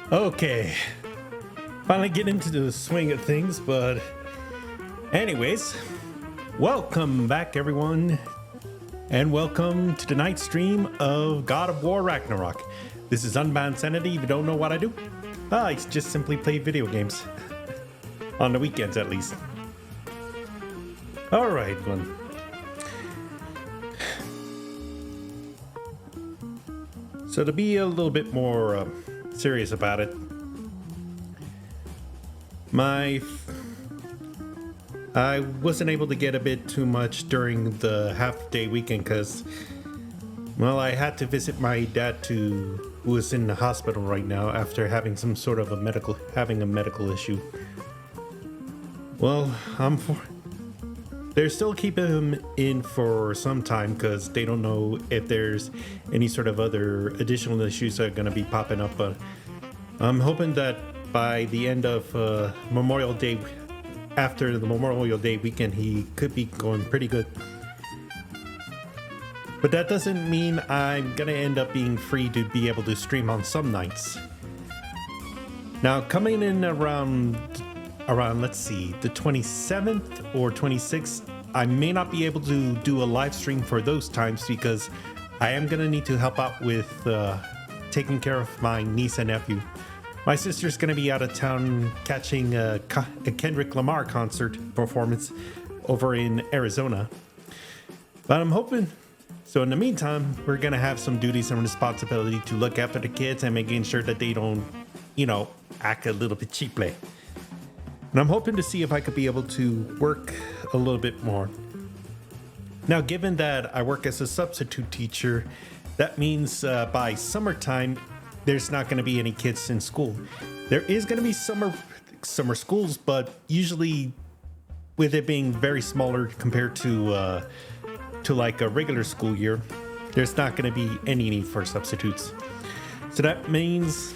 Okay, finally get into the swing of things, but anyways, welcome back everyone, and welcome to tonight's stream of God of War Ragnarok. This is Unbound Sanity. If you don't know what I do, I just simply play video games. On the weekends at least. Alright, one. So to be a little bit more serious about it, I wasn't able to get a bit too much during the half-day weekend because, well, I had to visit my dad who is in the hospital right now after having some sort of a medical issue. Well, they're still keeping him in for some time because they don't know if there's any sort of other additional issues that are going to be popping up. But I'm hoping that by the end of Memorial Day, after the Memorial Day weekend, he could be going pretty good. But that doesn't mean I'm going to end up being free to be able to stream on some nights. Now, coming in around let's see, the 27th or 26th, I may not be able to do a live stream for those times because I am going to need to help out with taking care of my niece and nephew. My sister's going to be out of town catching a Kendrick Lamar concert performance over in Arizona. But I'm hoping, so in the meantime, we're going to have some duties and responsibility to look after the kids and making sure that they don't, act a little bit cheaply. And I'm hoping to see if I could be able to work a little bit more. Now, given that I work as a substitute teacher, that means by summertime, there's not going to be any kids in school. There is going to be summer schools, but usually with it being very smaller compared to like a regular school year, there's not going to be any need for substitutes. So that means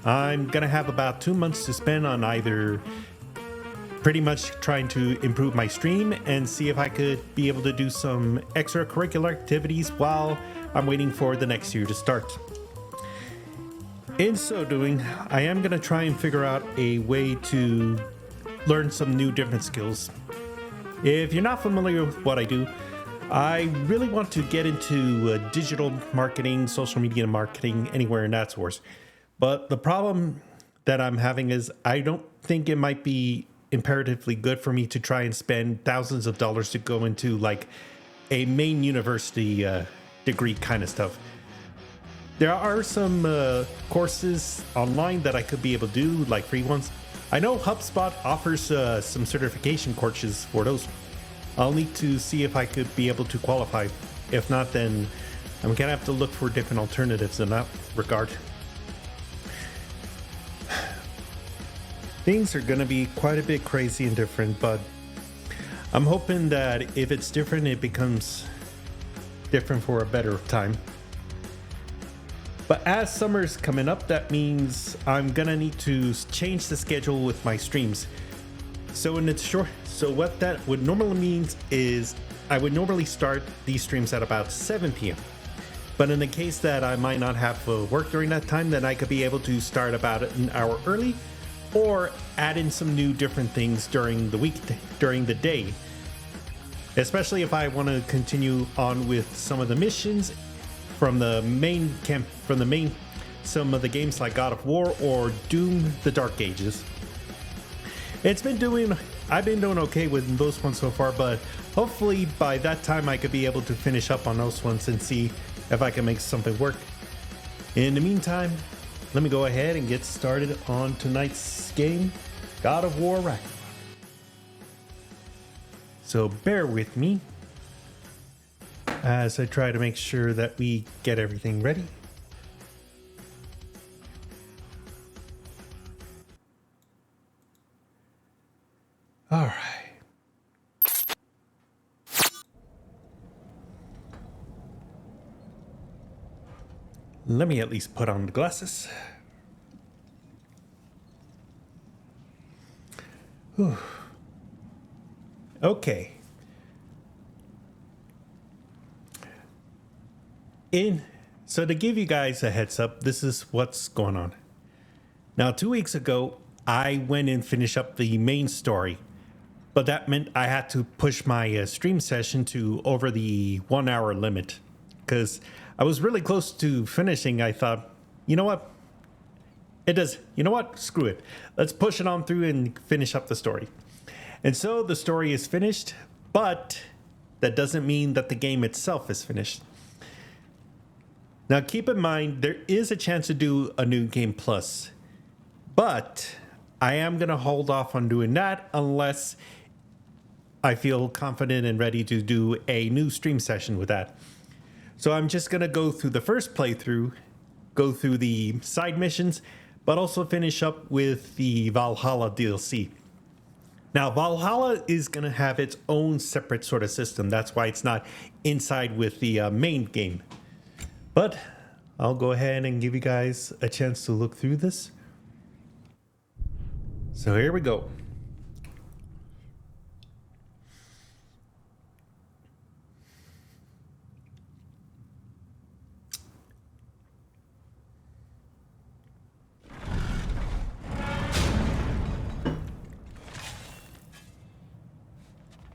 I'm going to have about 2 months to spend on either pretty much trying to improve my stream and see if I could be able to do some extracurricular activities while I'm waiting for the next year to start. In so doing, I am going to try and figure out a way to learn some new different skills. If you're not familiar with what I do, I really want to get into digital marketing, social media marketing, anywhere in that source. But the problem that I'm having is I don't think it might be imperatively good for me to try and spend thousands of dollars to go into like a main university degree kind of stuff. There are some courses online that I could be able to do, like free ones. I know HubSpot offers some certification courses for those. I'll need to see if I could be able to qualify. If not, then I'm gonna have to look for different alternatives in that regard. Things are gonna be quite a bit crazy and different, but I'm hoping that if it's different, it becomes different for a better time. But as summer's coming up, that means I'm gonna need to change the schedule with my streams. So what that would normally means is I would normally start these streams at about 7 p.m. But in the case that I might not have work during that time, then I could be able to start about an hour early or add in some new different things during the day. Especially if I want to continue on with some of the missions from the main some of the games like God of War or Doom: The Dark Ages. I've been doing okay with those ones so far, but hopefully by that time I could be able to finish up on those ones and see if I can make something work. In the meantime, let me go ahead and get started on tonight's game, God of War Ragnarok. So bear with me as I try to make sure that we get everything ready. All right. Let me at least put on the glasses. Whew. Okay. So to give you guys a heads up, this is what's going on. Now, 2 weeks ago, I went and finished up the main story, but that meant I had to push my stream session to over the 1 hour limit because I was really close to finishing. I thought, you know what? Screw it. Let's push it on through and finish up the story. And so the story is finished, but that doesn't mean that the game itself is finished. Now, keep in mind, there is a chance to do a new game plus, but I am going to hold off on doing that unless I feel confident and ready to do a new stream session with that. So I'm just going to go through the first playthrough, go through the side missions, but also finish up with the Valhalla DLC. Now, Valhalla is going to have its own separate sort of system. That's why it's not inside with the main game. But I'll go ahead and give you guys a chance to look through this. So here we go.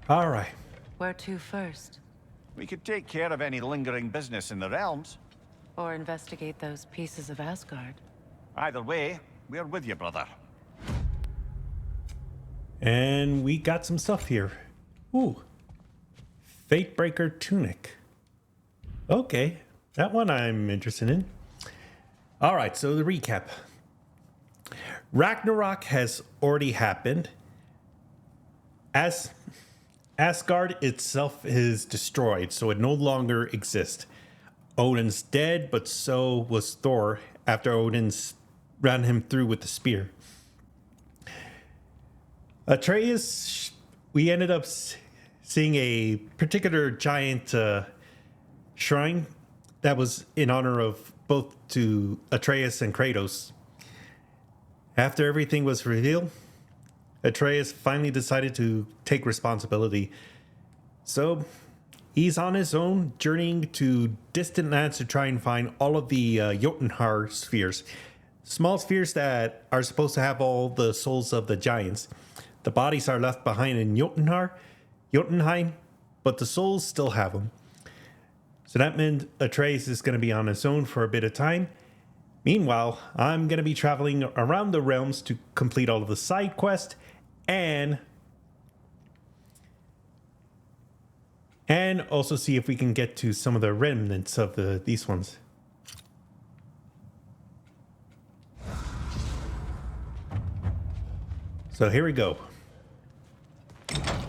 All right. Where to first? We could take care of any lingering business in the realms. Or investigate those pieces of Asgard? Either way, we're with you, brother. And we got some stuff here. Ooh. Fatebreaker Tunic. Okay. That one I'm interested in. All right, so the recap. Ragnarok has already happened. Asgard itself is destroyed, so it no longer exists. Odin's dead, but so was Thor after Odin's ran him through with the spear. Atreus, we ended up seeing a particular giant shrine that was in honor of both to Atreus and Kratos. After everything was revealed, Atreus finally decided to take responsibility. So he's on his own, journeying to distant lands to try and find all of the Jotunar spheres. Small spheres that are supposed to have all the souls of the giants. The bodies are left behind in Jotunheim, but the souls still have them. So that meant Atreus is going to be on his own for a bit of time. Meanwhile, I'm going to be traveling around the realms to complete all of the side quests and also see if we can get to some of the remnants of these ones. So here we go.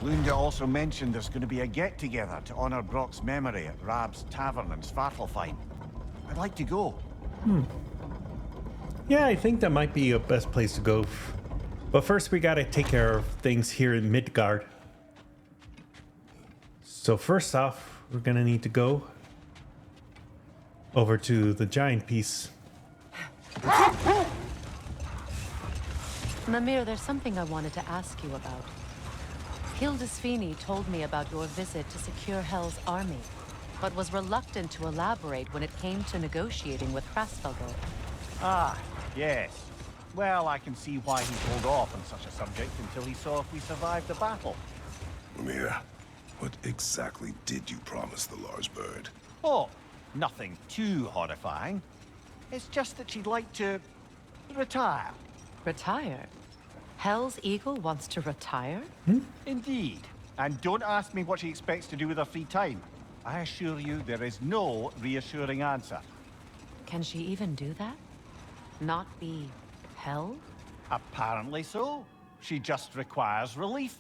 Lunda also mentioned there's going to be a get-together to honor Brock's memory at Rab's Tavern in Svartalfheim. I'd like to go. Yeah, I think that might be the best place to go. But first we gotta take care of things here in Midgard. So first off, we're gonna need to go over to the giant piece. Mimir, there's something I wanted to ask you about. Hildisvini told me about your visit to secure Hel's army, but was reluctant to elaborate when it came to negotiating with Hrasfagr. Ah, yes. Well, I can see why he pulled off on such a subject until he saw if we survived the battle. Mimir, what exactly did you promise the large bird? Oh, nothing too horrifying. It's just that she'd like to retire. Retire? Hel's eagle wants to retire? Indeed. And don't ask me what she expects to do with her free time. I assure you there is no reassuring answer. Can she even do that? Not be Hel? Apparently so. She just requires relief.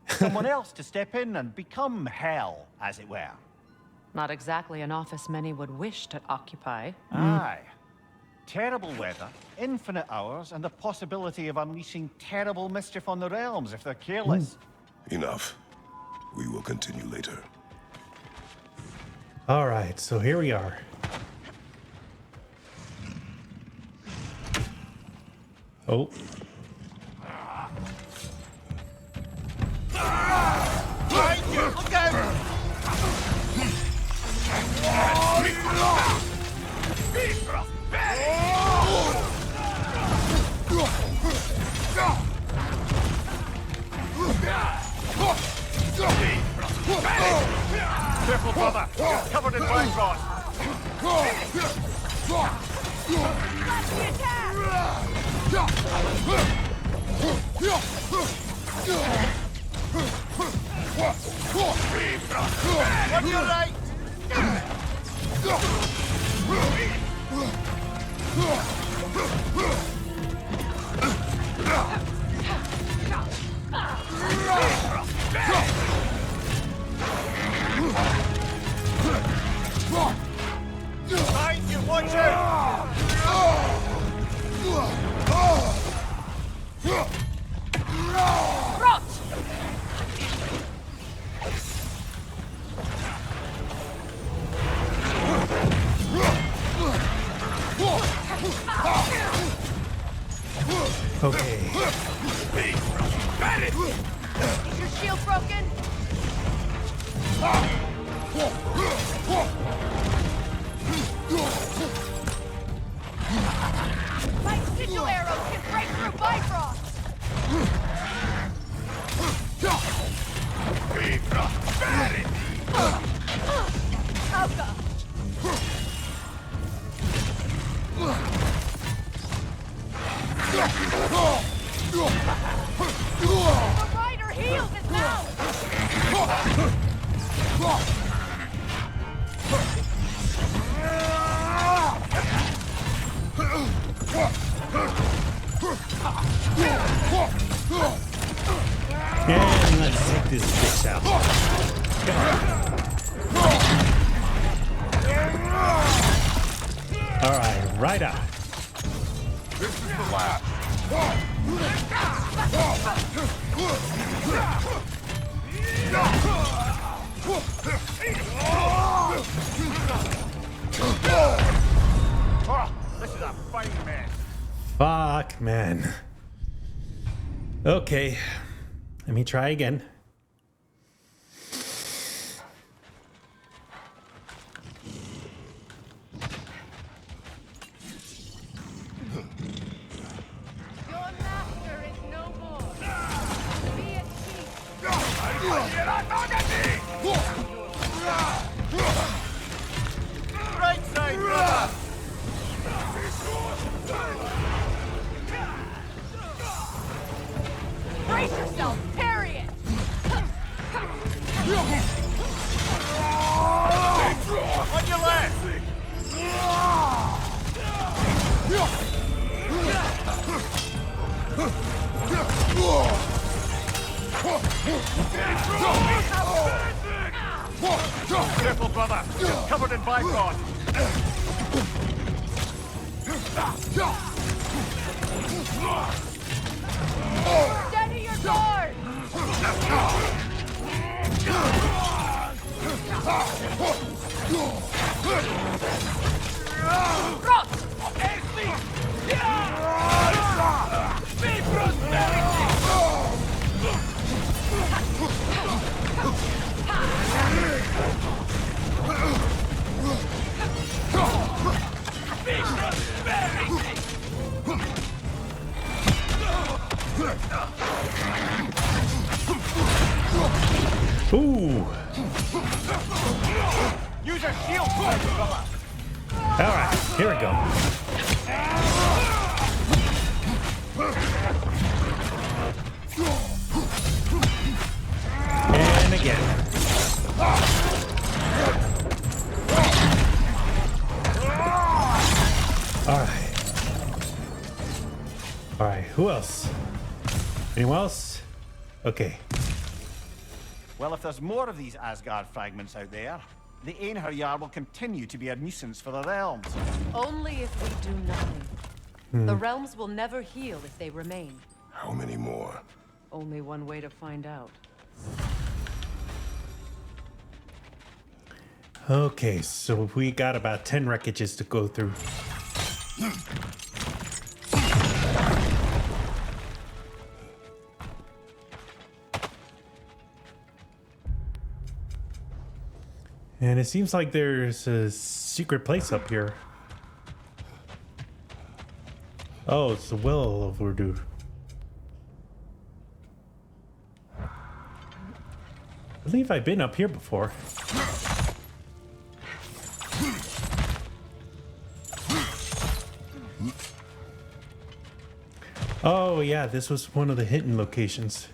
Someone else to step in and become Hel, as it were. Not exactly an office many would wish to occupy. Aye. Terrible weather, infinite hours, and the possibility of unleashing terrible mischief on the realms if they're careless. Enough. We will continue later. All right, so here we are. Oh. Look out! Careful, brother! You're covered in black rot! On your right! Behind you, watch out! Rot! Okay. Is your shield broken? My sigil arrows can break through Bifrost! Alka! The rider heals it now! And let's take this bitch out. All right, right out. This is the last. Oh, this is a fighting mess. Fuck, man. Okay, Let me try again. Your master is no more. Be at peace. Right side, brother! Brace yourself. Parry it. On your left! Careful, brother! You're covered in bifrost! Steady your guard. Ooh. Use a shield, brother! All right, here we go. And again. All right. All right, who else? Anyone else? Okay. Well, if there's more of these Asgard fragments out there, the Einherjar will continue to be a nuisance for the realms. Only if we do nothing. The realms will never heal if they remain. How many more? Only one way to find out. Okay, so we got about 10 wreckages to go through. And it seems like there's a secret place up here. Oh, it's the Well of Urdu. I believe I've been up here before. Oh yeah, this was one of the hidden locations.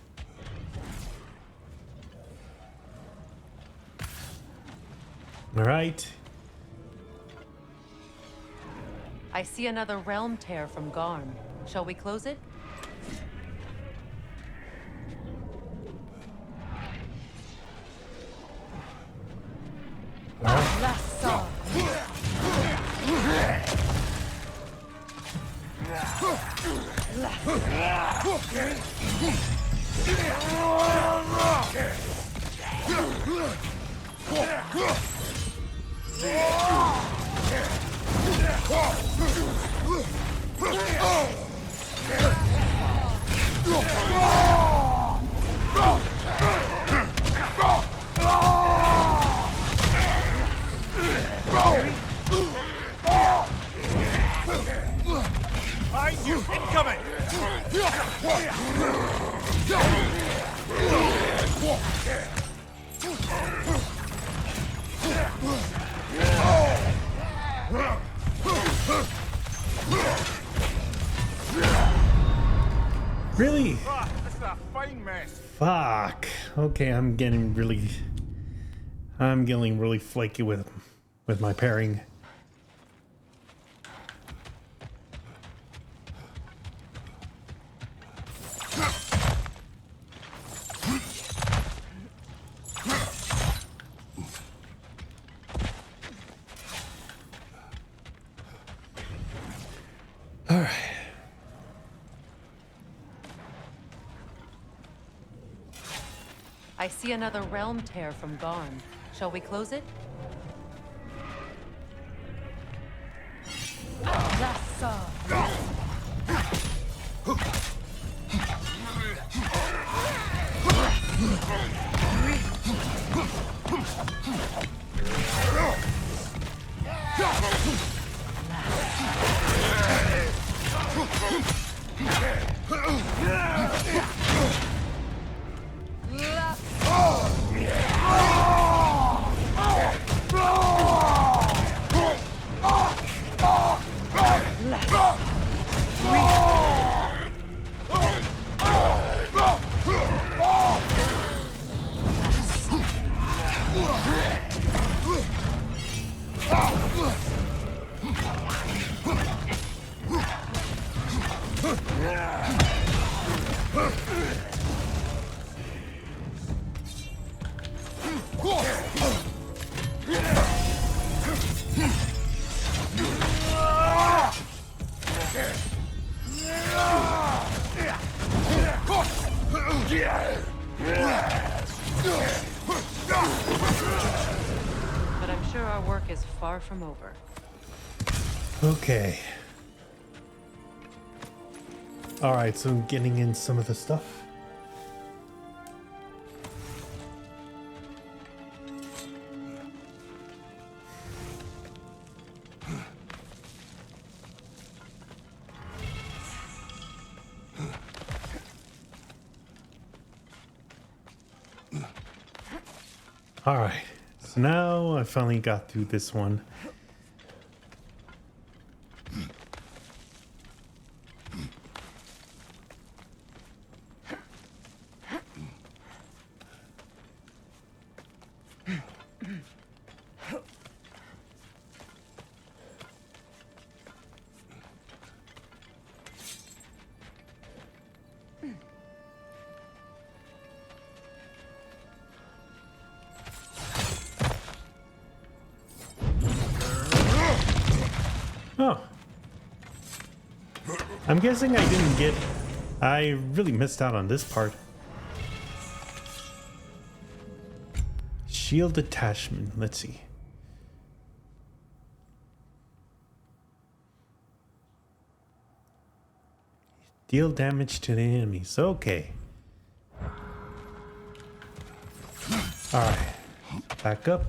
All right. I see another realm tear from Garm. Shall we close it? Lassa. Behind you! Incoming! Really? Ah, this is a fine mess. Fuck. Okay, I'm getting really flaky with my pairing. All right. I see another realm tear from Garm. Shall we close it? Lassa. But I'm sure our work is far from over. Okay. All right, so I'm getting in some of the stuff. All right, so now I finally got through this one. Oh. I'm guessing I didn't get... I really missed out on this part. Shield attachment. Let's see. Deal damage to the enemies. Okay. Alright. Back up.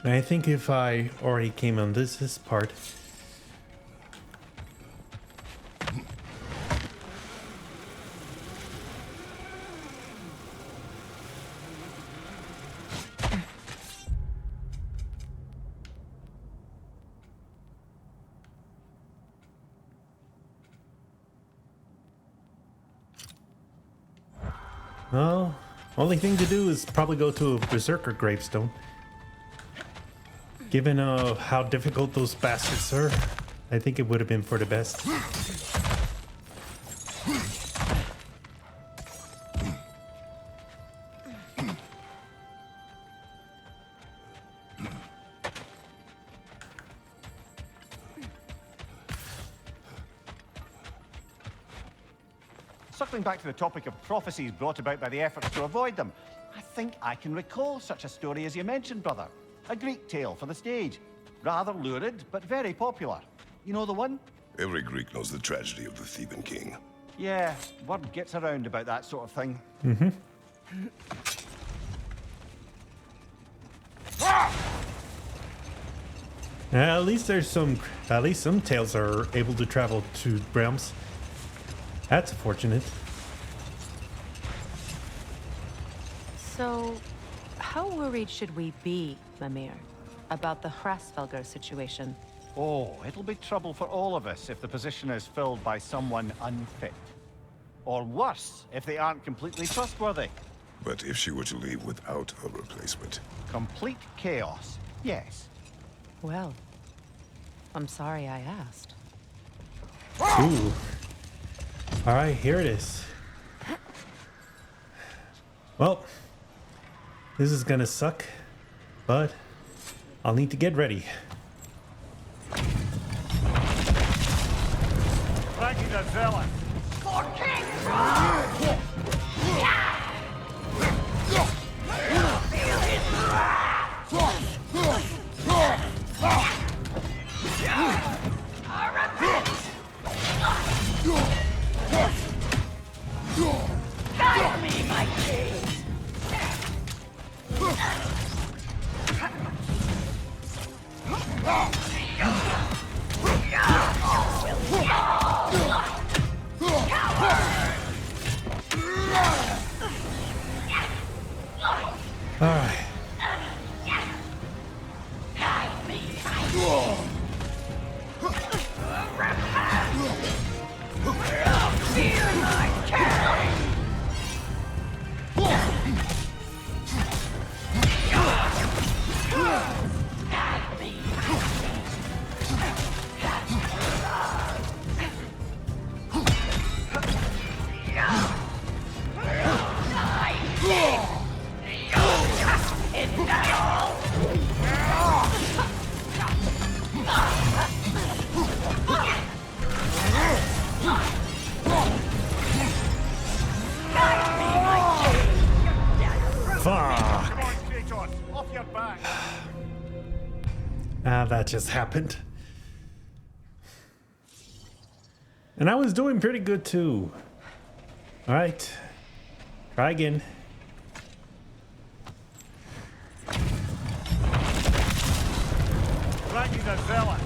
I think if I already came on this part. Well, only thing to do is probably go to a berserker gravestone. Given how difficult those bastards are, I think it would have been for the best. Circling back to the topic of prophecies brought about by the efforts to avoid them, I think I can recall such a story as you mentioned, brother. A Greek tale for the stage. Rather lurid, but very popular. You know the one? Every Greek knows the tragedy of the Theban king. Yeah, word gets around about that sort of thing. At least there's some, at least some tales are able to travel to realms. That's fortunate. So, how worried should we be, Mimir, about the Hrasfelgar situation? Oh, it'll be trouble for all of us if the position is filled by someone unfit. Or worse, if they aren't completely trustworthy. But if she were to leave without a replacement? Complete chaos, yes. Well, I'm sorry I asked. Ooh. Alright, here it is. Well, this is gonna suck, but I'll need to get ready. Ready the zealot. Guide me, my king! All right. That just happened. And I was doing pretty good too. All right. Try again. Ragnarok.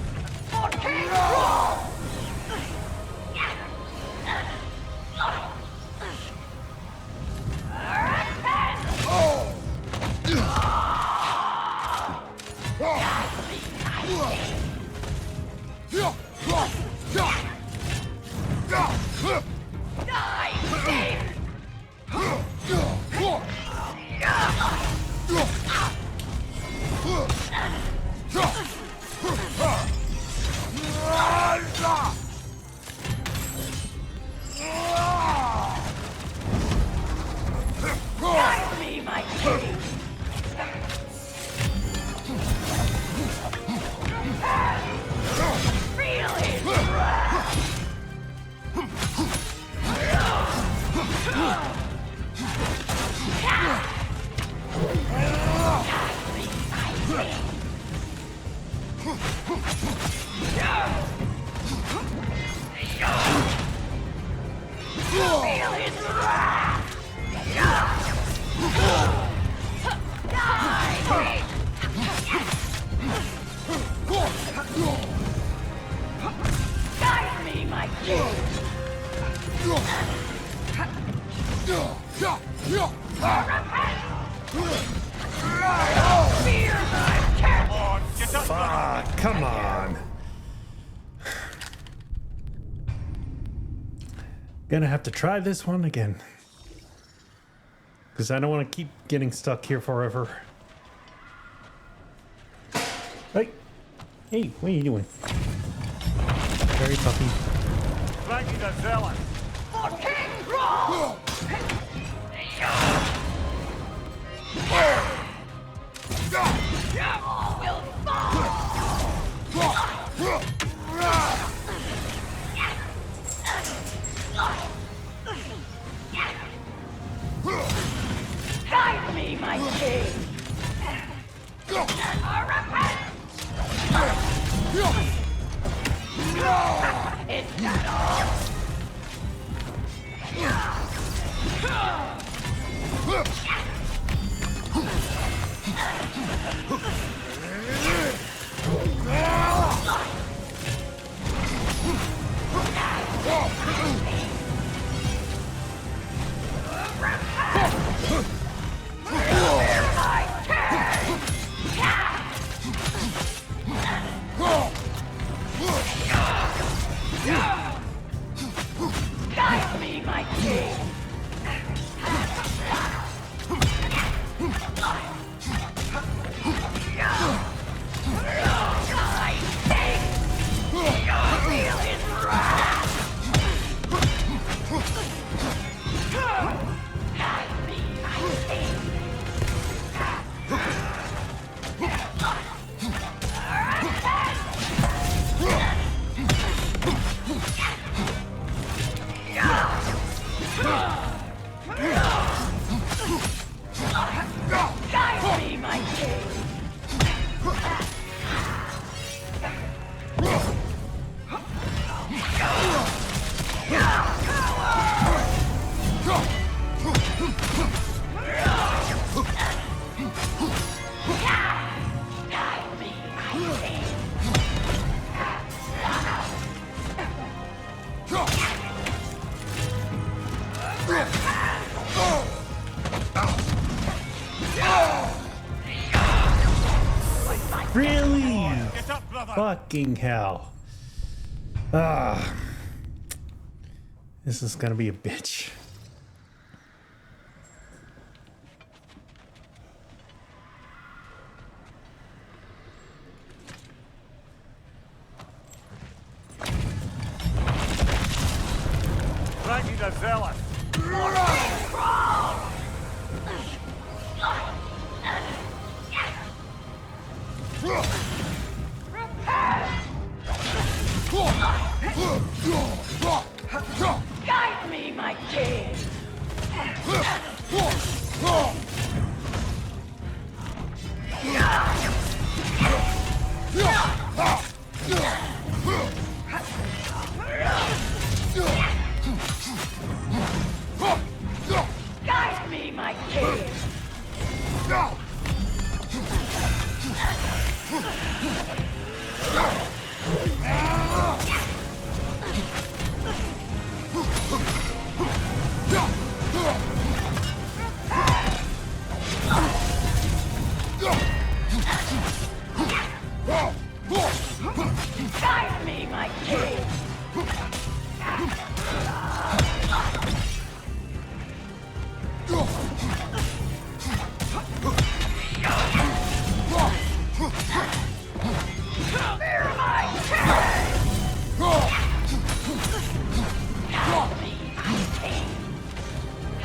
Come on. Gonna have to try this one again. Because I don't want to keep getting stuck here forever. Hey. Hey, what are you doing? Very puppy. Frankie the Zealot. Guide me, my king! It's not all! Guide me, my king! Really? Get up, brother! Fucking hell. Ah. This is gonna be a bitch. Raggy the zealot! Guide me, my king! Guide me, my king! Guide me, my king! Fear my king! Guide me, my king!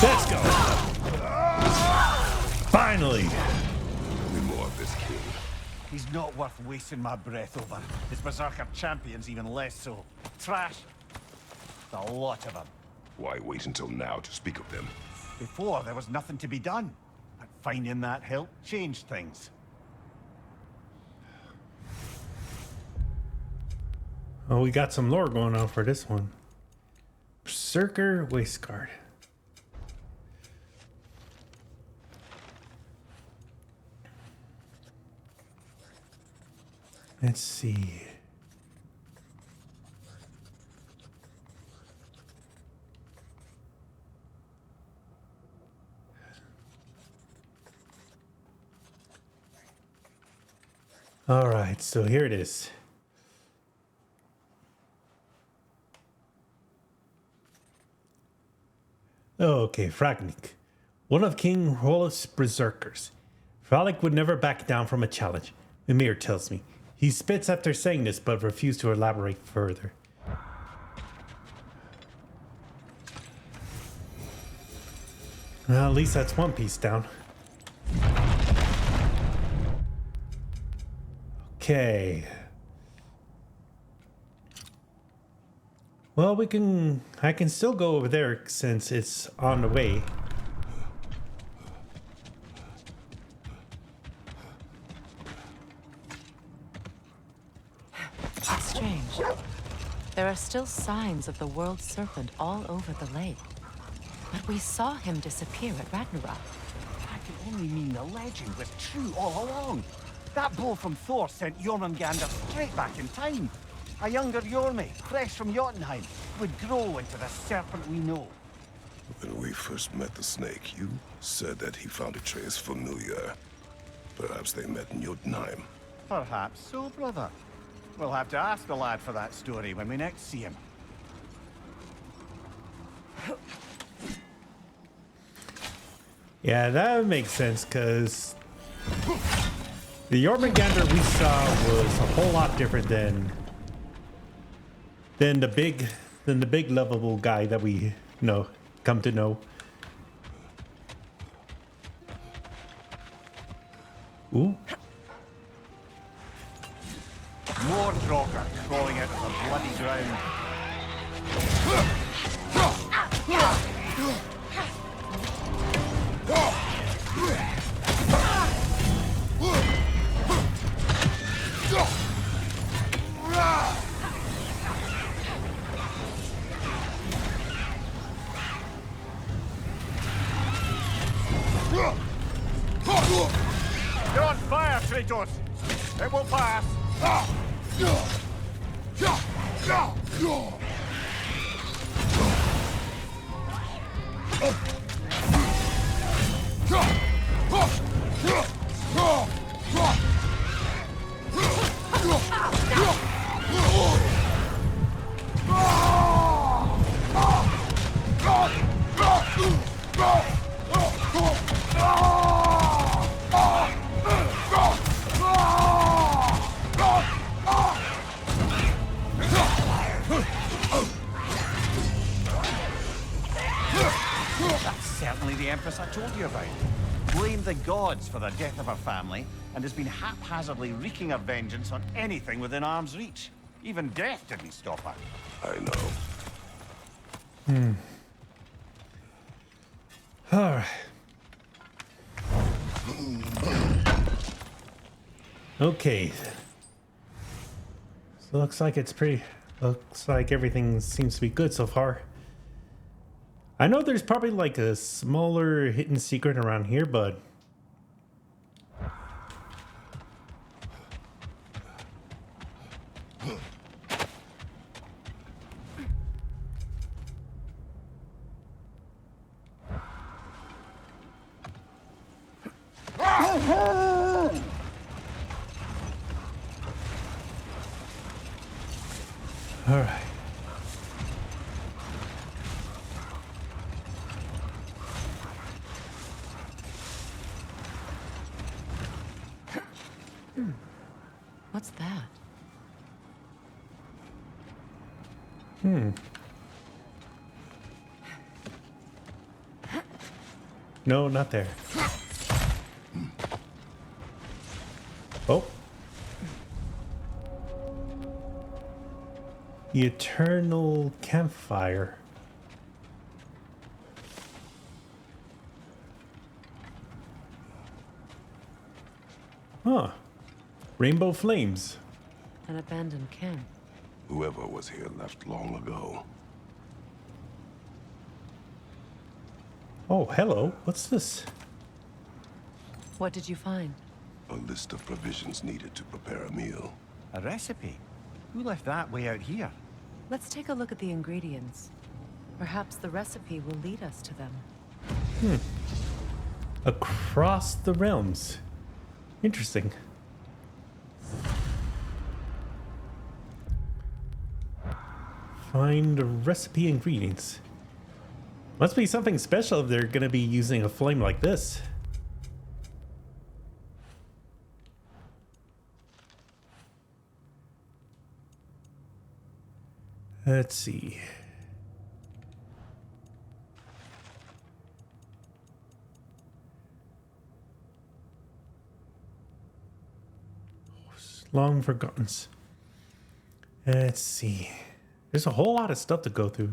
Let's go. Finally. Tell me more of this king. He's not worth wasting my breath over. His berserker champions even less so. Trash. A lot of them. Why wait until now to speak of them? Before, there was nothing to be done. But finding that help changed things. Oh, we got some lore going on for this one. Berserker Waistguard. Let's see. All right, so here it is. Okay, Ragnarok, one of King Hrolf's berserkers. Frolic would never back down from a challenge, Mimir tells me. He spits after saying this, but refused to elaborate further. Well, at least that's one piece down. Okay. Well, I can still go over there since it's on the way. It's strange. There are still signs of the world serpent all over the lake. But we saw him disappear at Ragnarok. That could only mean the legend was true all along. That blow from Thor sent Jormungandr straight back in time. A younger Jormi, fresh from Jotunheim, would grow into the serpent we know. When we first met the snake, you said that he found Atreus familiar. Perhaps they met in Jotunheim. Perhaps so, brother. We'll have to ask the lad for that story when we next see him. Yeah, that makes sense, because the Jormungandr we saw was a whole lot different than the big lovable guy that we come to know. Ooh. More Drocker crawling out of the bloody ground. Kratos! It will pass! That's certainly the Empress I told you about. Blamed the gods for the death of her family, and has been haphazardly wreaking her vengeance on anything within arm's reach. Even death didn't stop her. I know. All right. Okay. So looks like looks like everything seems to be good so far. I know there's probably like a smaller hidden secret around here, but all right. What's that? No, not there. Oh. The Eternal Campfire. Huh. Rainbow flames. An abandoned camp. Whoever was here left long ago. Oh, hello. What's this? What did you find? A list of provisions needed to prepare a meal. A recipe? Who left that way out here? Let's take a look at the ingredients. Perhaps the recipe will lead us to them. Across the realms. Interesting. Find the recipe ingredients. Must be something special if they're gonna be using a flame like this. Let's see. Long forgotten. Let's see. There's a whole lot of stuff to go through.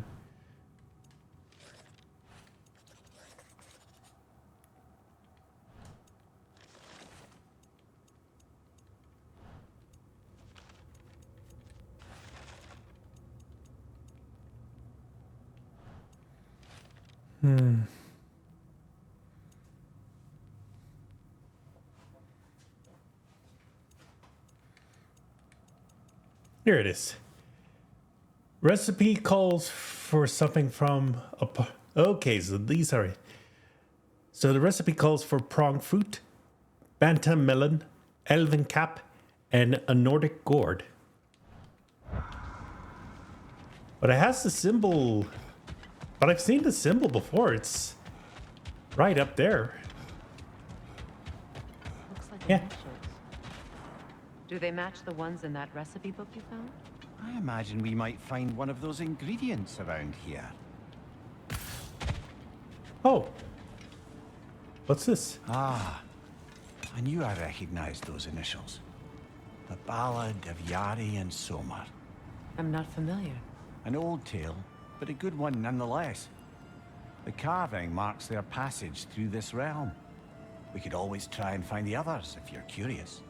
Here it is. Recipe calls for something from a... Okay, so these are it. So the recipe calls for prong fruit, banta melon, elven cap, and a Nordic gourd. But it has the symbol... But I've seen the symbol before. It's right up there. Looks like Yeah. initials. Do they match the ones in that recipe book you found? I imagine we might find one of those ingredients around here. Oh. What's this? Ah, I knew I recognized those initials. The Ballad of Yari and Somar. I'm not familiar. An old tale, but a good one nonetheless. The carving marks their passage through this realm. We could always try and find the others if you're curious.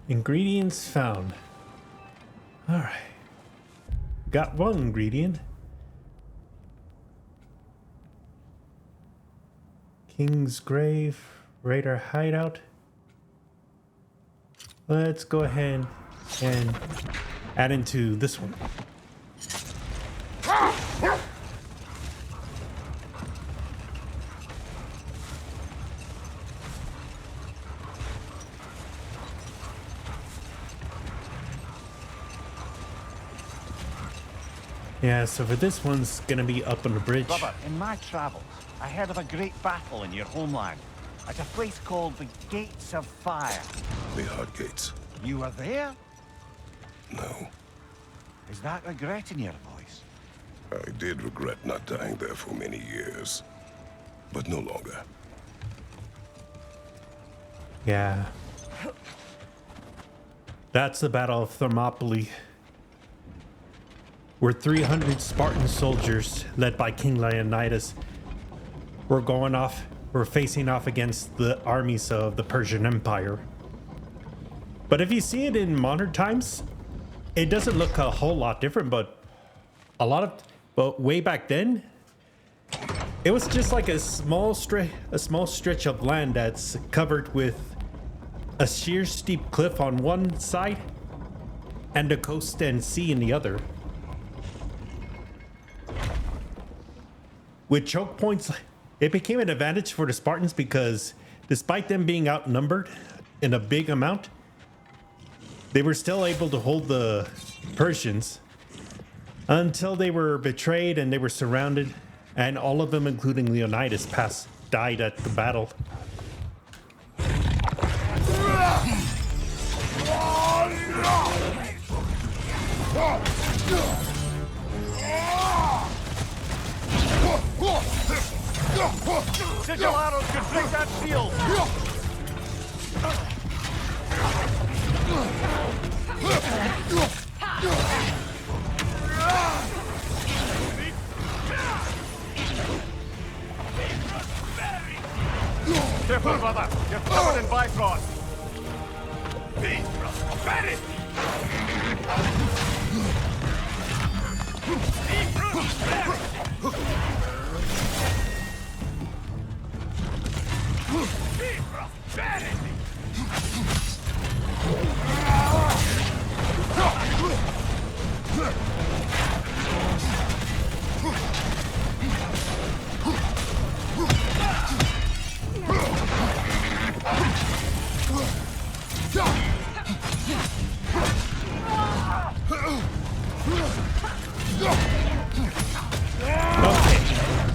Ingredients found. Alright. Got one ingredient. King's Grave. Raider hideout. Let's go ahead and add into this one. Yeah, so for this one's gonna be up on the bridge. Brother, in my travels, I heard of a great battle in your homeland at a place called the Gates of Fire. The Hot Gates. You were there? No. Is that regret in your voice? I did regret not dying there for many years. But no longer. Yeah. That's the Battle of Thermopylae, where 300 Spartan soldiers, led by King Leonidas, were facing off against the armies of the Persian Empire. But if you see it in modern times, it doesn't look a whole lot different, but way back then, it was just like a small stretch of land that's covered with a sheer steep cliff on one side and the coast and sea in the other. With choke points, it became an advantage for the Spartans because despite them being outnumbered in a big amount, they were still able to hold the Persians until they were betrayed and they were surrounded, and all of them, including Leonidas, died at the battle. Sigil arrows could break that shield! Careful, brother! You're covered in Bifrost!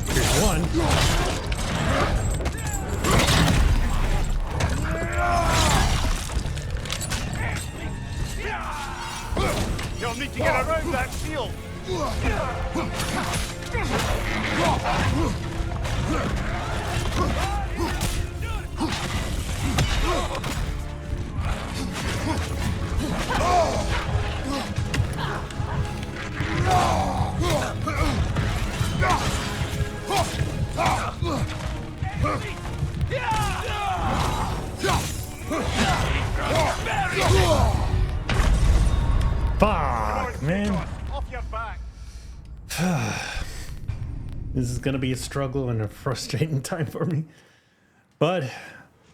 Here's one. You'll need to get around that shield! Fuck, man. Off your back! This is gonna be a struggle and a frustrating time for me. But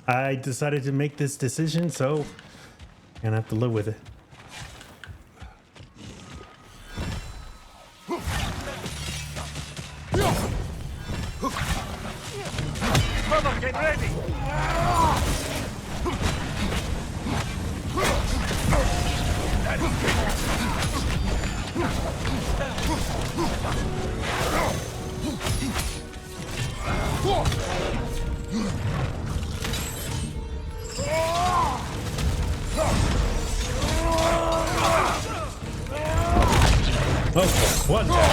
I decided to make this decision, so I'm gonna have to live with it. Brother, get ready! Okay, one down.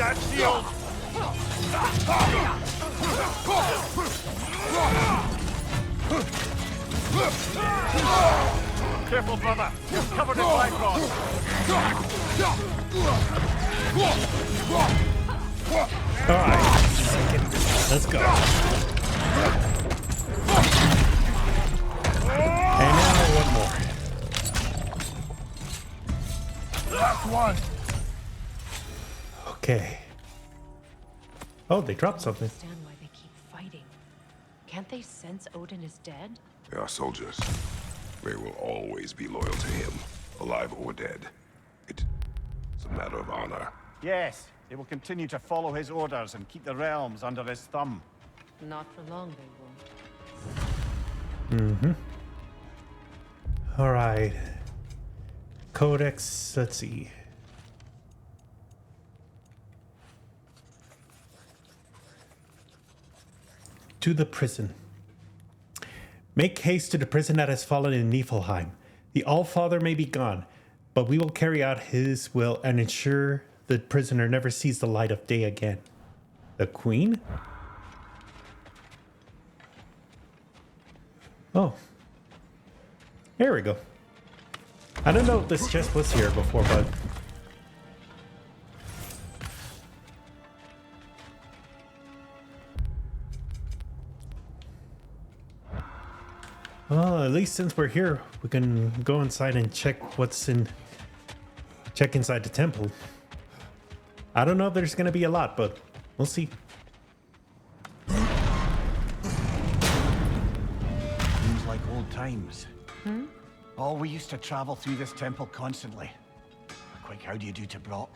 that shield! Careful, brother! You're covered in Bifrost! Alright, let's go. And now one more. Last one! Okay. Oh, they dropped something. Understand why they keep fighting. Can't they sense Odin is dead? They are soldiers. They will always be loyal to him, alive or dead. It's a matter of honor. Yes, they will continue to follow his orders and keep the realms under his thumb. Not for long, they won't. Alright. Codex, let's see. To the prison. Make haste to the prison that has fallen in Niflheim. The Allfather may be gone, but we will carry out his will and ensure the prisoner never sees the light of day again. The Queen? Oh. Here we go. I don't know if this chest was here before, but... Well, at least since we're here, we can go inside and check check inside the temple. I don't know if there's gonna be a lot, but we'll see. Seems like old times. Oh, we used to travel through this temple constantly. Quick, how do you do to Brock?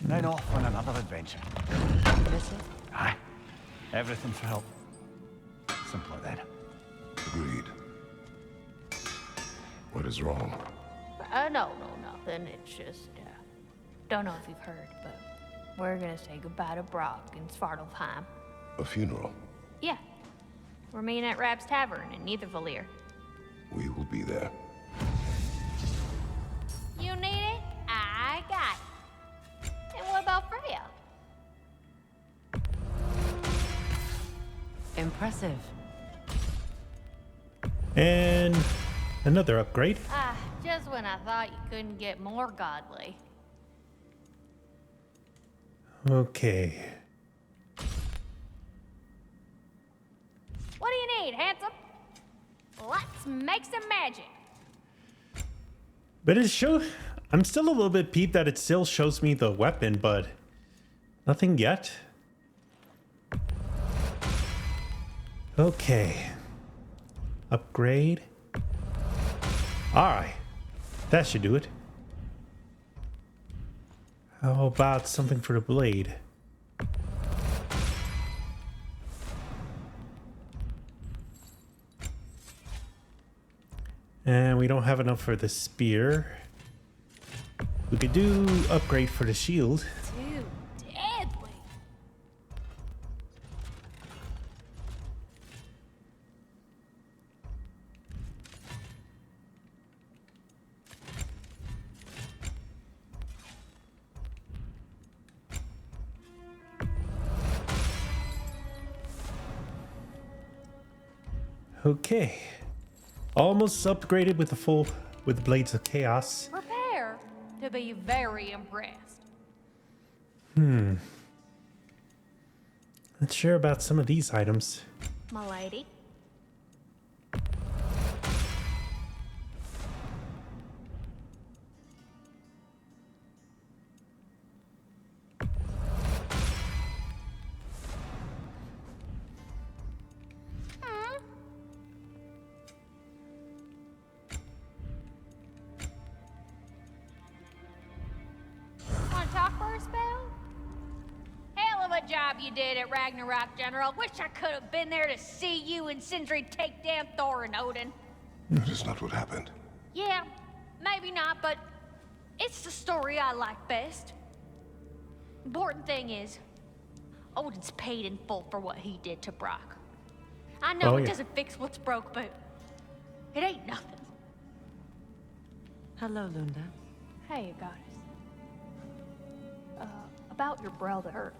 Then off on another adventure. Visit? Aye. Everything for help. Simpler then. Agreed. What is wrong? No, nothing. It's just, don't know if you've heard, but we're gonna say goodbye to Brock in Svartalfheim. A funeral. Yeah. We're meeting at Rab's Tavern in Nethervalir. We will be there. You need it? I got it. And what about Freya? Impressive. And another upgrade. Just when I thought you couldn't get more godly. Okay. What do you need, handsome? Let's make some magic. But I'm still a little bit peeved that it still shows me the weapon, but nothing yet. Okay. Upgrade. Alright. That should do it. How about something for the blade? And we don't have enough for the spear. We could do upgrade for the shield. Dude, deadly. Okay. Almost upgraded with the Blades of Chaos. Prepare to be very impressed. Not sure about some of these items. My lady. Want to talk for a spell? Hell of a job you did at Ragnarok, General. Wish I could have been there to see you and Sindri take down Thor and Odin. That is not what happened. Yeah, maybe not, but it's the story I like best. Important thing is, Odin's paid in full for what he did to Brock. I know Oh, it yeah. doesn't fix what's broke, but it ain't nothing. Hello, Lunda. Hey, goddess. about your brother.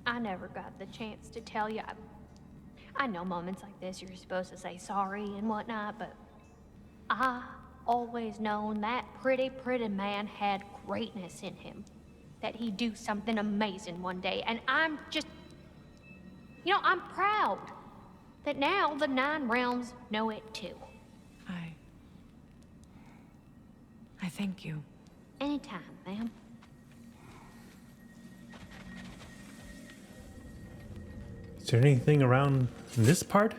I never got the chance to tell you. I know moments like this you're supposed to say sorry and whatnot, but I always known that pretty man had greatness in him. That he'd do something amazing one day, and I'm just, I'm proud that now the 9 realms know it too. I thank you. Anytime, ma'am. Is there anything around in this part?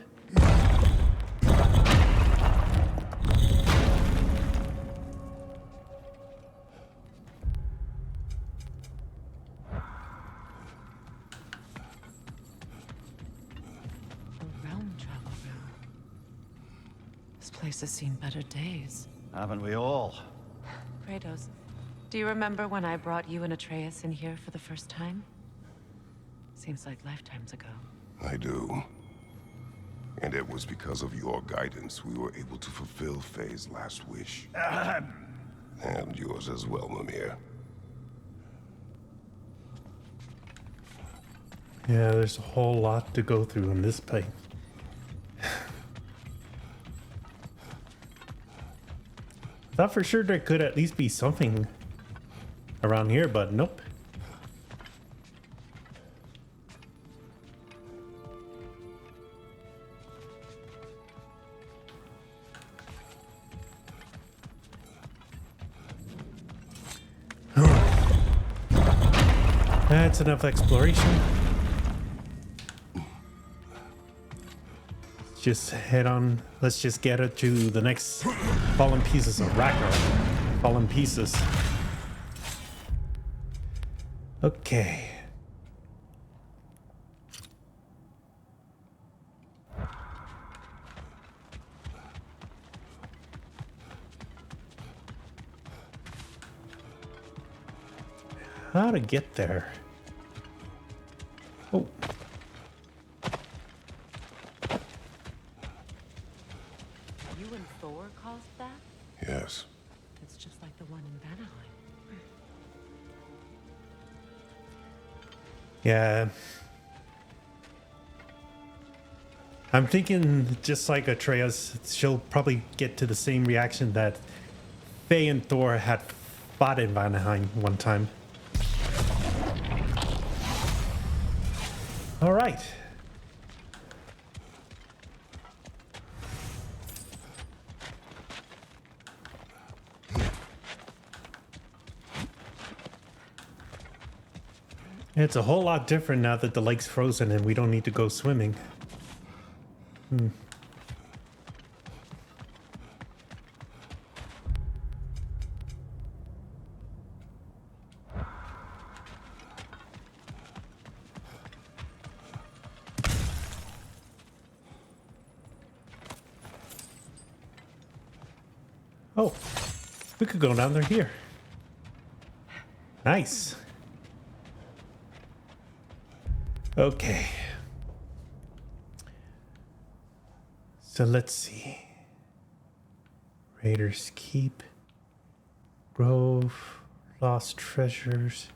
Realm travel room. This place has seen better days. Haven't we all? Kratos, do you remember when I brought you and Atreus in here for the first time? Seems like lifetimes ago. I do. And it was because of your guidance we were able to fulfill Faye's last wish. And yours as well, Mimir. Yeah, there's a whole lot to go through in this pipe. Thought for sure there could at least be something around here, but nope. That's enough exploration. Just head on. Let's just get it to the next fallen pieces of Ragnarok. Fallen pieces. Okay. How to get there? Oh. You and Thor caused that? Yes. It's just like the one in Vanaheim. Yeah. I'm thinking just like Atreus, she'll probably get to the same reaction that Faye and Thor had fought in Vanaheim one time. All right. It's a whole lot different now that the lake's frozen and we don't need to go swimming. Oh, we could go down there here. Nice. Okay. So let's see. Raiders Keep. Grove. Lost Treasures.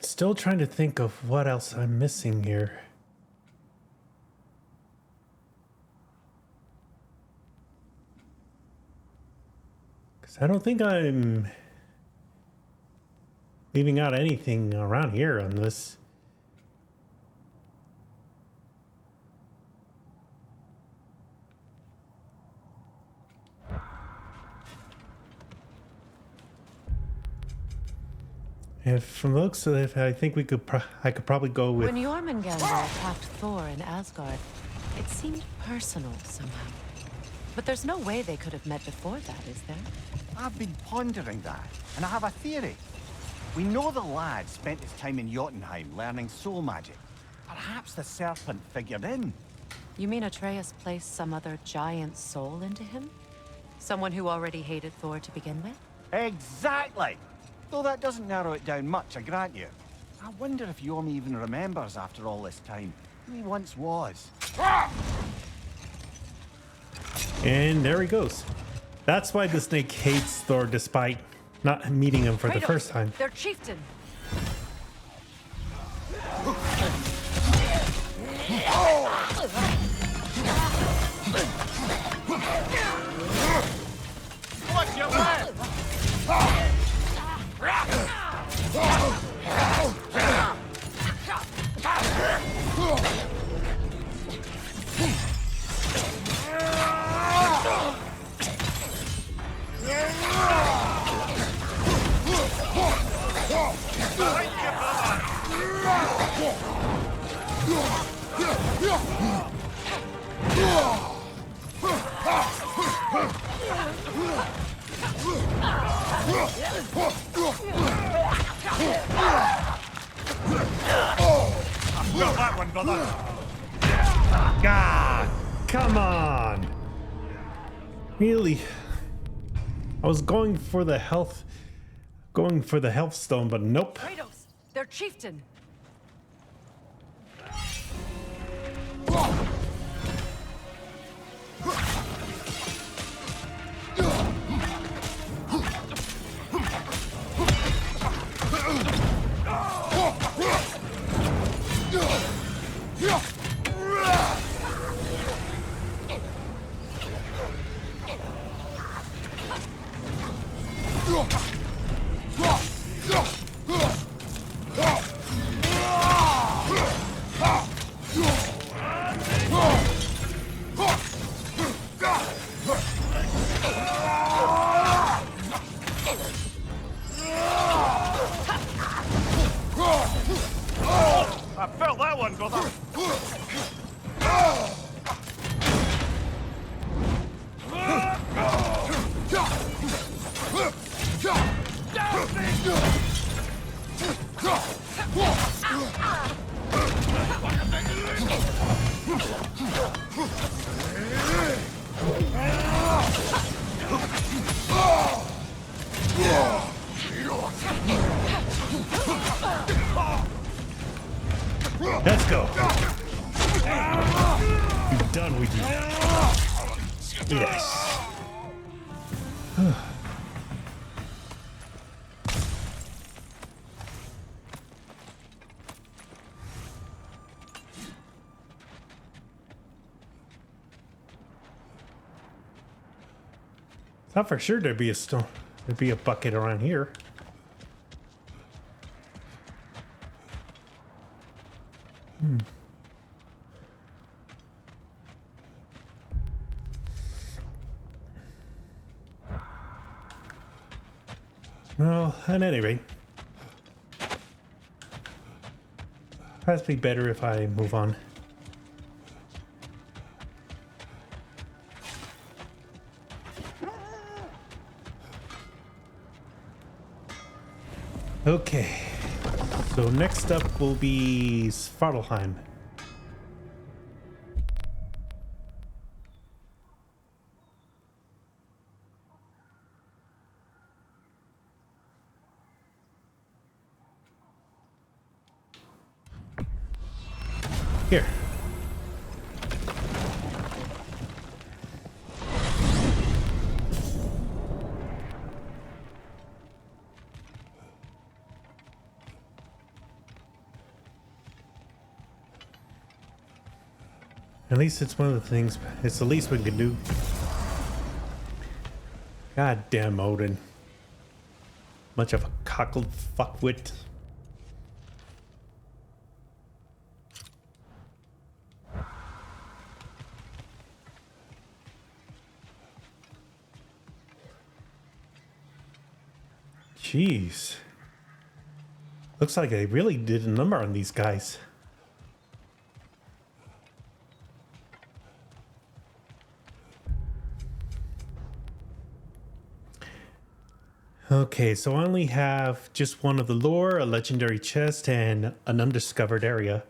Still trying to think of what else I'm missing here. Because I don't think I'm leaving out anything around here on this. And from the looks of it, I think we could. I could probably go with. When Jormungandr attacked Thor in Asgard, it seemed personal somehow. But there's no way they could have met before that, is there? I've been pondering that, and I have a theory. We know the lad spent his time in Jotunheim learning soul magic. Perhaps the serpent figured in. You mean Atreus placed some other giant soul into him? Someone who already hated Thor to begin with? Exactly! Though that doesn't narrow it down much, I grant you. I wonder if Yorm even remembers after all this time who he once was. And there he goes. That's why the snake hates Thor despite not meeting him for the first time. Their chieftain! What's your plan? Got that one, brother. God, come on. Really? I was going for the health stone, but nope. Kratos! Their chieftain! I felt that one, brother. Let's go. You're done with you. Yes. Thought for sure there'd be a stone. There'd be a bucket around here. Well, at any rate, perhaps be better if I move on. Okay, so next up will be Svartalheim. Here. At least it's one of the things, it's the least we can do. God damn Odin. Much of a cockled fuckwit. Jeez. Looks like they really did a number on these guys. Okay, so I only have just one of the lore, a legendary chest, and an undiscovered area.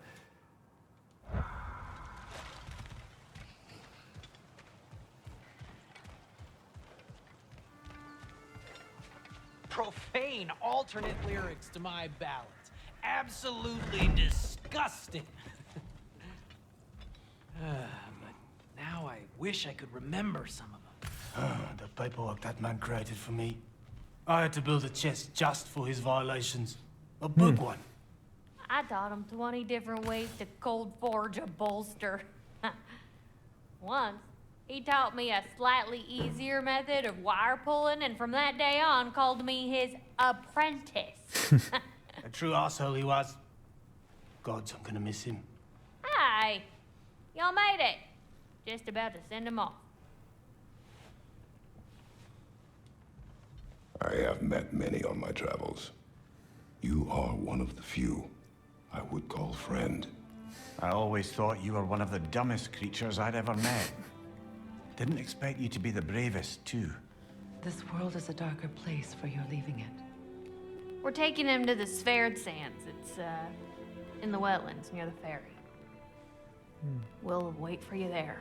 Profane alternate lyrics to my ballads. Absolutely disgusting. But now I wish I could remember some of them. The paperwork that man created for me. I had to build a chest just for his violations. A big one. I taught him 20 different ways to cold forge a bolster. Once, he taught me a slightly easier method of wire pulling, and from that day on called me his apprentice. A true asshole he was. Gods, I'm gonna miss him. Hi, y'all made it. Just about to send him off. I have met many on my travels. You are one of the few I would call friend. I always thought you were one of the dumbest creatures I'd ever met. Didn't expect you to be the bravest, too. This world is a darker place for your leaving it. We're taking him to the Sverd Sands. It's, in the wetlands near the ferry. We'll wait for you there.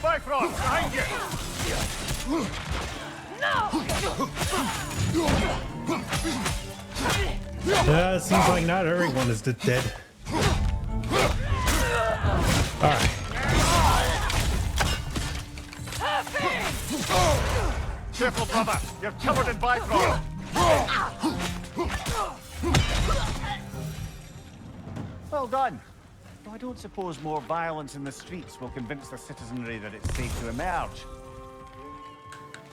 Bifrost, behind you! Seems like not everyone is dead. Alright. Careful, brother! You're covered in Bifrost! Well done. Though I don't suppose more violence in the streets will convince the citizenry that it's safe to emerge.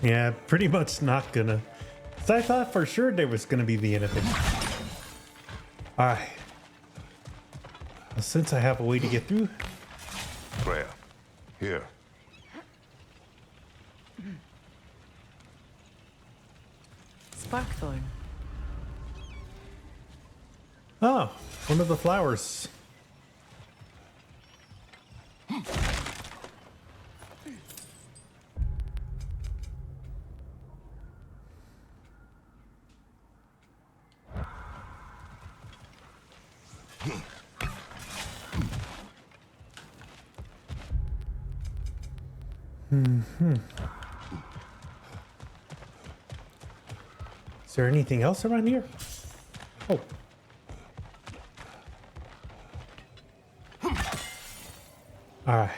Yeah, pretty much not gonna. So I thought for sure there was gonna be the end of it. Alright. Well, since I have a way to get through. Freya, here. Sparkthorn. Oh, one of the flowers. Is there anything else around here? Oh. All right.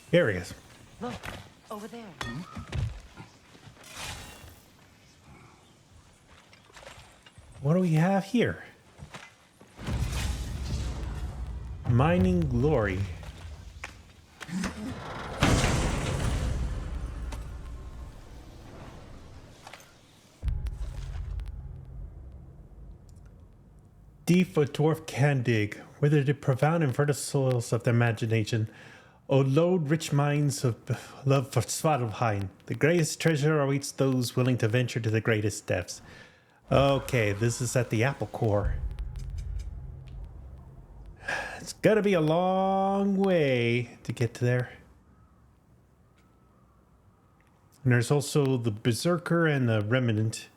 Here he is. Look, over there. What do we have here? Mining glory. Deep a dwarf can dig, whether the profound and fertile soils of the imagination, or load rich mines of love for Svartalfheim. The greatest treasure awaits those willing to venture to the greatest depths. Okay, this is at the Apple Core. It's gotta be a long way to get to there. And there's also the Berserker and the Remnant.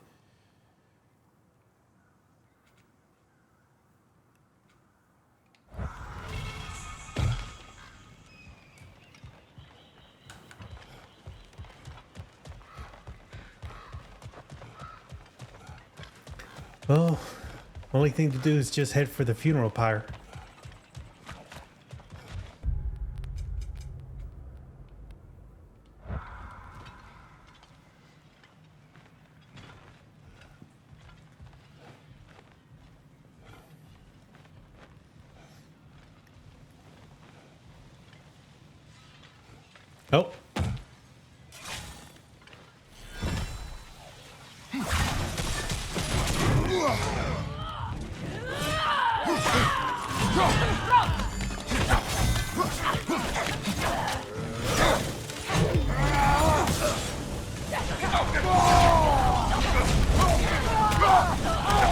Well, only thing to do is just head for the funeral pyre. Oh.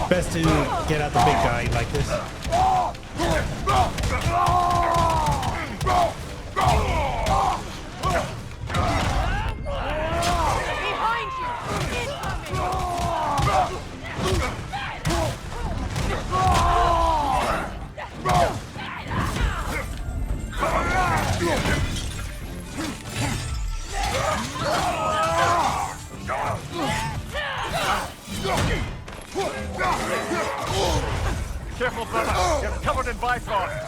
Best to get out the big guy like this. Behind you! Careful, brother. You're covered in bifrost.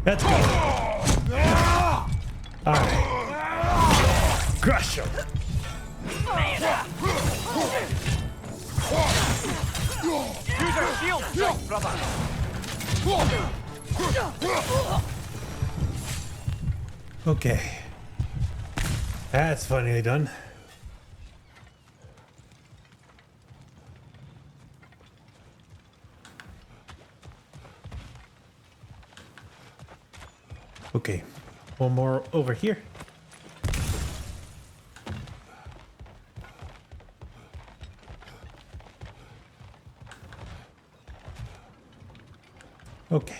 Let's go. All right. Crush him. Use our shield strike, brother. Okay. That's finally done. Okay. One more over here. Okay.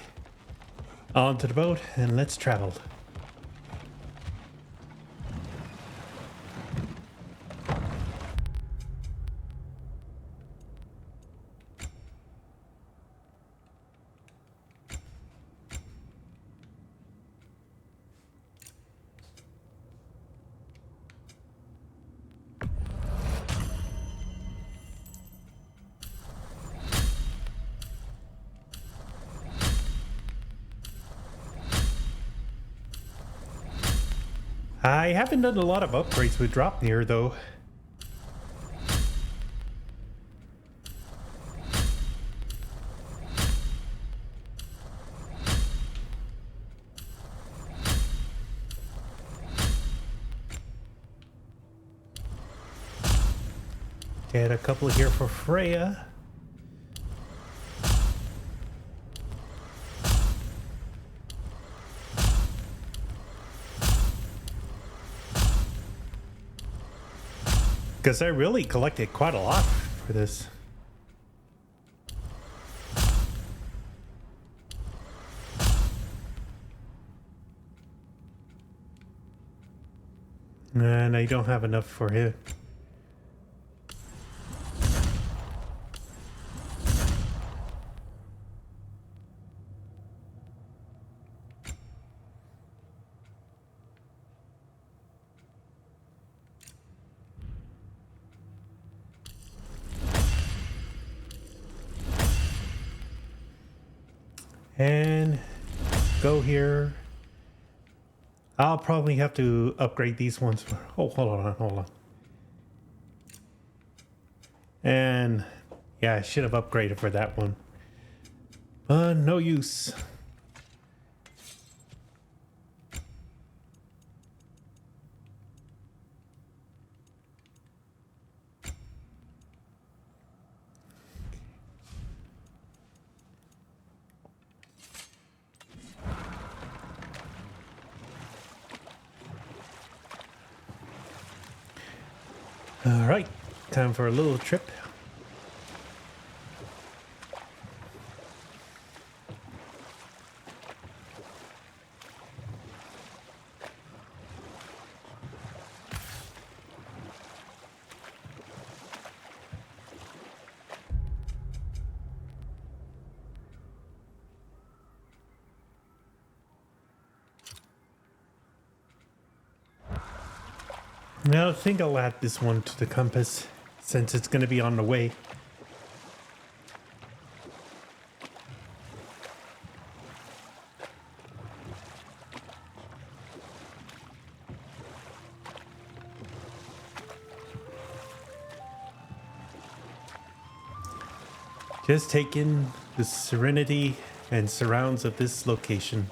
Onto the boat and let's travel. I haven't done a lot of upgrades with Dropnir though. Get a couple here for Freya. Because I really collected quite a lot for this. And I don't have enough for him. And go here. I'll probably have to upgrade these ones. Oh, hold on. And yeah, I should have upgraded for that one. But no use. All right, time for a little trip. Now I think I'll add this one to the compass since it's going to be on the way. Just take in the serenity and surrounds of this location.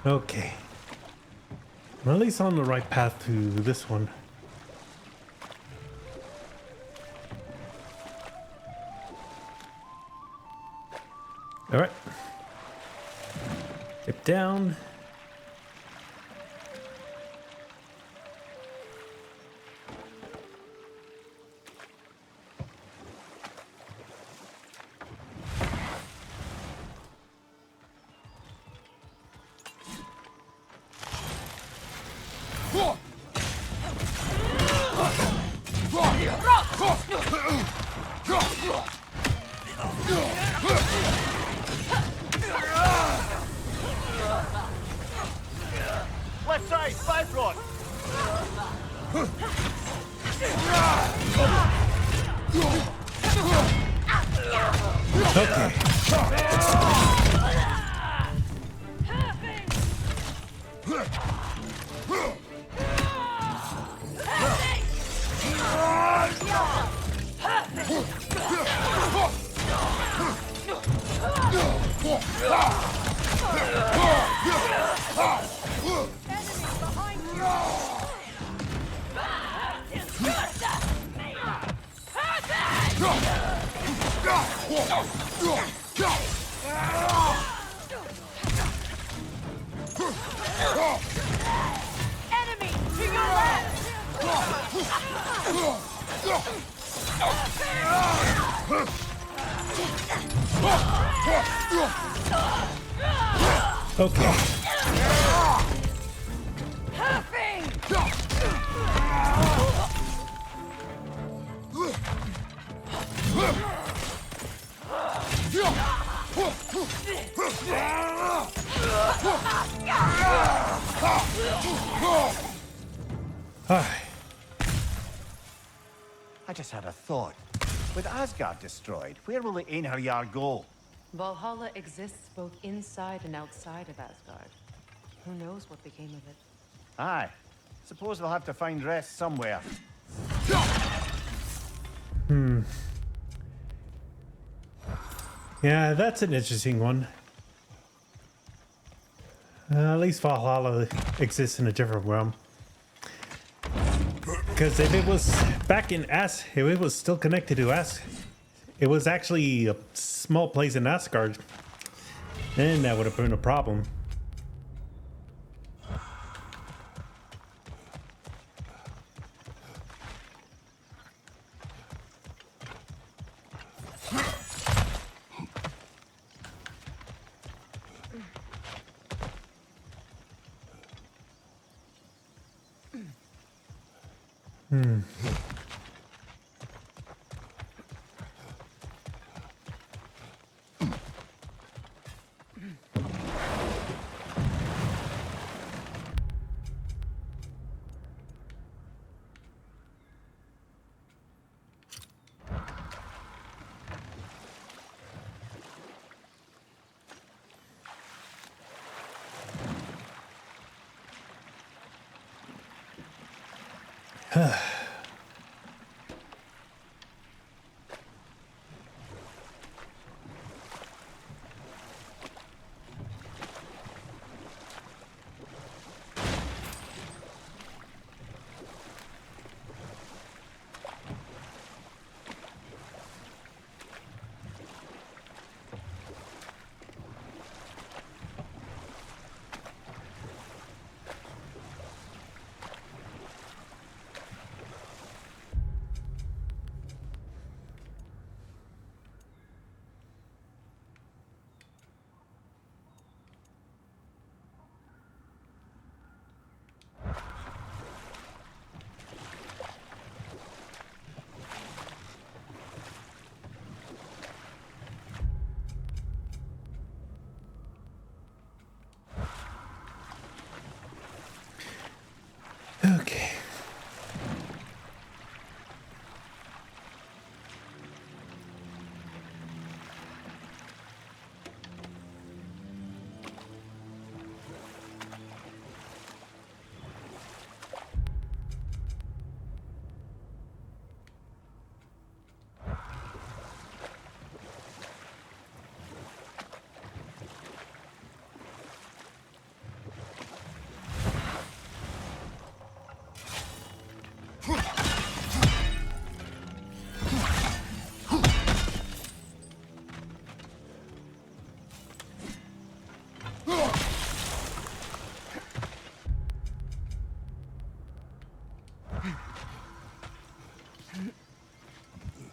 Okay. I'm at least on the right path to this one. All right. Get down. Left side, five rod. Okay. Enemy to your left! Okay. Hi. I just had a thought. With Asgard destroyed, where will the Einherjar go? Valhalla exists both inside and outside of Asgard. Who knows what became of it? Aye. Suppose they'll have to find rest somewhere. Yeah, that's an interesting one. At least Valhalla exists in a different realm. Because if it was back in if it was still connected to it was actually a small place in Asgard, then that would have been a problem.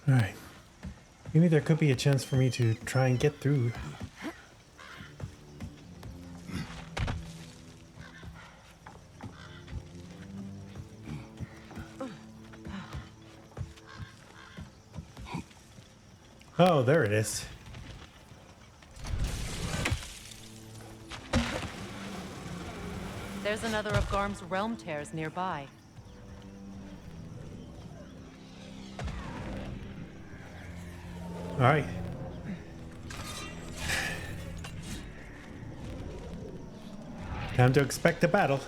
Alright. Maybe there could be a chance for me to try and get through. Oh, there it is. There's another of Garm's realm tears nearby. All right. Time to expect a battle.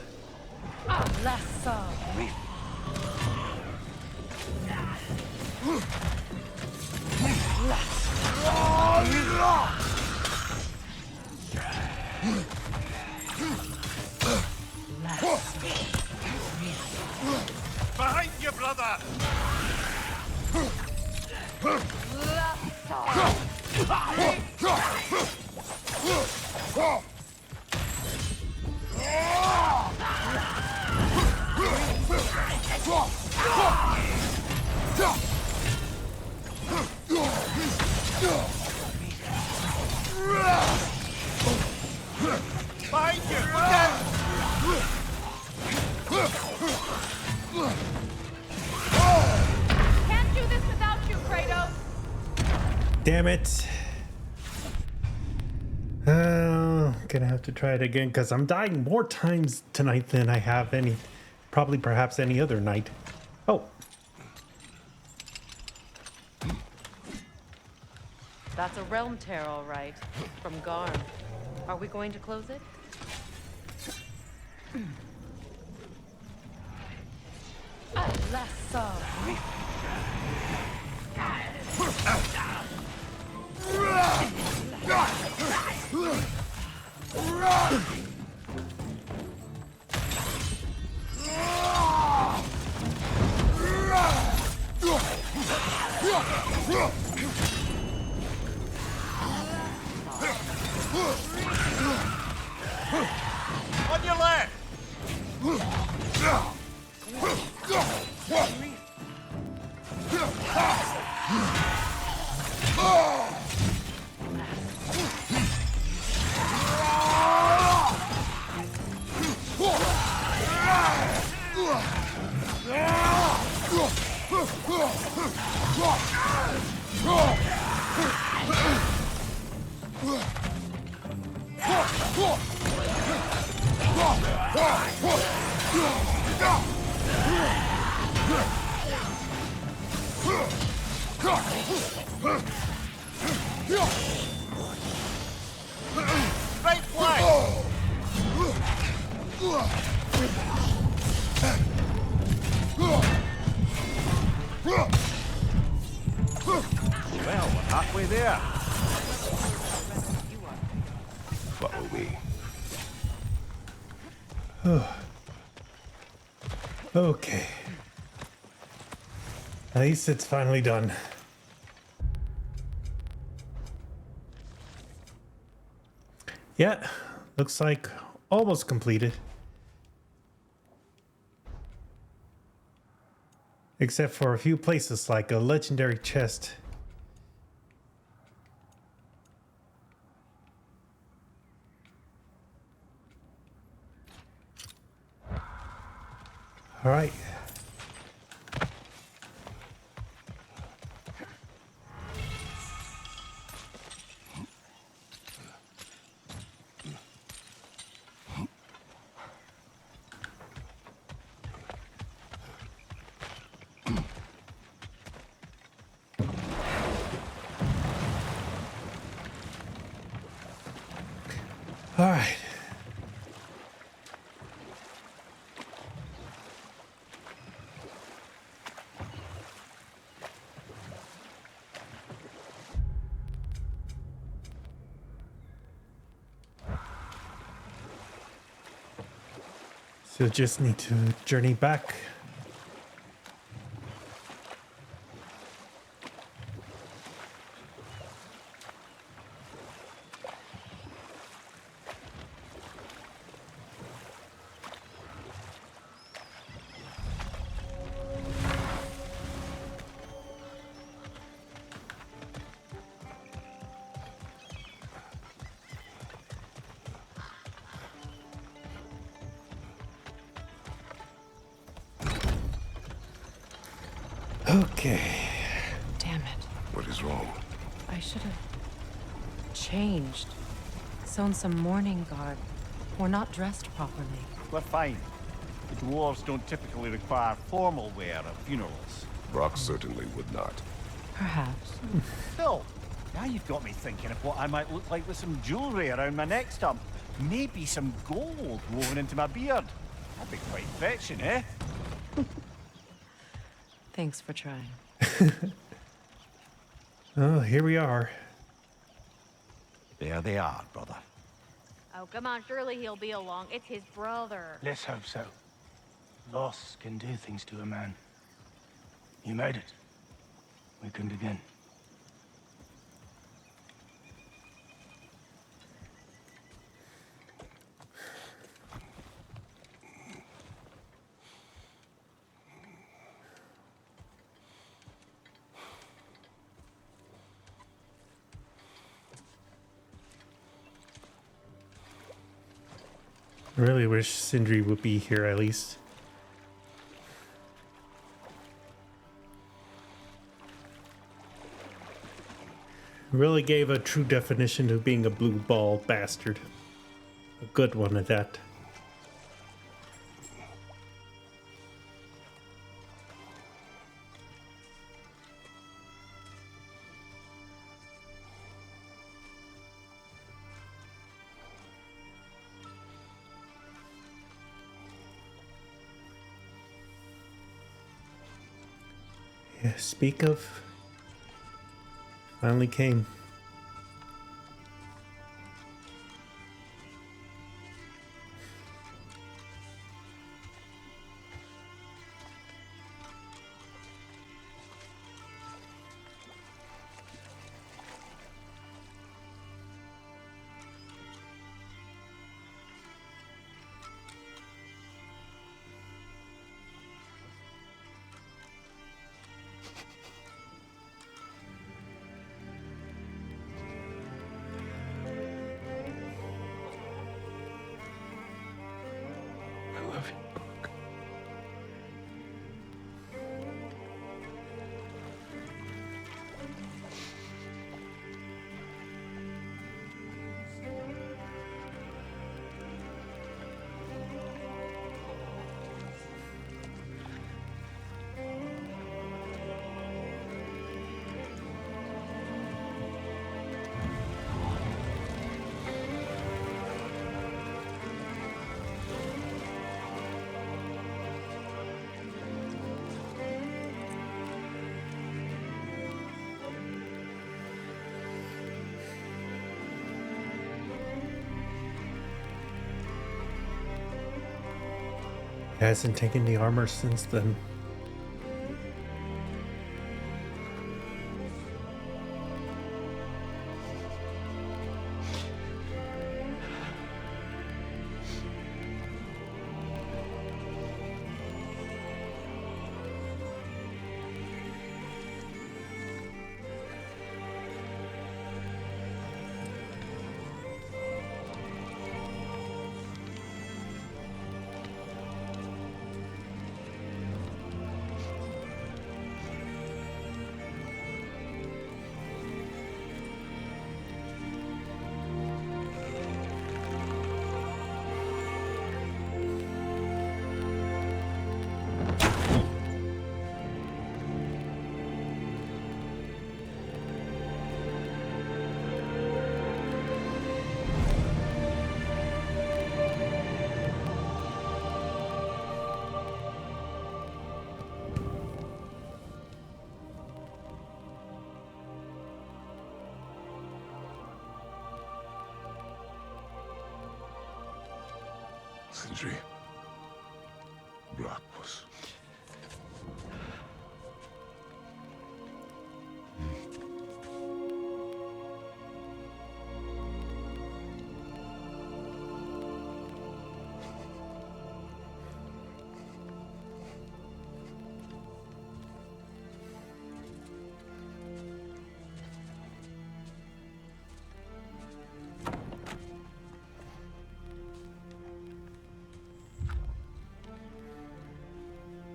Behind you, brother! Behind you! Look out! Can't do this without you, Kratos. Damn it. Gonna have to try it again because I'm dying more times tonight than I have perhaps any other night. Oh. That's a realm tear, all right. From Garm. Are we going to close it? On your left! Right flank! Well, we're halfway there. Follow me. Okay. At least it's finally done. Yeah, looks like almost completed. Except for a few places like a legendary chest. All right. All right. So just need to journey back. Okay. Damn it. What is wrong? I should have changed. Sewn some mourning garb. We're not dressed properly. We're fine. The dwarves don't typically require formal wear at funerals. Brock certainly would not. Perhaps. Still, now you've got me thinking of what I might look like with some jewellery around my neck stump. Maybe some gold woven into my beard. That'd be quite fetching, eh? Thanks for trying. Oh, here we are. There they are, brother. Oh, come on, surely he'll be along. It's his brother. Let's hope so. Loss can do things to a man. You made it. We can begin. I really wish Sindri would be here at least. Really gave a true definition of being a blue ball bastard. A good one at that. Yeah, speak of. Finally came. I love you, Brock. Hasn't taken the armor since then. Sindri. Brock was...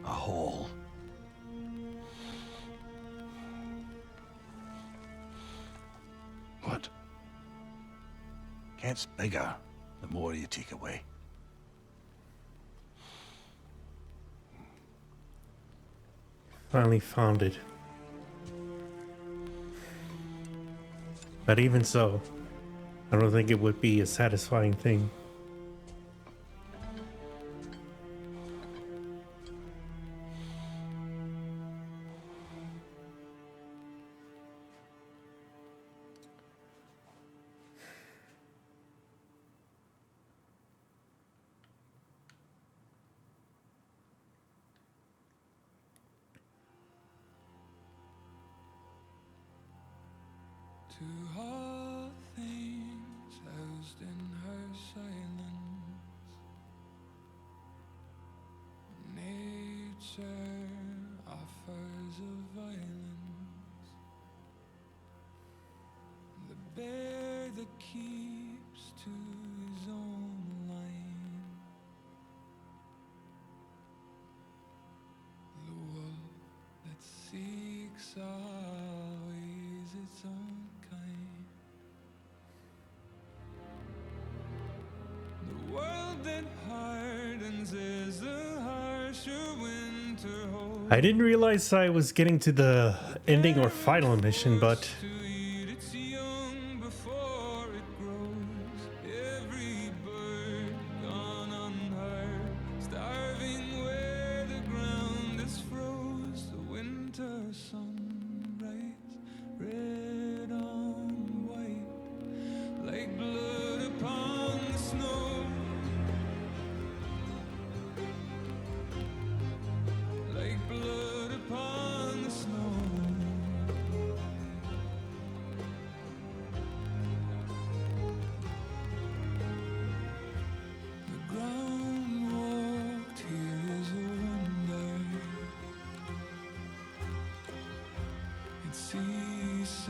A hole. gets bigger, the more you take away. Finally found it. But even so, I don't think it would be a satisfying thing. To all things housed in her silence, nature offers a violence, the bear that keeps to his own line, the wolf that seeks always its own. The world that hardens is a harsher winter hold. I didn't realize I was getting to the ending or final mission, but To eat its young before it grows. Every bird gone unheard, starving where the ground is froze. The winter sunrise, red on white, like blood upon the snow. Like blood upon the snow. The ground walked here is a wonder. It ceases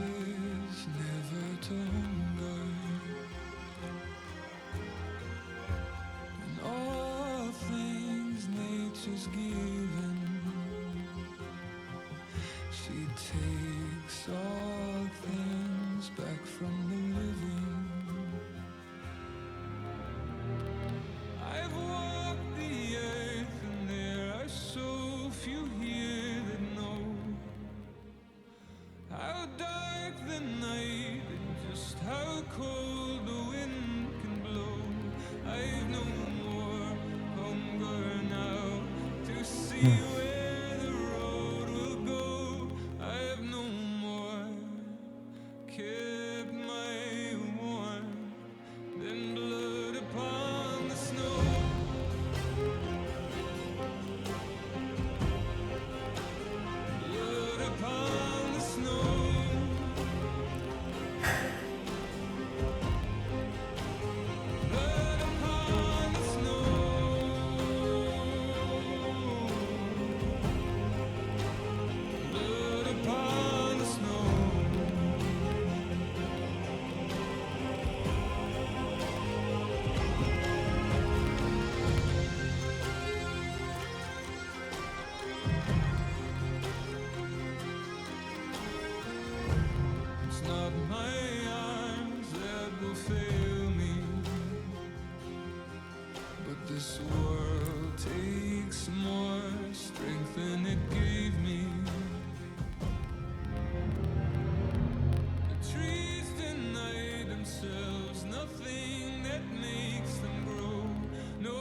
never to hunger. And all things nature's given, she takes all things back from the living. I've walked the earth and there are so few here that know how dark the night and just how cold the wind can blow. I've no more hunger now to see where the road will go. I've no more kept my warmth than blood upon the snow. Blood upon the snow. Blood upon the snow. Blood upon the snow. It's not my arms that will fail me, but this world takes more strength than it gave me. The trees deny themselves nothing that makes them grow. No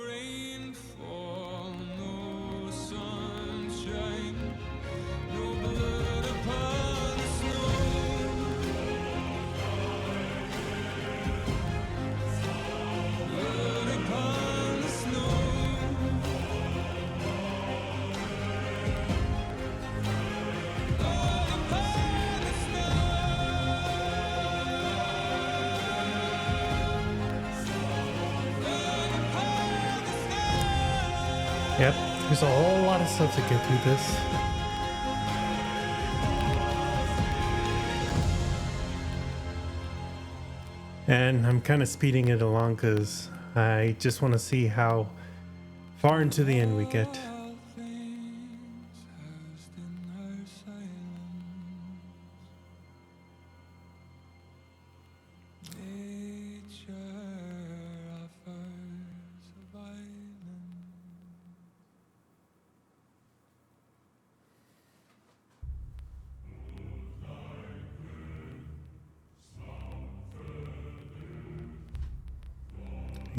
rainfall, no sunshine, no blood upon the snow. Blood upon the snow. Blood upon the yep, there's a whole lot of stuff to get through this. And I'm kind of speeding it along because I just want to see how far into the end we get. all things housed in her silence.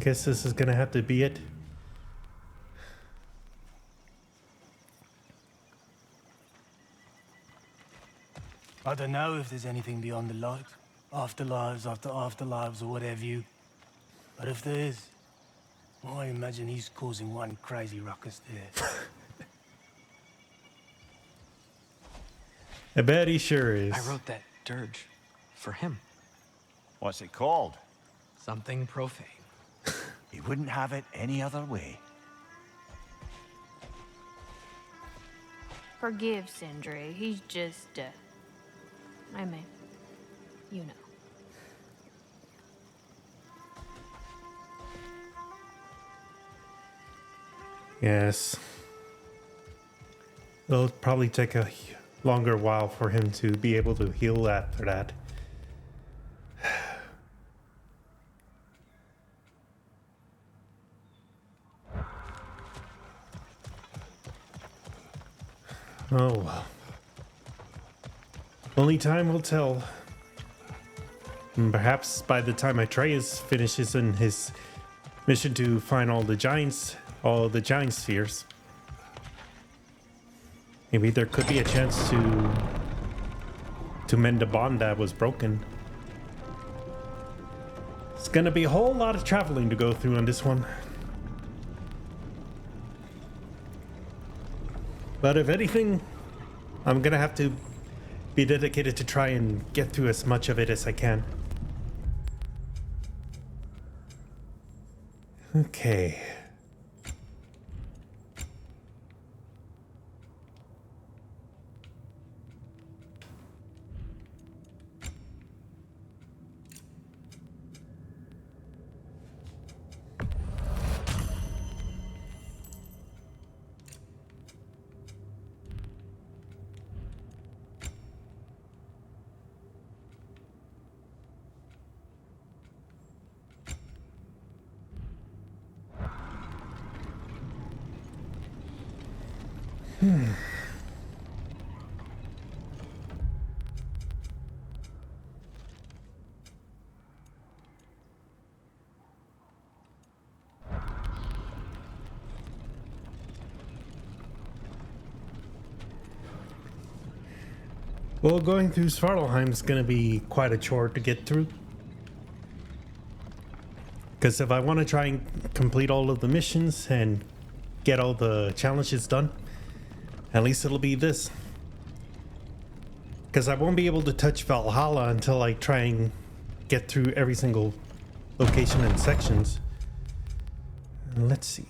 Guess this is gonna have to be it. I don't know if there's anything beyond the light. Afterlives after afterlives or whatever you. But if there is, well, I imagine he's causing one crazy ruckus there. I bet he sure is. I wrote that dirge for him. What's it called? Something profane. He wouldn't have it any other way. Forgive Sindri. He's just, I mean, you know. Yes. It'll probably take a longer while for him to be able to heal after that. Oh well. Only time will tell. And perhaps by the time Atreus finishes in his mission to find all the giant spheres, maybe there could be a chance to mend a bond that was broken. It's gonna be a whole lot of traveling to go through on this one. But if anything, I'm gonna have to be dedicated to try and get through as much of it as I can. Okay. Well, going through Svartalheim is going to be quite a chore to get through. Because if I want to try and complete all of the missions and get all the challenges done, at least it'll be this. Because I won't be able to touch Valhalla until I try and get through every single location and sections. Let's see.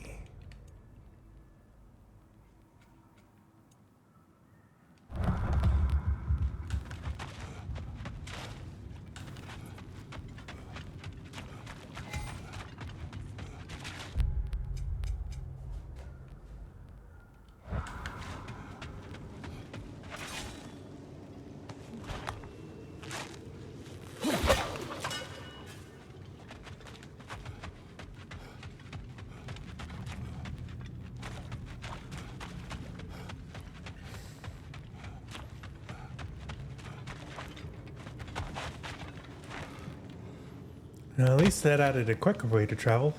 Now, at least that added a quicker way to travel.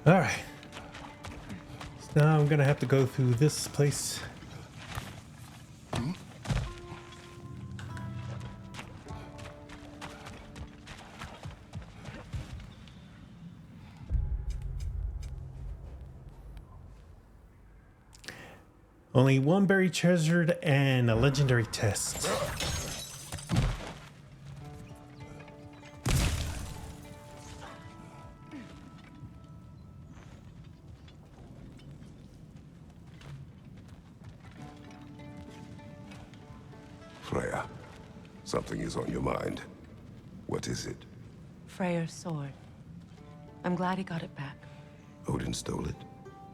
Alright. So now I'm gonna have to go through this place. Only one buried treasure and a legendary test. Freya, Something is on your mind. What is it? Freyr's sword. I'm glad he got it back. Odin stole it?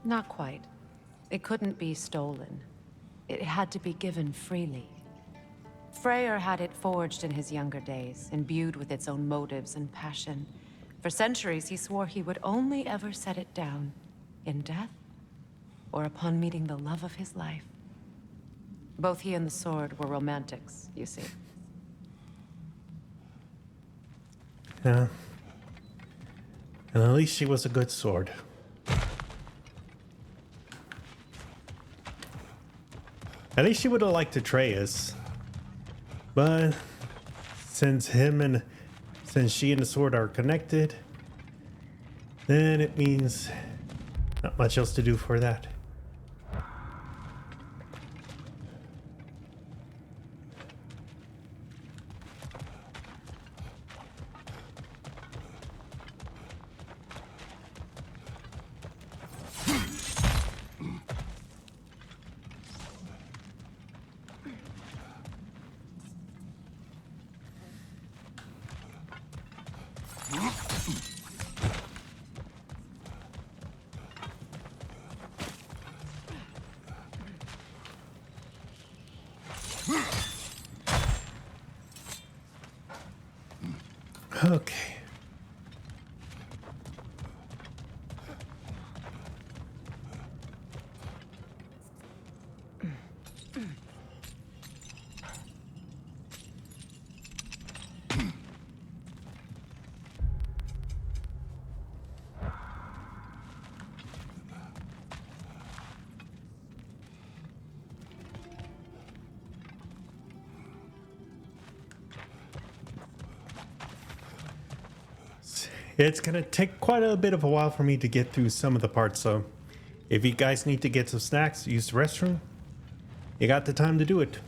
Not quite. It couldn't be stolen. It had to be given freely. Freyr had it forged in his younger days, imbued with its own motives and passion. For centuries, he swore he would only ever set it down in death or upon meeting the love of his life. Both he and the sword were romantics, you see. Yeah. And at least she was a good sword. At least she would have liked Atreus. But since she and the sword are connected, then it means not much else to do for that. Okay. It's gonna take quite a bit of a while for me to get through some of the parts, so if you guys need to get some snacks, use the restroom, you got the time to do it.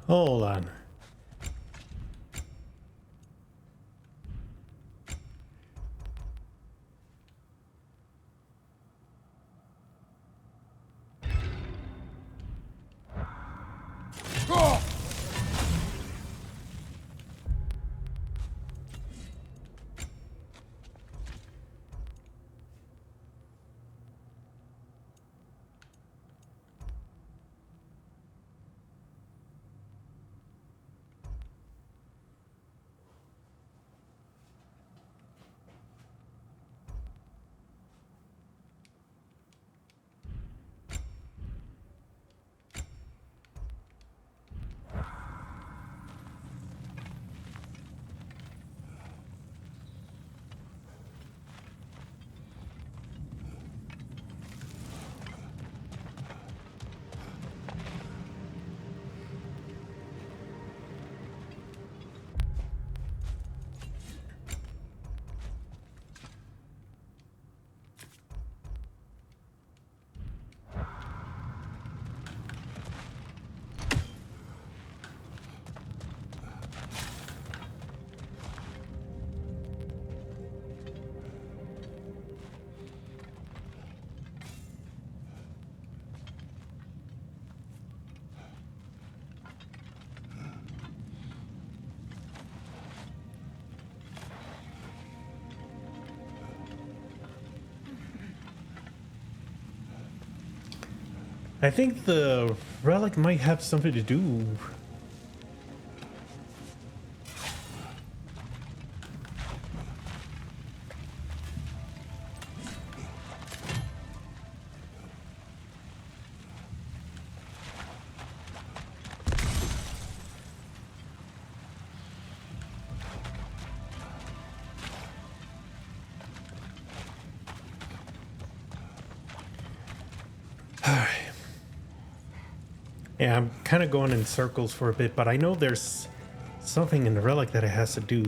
Hold on. I think the relic might have something to do. Yeah, I'm kind of going in circles for a bit, but I know there's something in the relic that it has to do.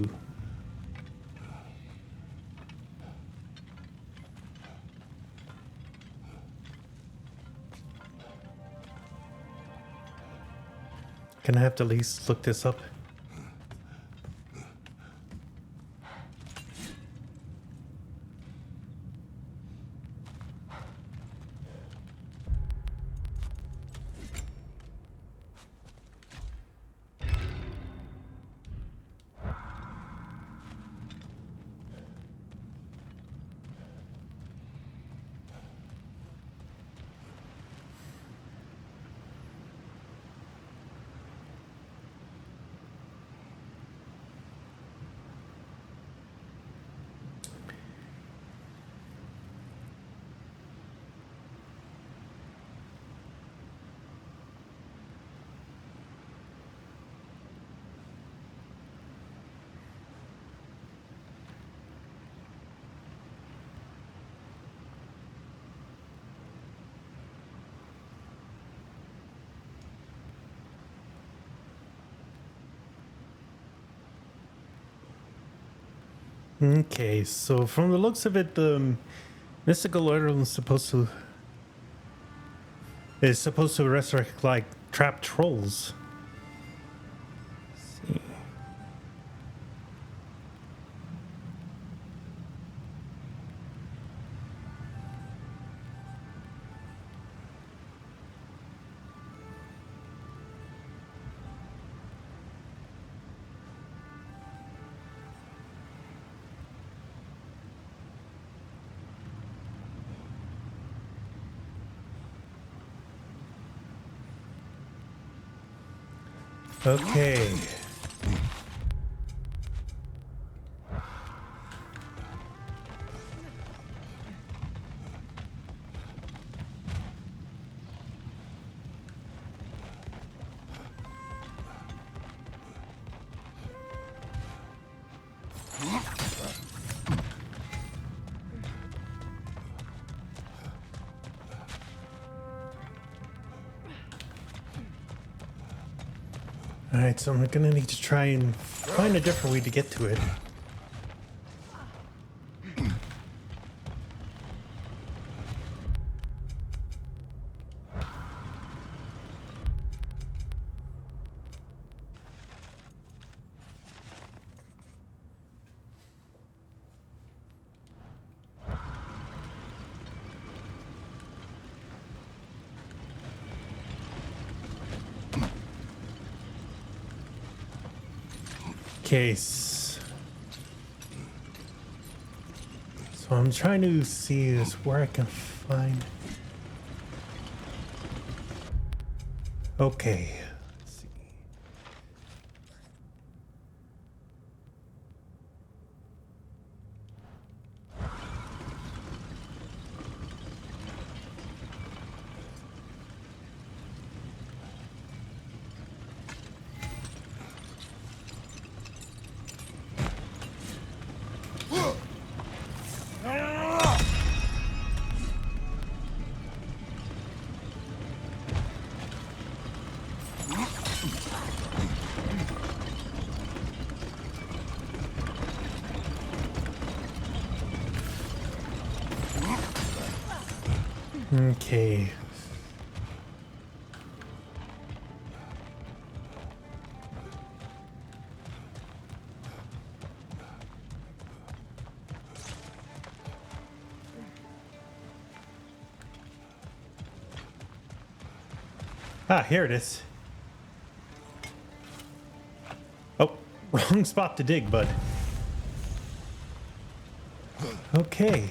Gonna have to at least look this up. Okay, so from the looks of it, the mystical idol is supposed to resurrect like trapped trolls. Let's see. Okay. Alright, so I'm gonna need to try and find a different way to get to it. Case. So I'm trying to see is where I can find. Okay. Let's see. Okay. Ah, here it is. Oh, wrong spot to dig, bud. Okay.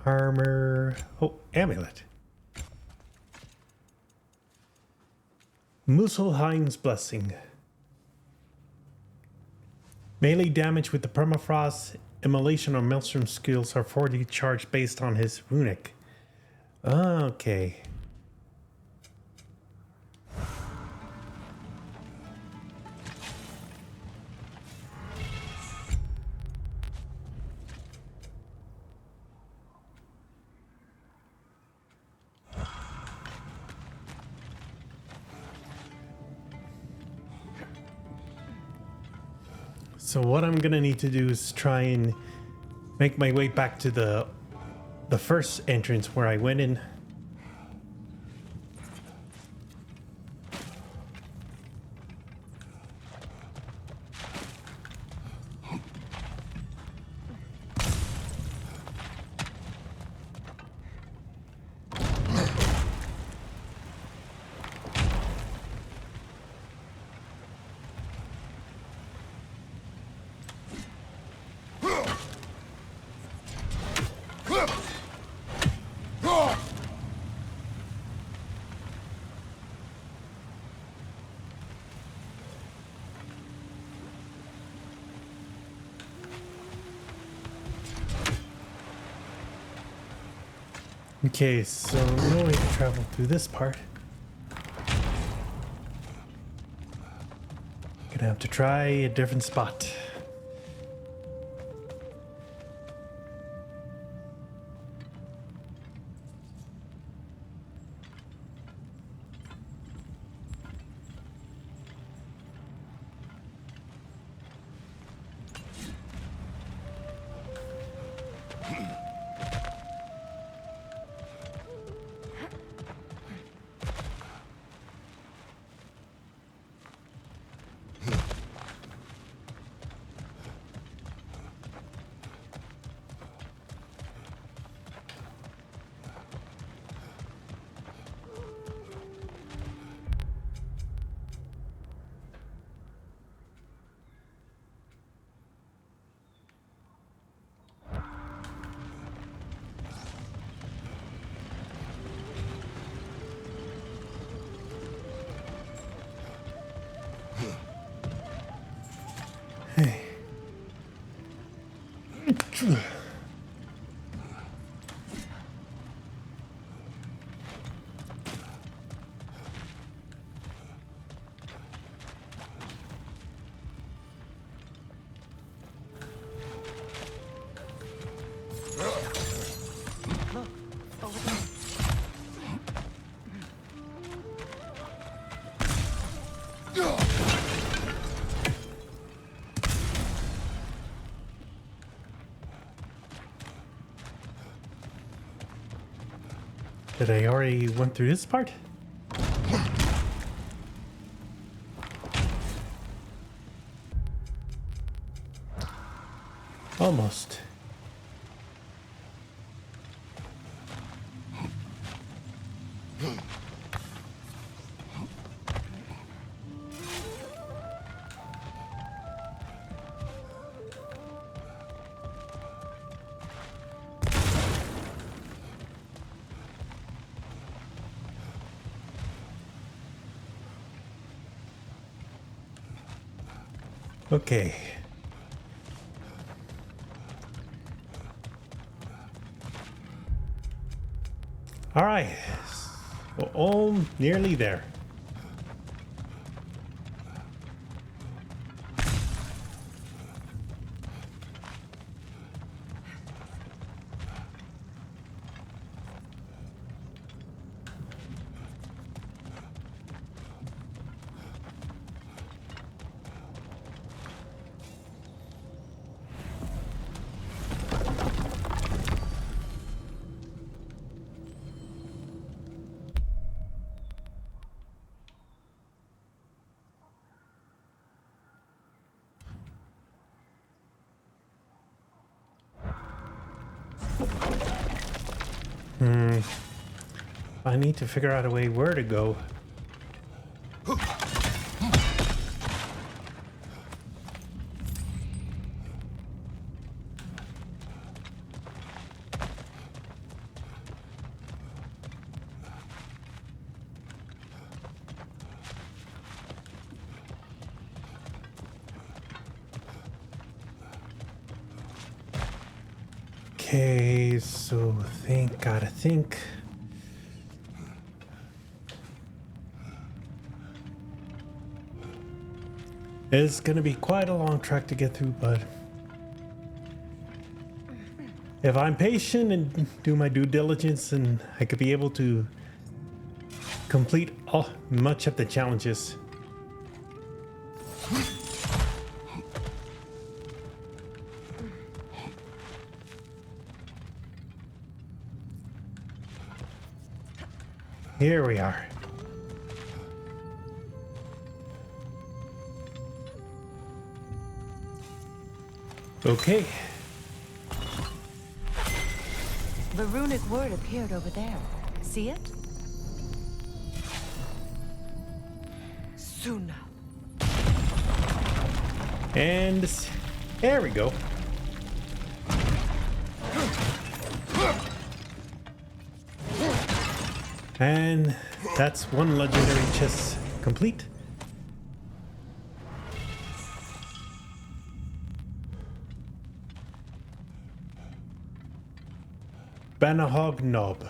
Armor. Oh, amulet. Muspelheim's Blessing. Melee damage with the permafrost, immolation, or maelstrom skills are 40 charged based on his runic. Okay. So what I'm gonna need to do is try and make my way back to the first entrance where I went in. Okay, so no way to travel through this part. Gonna have to try a different spot. Hey. Did I already went through this part? Almost. Okay. All right. We're all nearly there. I need to figure out a way where to go. Okay, so gotta think. It's gonna be quite a long trek to get through, but if I'm patient and do my due diligence, and I could be able to complete much of the challenges. Here we are. Okay. The runic word appeared over there. See it? Suna. And there we go. And that's one legendary chest complete. Banahog Knob.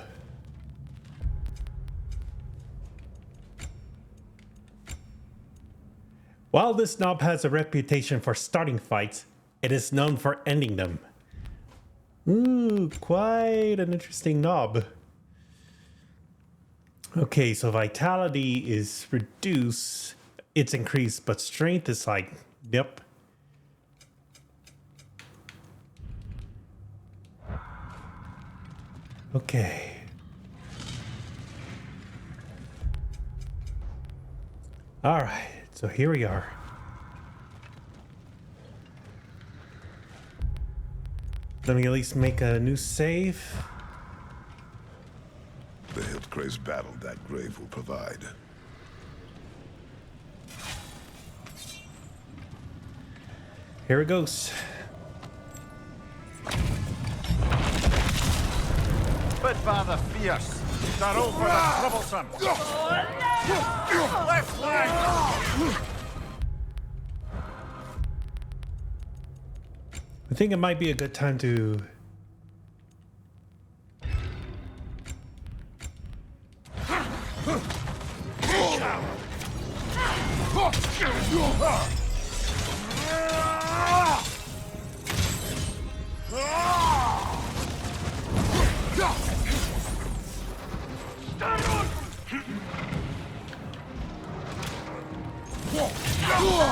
While this knob has a reputation for starting fights, it is known for ending them. Ooh, quite an interesting knob. Okay, so vitality is reduced, it's increased, but strength is like, yep. Okay. All right, so here we are. Let me at least make a new save. The Hillcrave's battle that grave will provide. Here it goes. But father fierce. They're over the troublesome. Left flank. I think it might be a good time to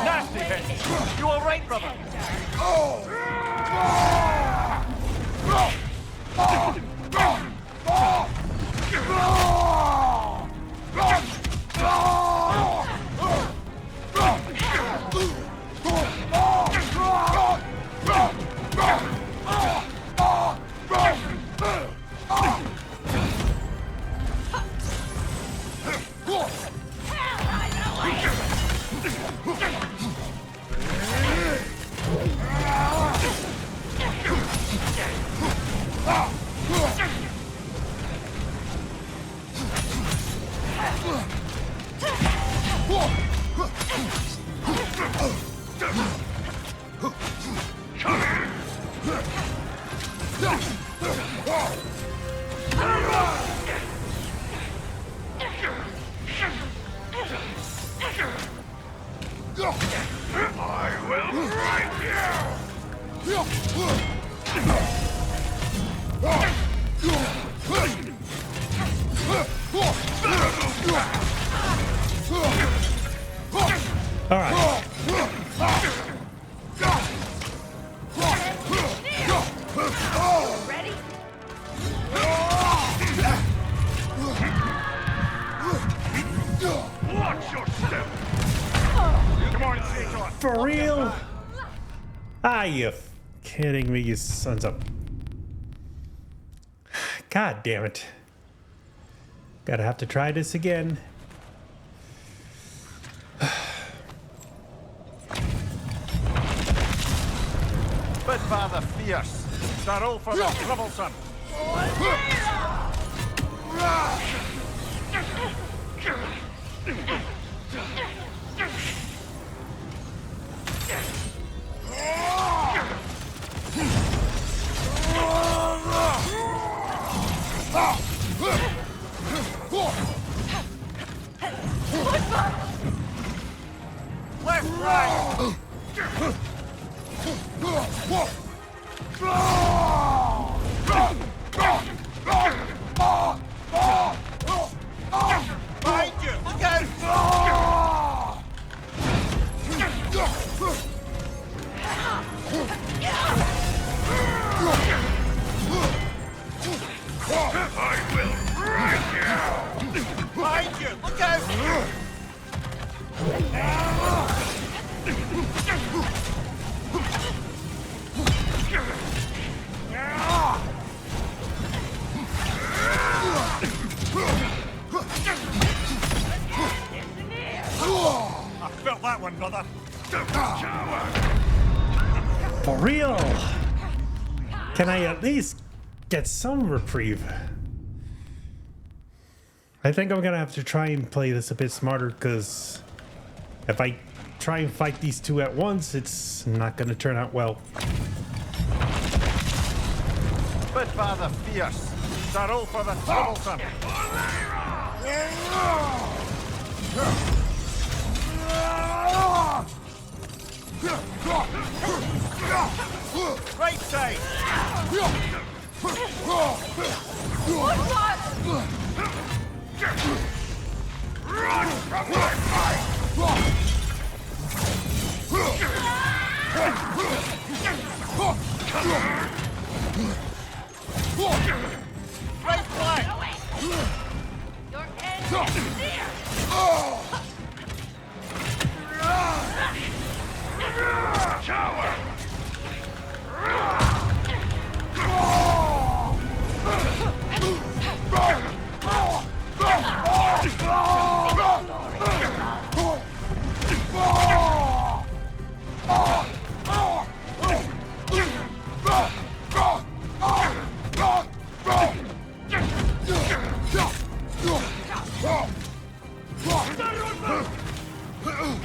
Nasty hit. You all right, brother? All right. Ready? Watch your step. Come on, Sator. For real? Ah, you kidding me, you sons of... God damn it. Gotta have to try this again. But father fierce. They're all for the troublesome. Left, right! Behind you! Look out! I will right now! Behind you! Look out! I felt that one, brother. For real? Can I at least get some reprieve? I think I'm gonna have to try and play this a bit smarter, because if I try and fight these two at once, it's not gonna turn out well. Father fierce. Darrow for the troublesome. Right side. Run from my fight! Right flank. Your end is near! Tower!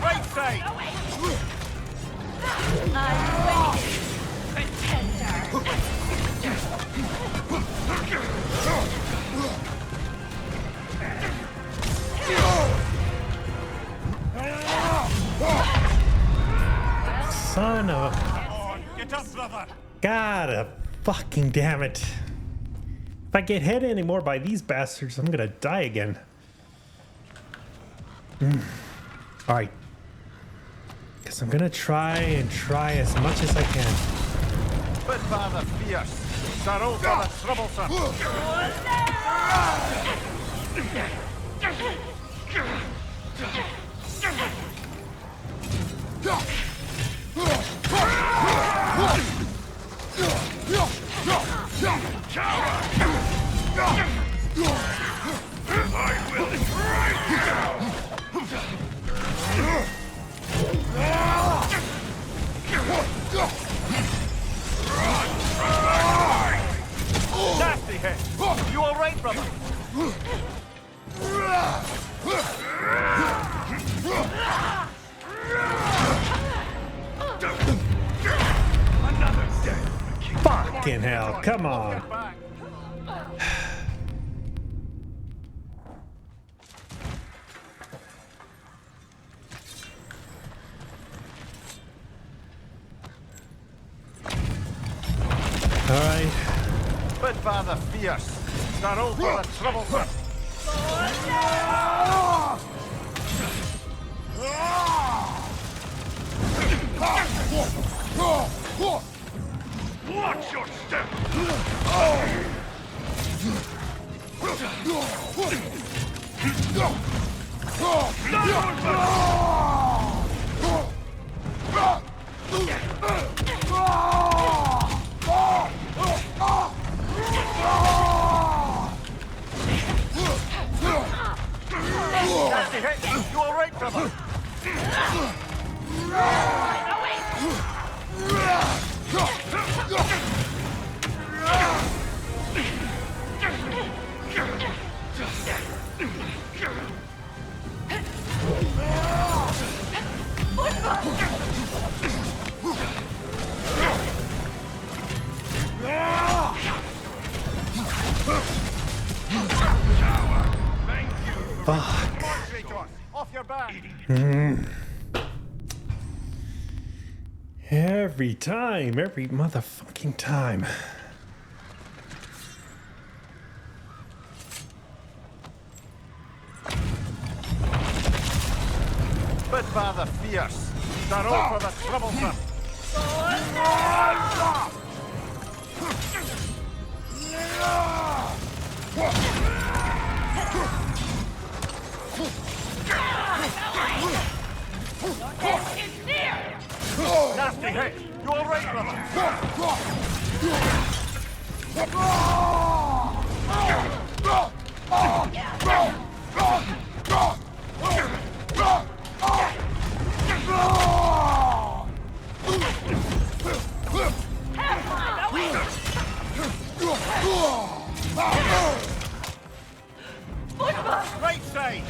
Right side. I'm waiting, pretender. Son of a... Get up, brother. God fucking damn it. If I get hit anymore by these bastards, I'm gonna die again. Alright. Guess I'm gonna try as much as I can. But father fierce. Darrow for the troublesome. I will right now! Nasty hit. You all right, brother? Another dead. Fucking hell, come on. Back. Alright. But father fierce. Darrow for the troublesome. Watch your step! Nasty hit. You all right, brother? Fuck. Kratos, Off your back! Every time, every motherfucking time. Bit by the fierce. They're all for the troublesome. Nasty hit. You all right, brother? Right side.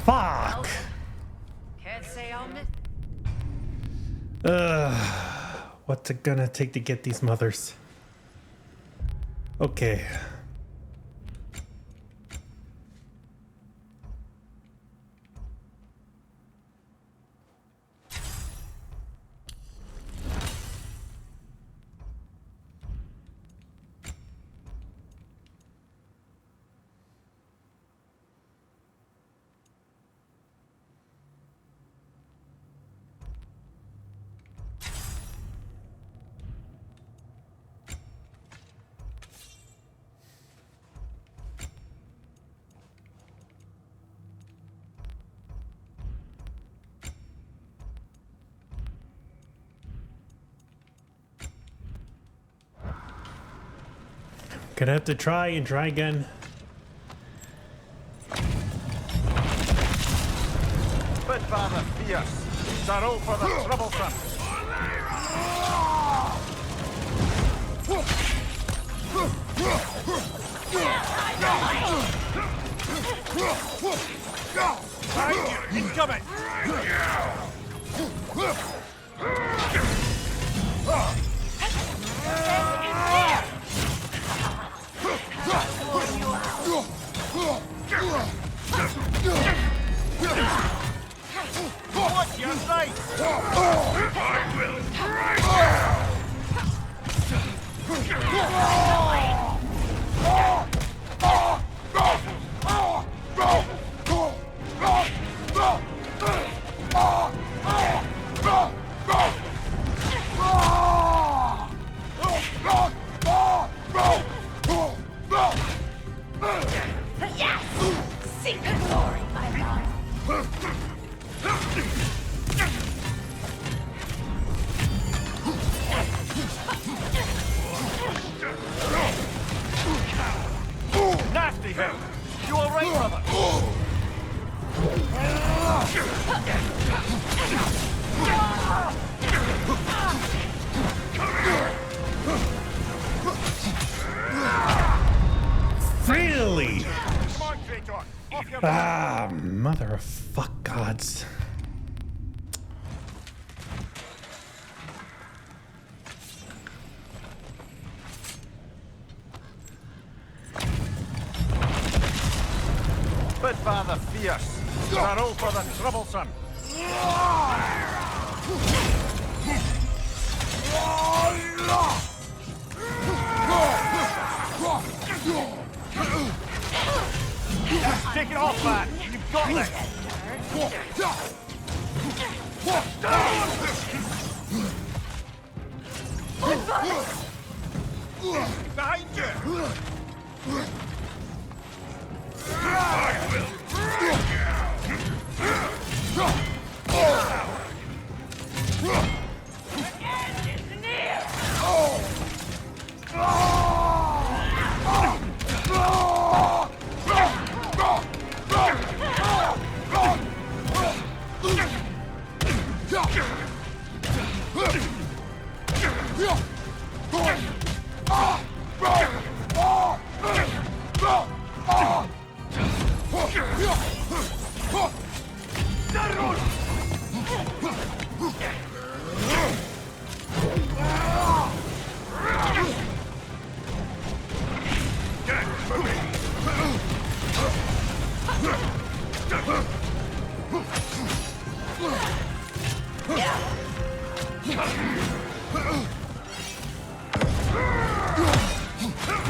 Fuck! Can't say I'll miss. What's it gonna take to get these mothers? Okay. Gonna have to try and try again. Bit by the fierce. They're all for the troublesome. He's coming. Watch your right. I will Yes! Seek glory, my love. Nasty hit. You all right, brother? Really? Come on, Traitor. Off your back. Ah, mother of fuck gods. Bit by the fierce. They're all for the troublesome. Take it off, man. You've got this. Behind you.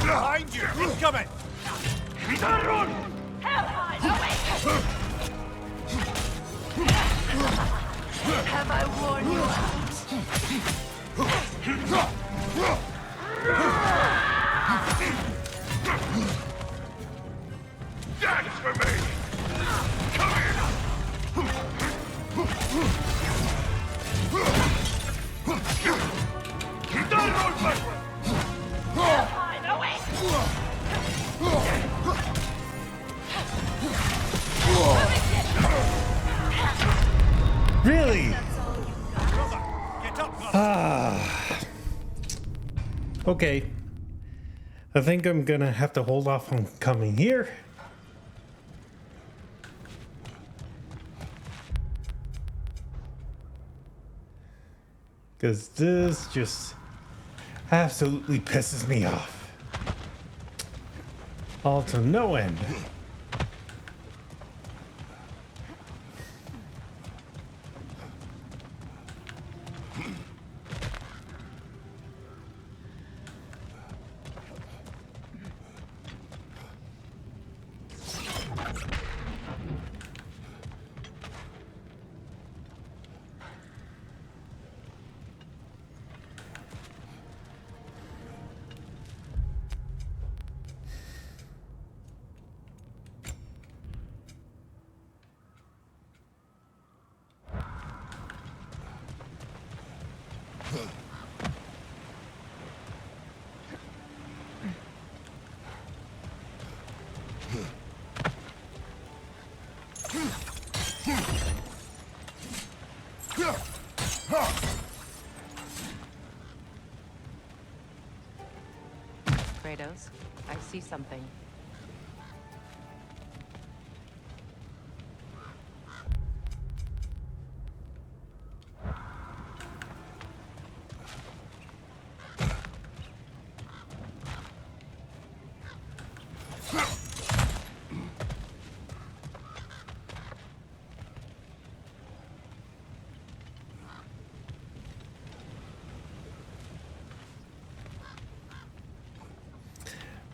Behind you! Incoming! Have I worn you Dance for me! Come Really? Get up, brother! Ah. Okay. I think I'm gonna have to hold off on coming here. Because this just absolutely pisses me off. All to no end. Kratos, I see something.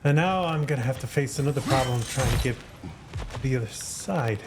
And now I'm gonna have to face another problem trying to get the other side.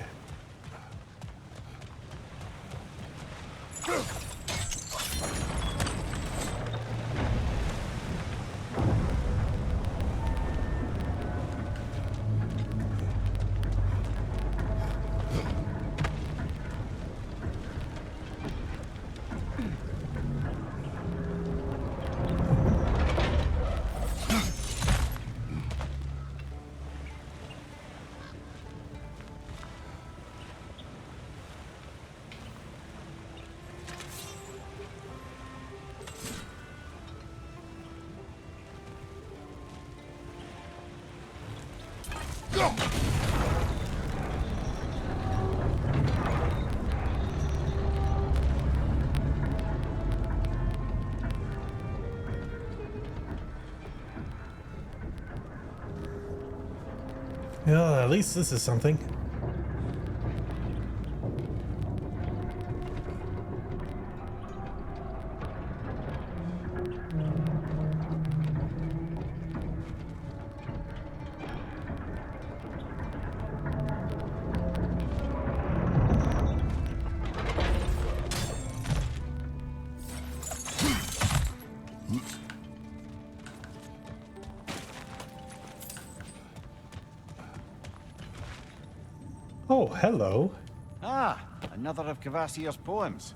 Well, at least this is something. Oh, hello. Ah, another of Kvasir's poems.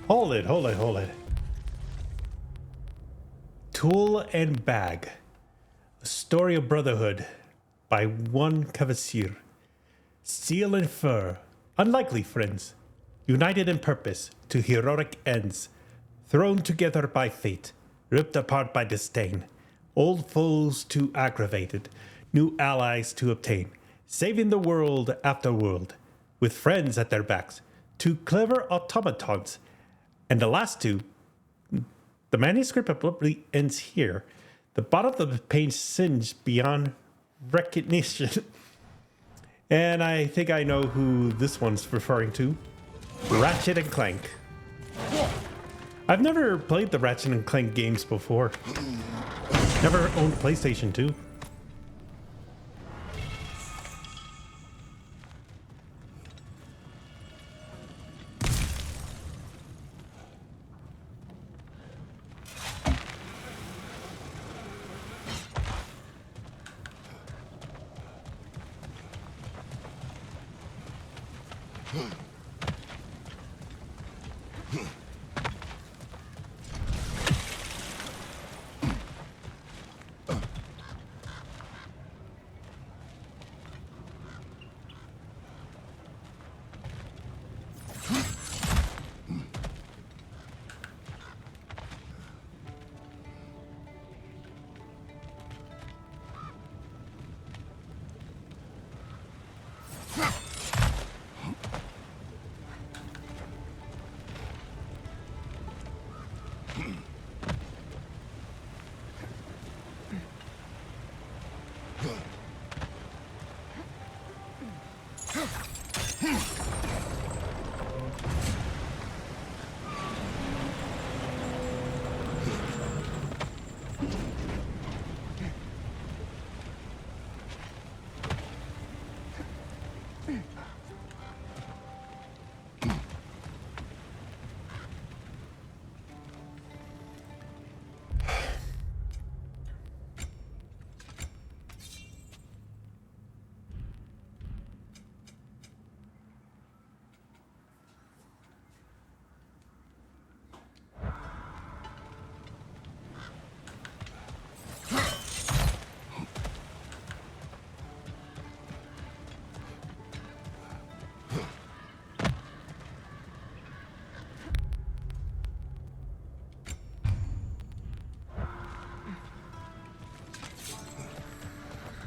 Hold it, hold it, hold it. Tool and Bag. A Story of Brotherhood by one Kvasir. Steel and fur. Unlikely friends. United in purpose to heroic ends. Thrown together by fate, ripped apart by disdain, old foes too aggravated, new allies to obtain, saving the world after world, with friends at their backs, two clever automatons, and the last two. The manuscript abruptly ends here. The bottom of the page singed beyond recognition. And I think I know who this one's referring to. Ratchet and Clank. I've never played the Ratchet and Clank games before. Never owned a PlayStation 2.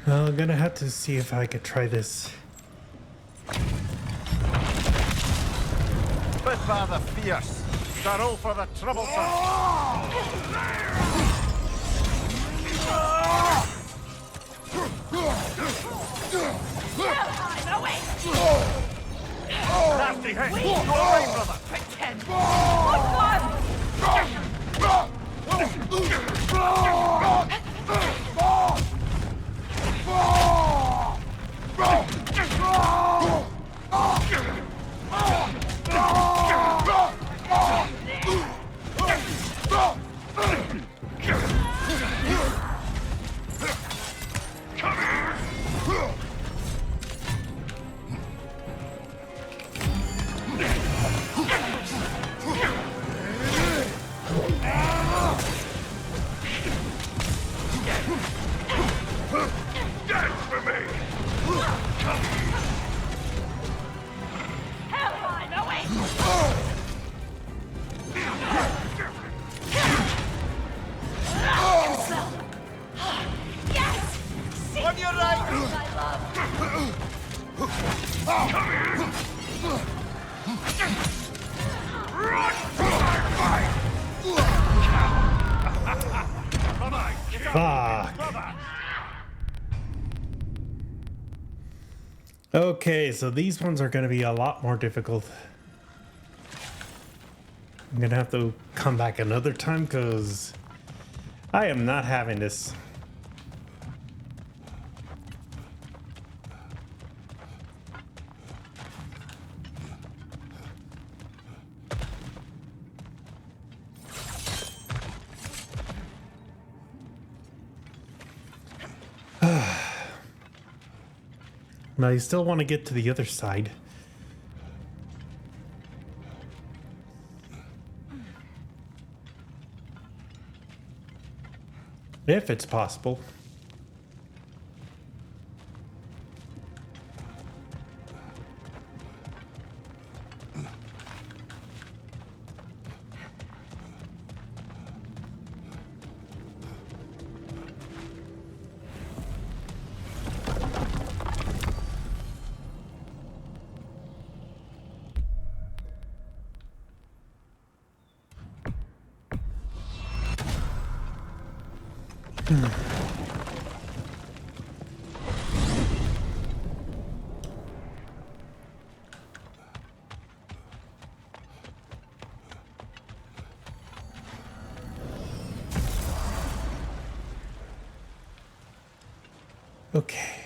Well, I'm gonna have to see if I could try this. Spitfire the Fierce. Darrow for the Troublesome. Nasty hit. Go away, brother. Pretend. Oh, Okay, so these ones are going to be a lot more difficult. I'm going to have to come back another time because I am not having this. But I still want to get to the other side. If it's possible. Okay.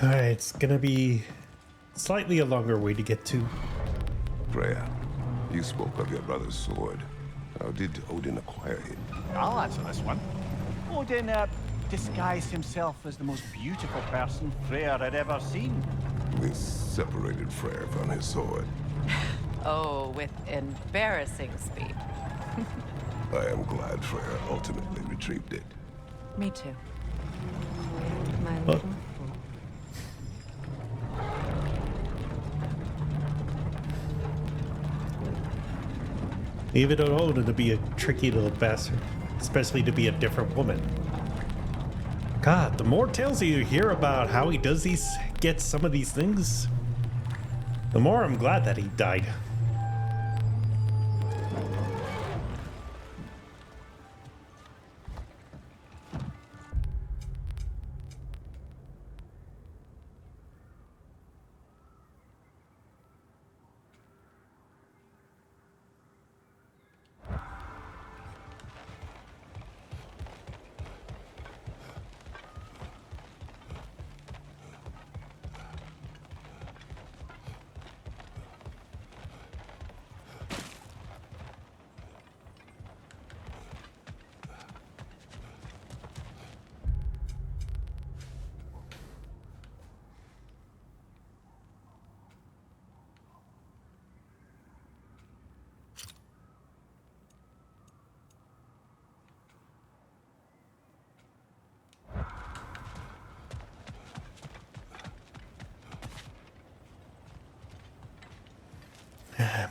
All right, it's gonna be slightly a longer way to get to. Freya, you spoke of your brother's sword. How did Odin acquire it? I'll answer this one. Odin disguised himself as the most beautiful person Freya had ever seen. This separated Freya from his sword. Oh, with embarrassing speed. I am glad Freya ultimately retrieved it. Me too. My Oh. little fool. Leave it at Odin to be a tricky little bastard, especially to be a different woman. God, the more tales you hear about how he does these, gets some of these things, the more I'm glad that he died.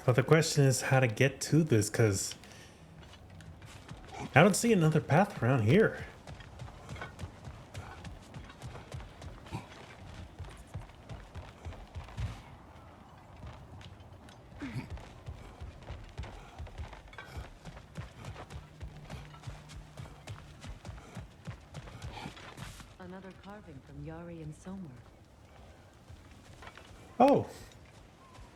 But the question is how to get to this, because I don't see another path around here. Another carving from Yari and Somer. Oh,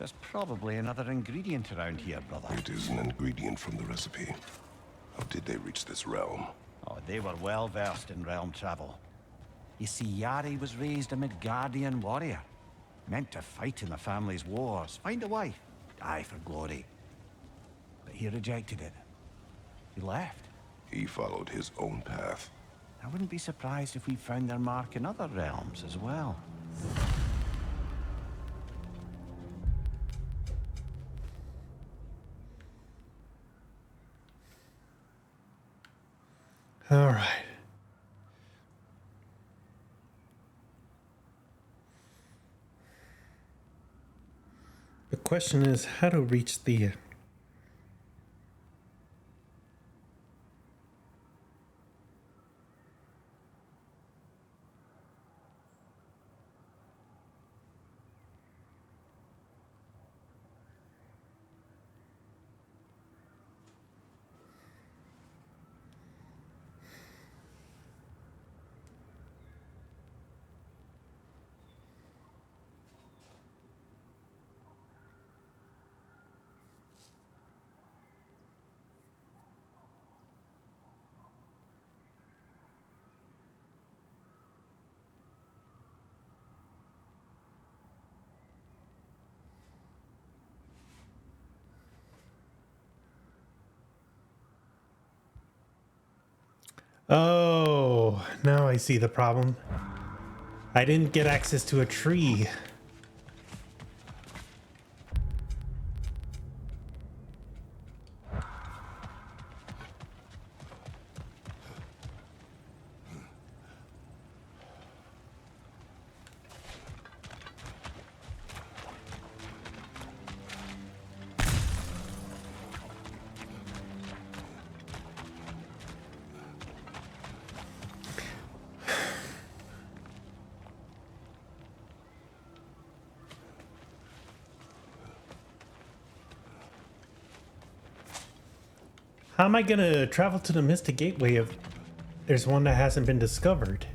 There's probably another ingredient around here, brother. It is an ingredient from the recipe. How did they reach this realm? Oh, they were well versed in realm travel. You see, Yari was raised a Midgardian warrior, meant to fight in the family's wars, find a wife, die for glory. But he rejected it. He left. He followed his own path. I wouldn't be surprised if we found their mark in other realms as well. all right. The question is how to reach the... Oh, now I see the problem. I didn't get access to a tree. How am I gonna travel to the Mystic Gateway if there's one that hasn't been discovered?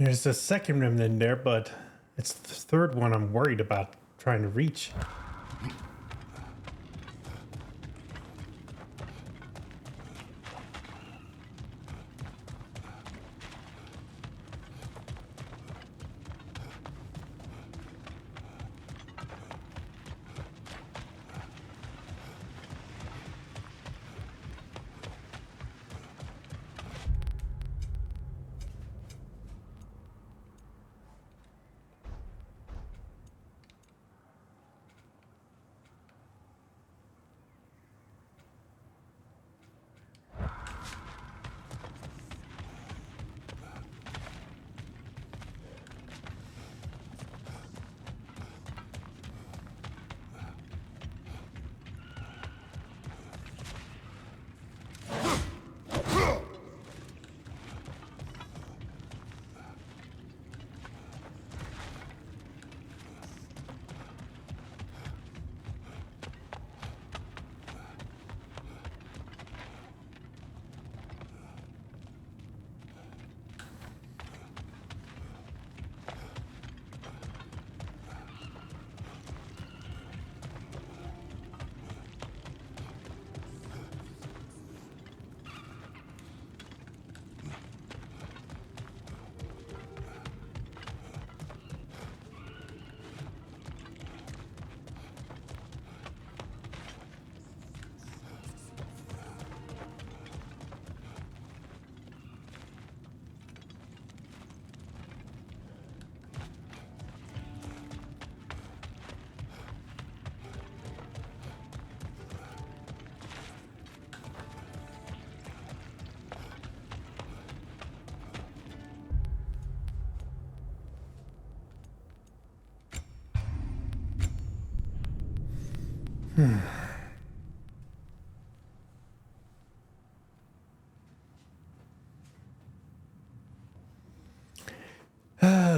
There's a second remnant there, but it's the third one I'm worried about trying to reach.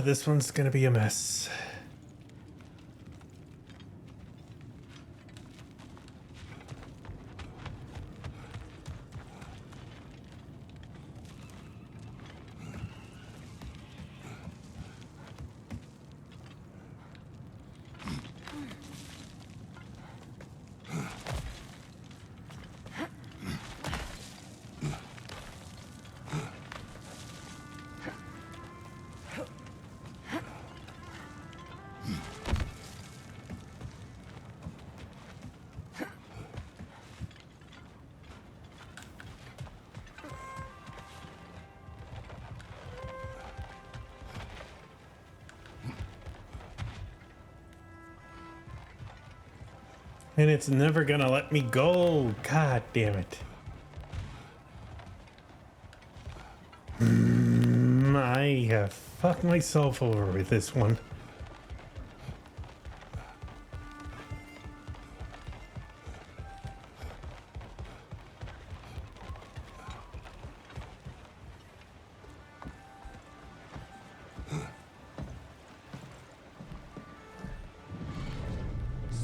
This one's gonna be a mess. And it's never gonna let me go. God damn it. I have fucked myself over with this one.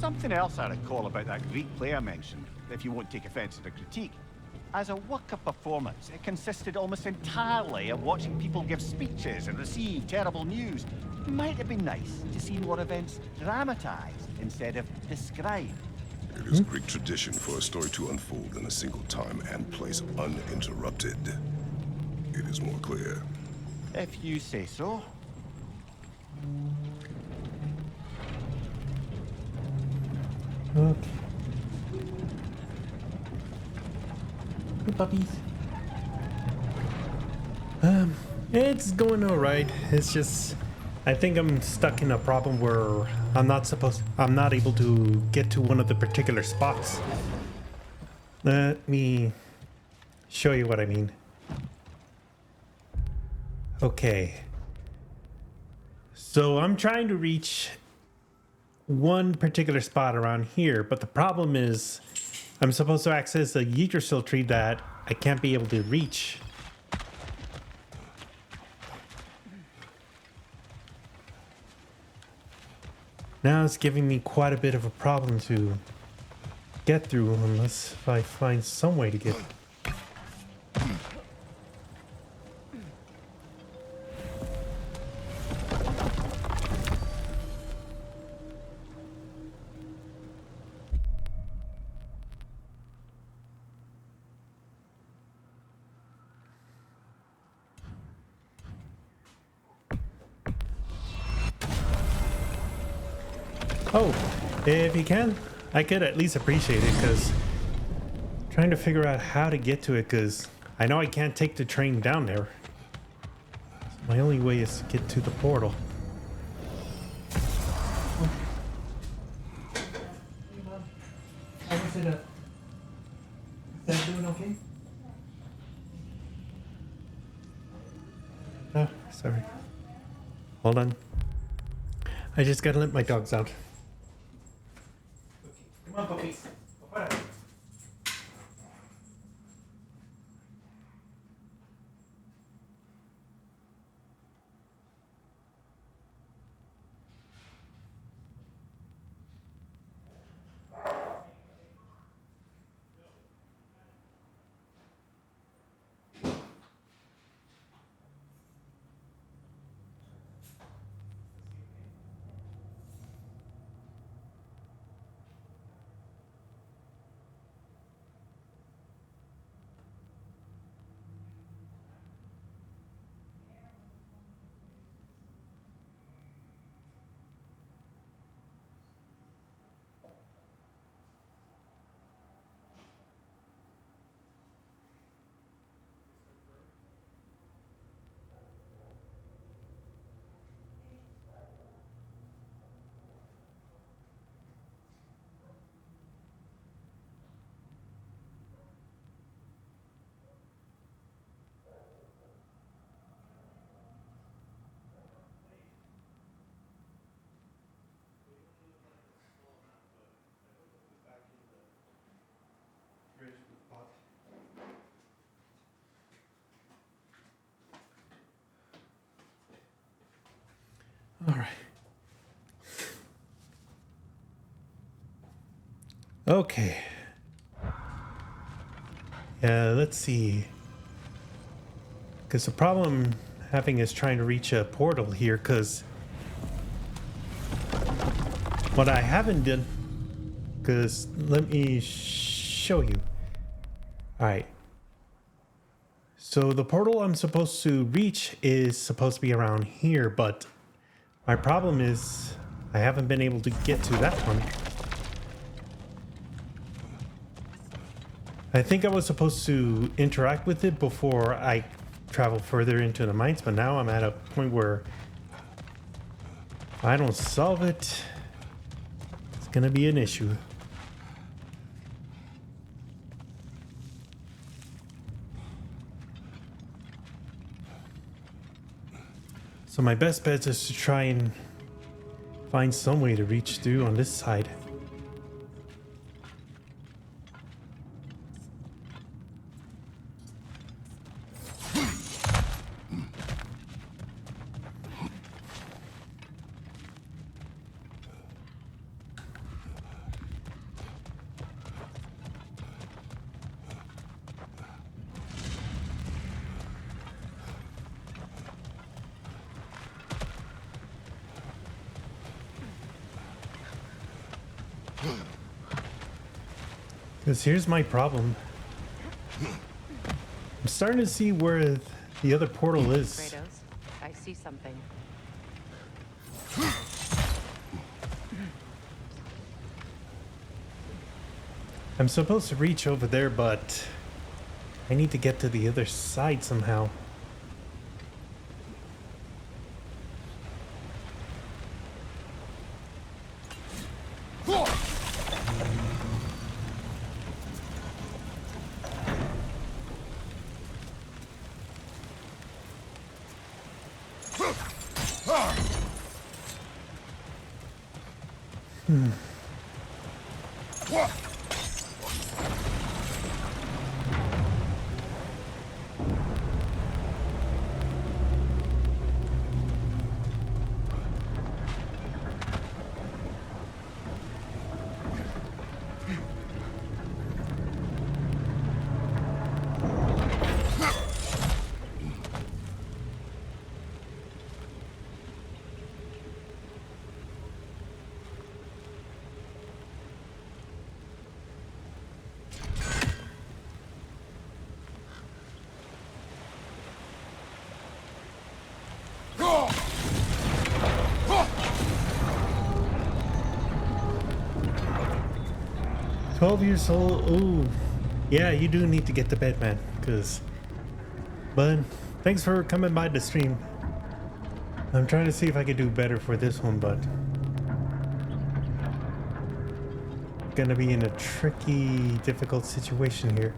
something else I recall about that Greek play I mentioned, if you won't take offense at the critique. As a work of performance, it consisted almost entirely of watching people give speeches and receive terrible news. Might have been nice to see more events dramatized instead of described. It is Greek tradition for a story to unfold in a single time and place uninterrupted. It is more clear. If you say so. Okay. Hey, puppies. It's going alright. It's just, I think I'm stuck in a problem where I'm not able to get to one of the particular spots. Let me show you what I mean. Okay. So I'm trying to reach one particular spot around here, but the problem is I'm supposed to access a Yggdrasil tree that I can't be able to reach. Now it's giving me quite a bit of a problem to get through unless I find some way to get. Oh, if you can, I could at least appreciate it, because trying to figure out how to get to it, because I know I can't take the train down there. My only way is to get to the portal. Is that doing okay? Oh, sorry. Hold on. I just gotta let my dogs out. Come on, puppies. All right. Okay. Yeah, let's see. Because the problem I'm having is trying to reach a portal here, because what I haven't done, because let me show you. All right. So the portal I'm supposed to reach is supposed to be around here, but my problem is I haven't been able to get to that one. I think I was supposed to interact with it before I travel further into the mines, but now I'm at a point where if I don't solve it, it's gonna be an issue. So my best bet is to try and find some way to reach through on this side. Because here's my problem. I'm starting to see where the other portal is. Kratos, I see something. I'm supposed to reach over there, but I need to get to the other side somehow. $12 old. Ooh, yeah, you do need to get to bed, man. But thanks for coming by the stream. I'm trying to see if I can do better for this one, but gonna be in a tricky, difficult situation here.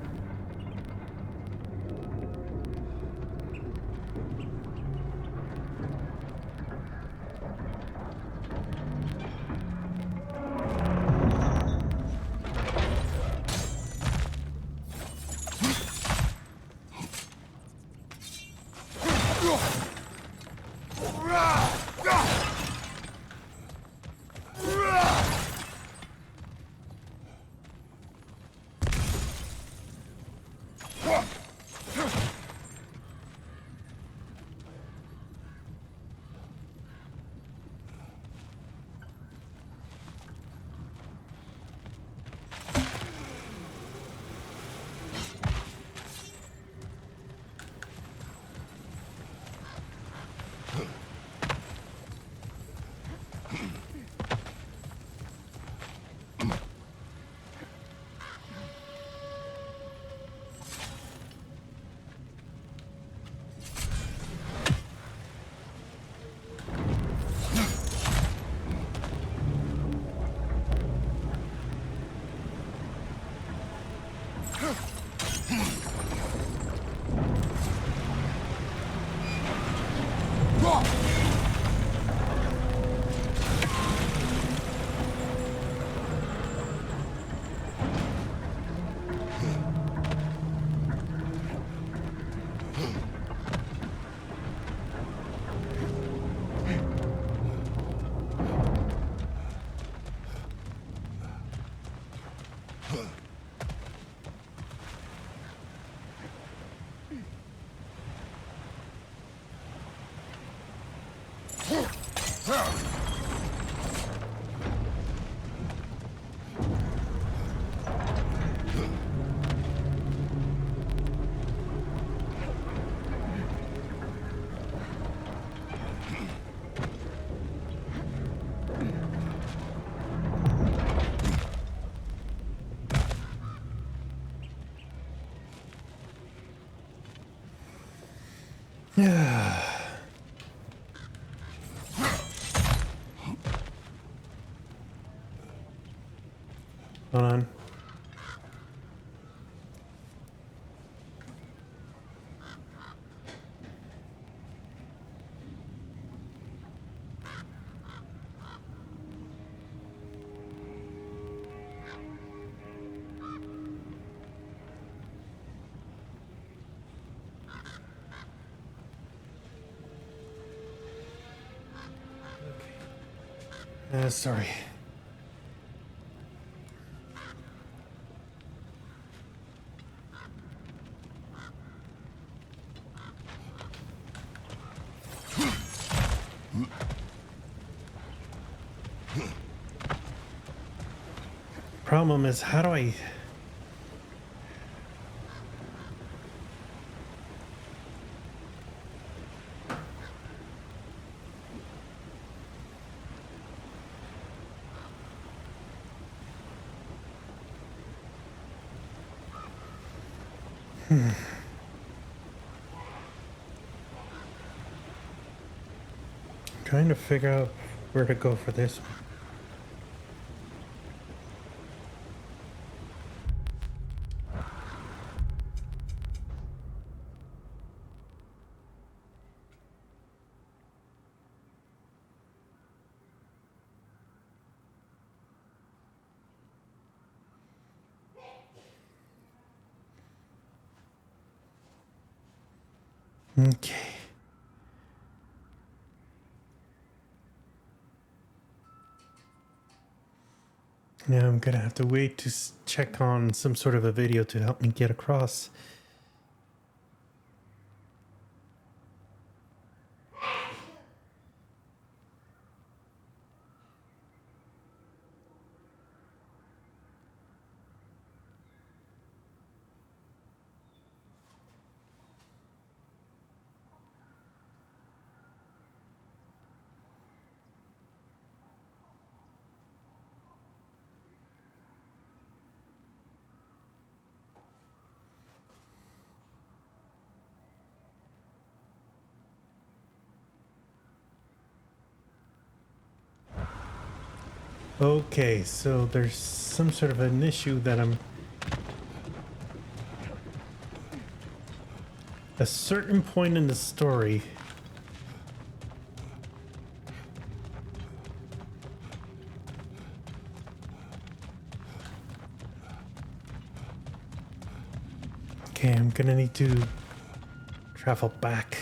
Yeah. Hold on. Sorry. Problem is, how do I Trying to figure out where to go for this one. Okay. Now I'm gonna have to wait to check on some sort of a video to help me get across. Okay, so there's some sort of an issue that I'm... A certain point in the story... Okay, I'm gonna need to travel back.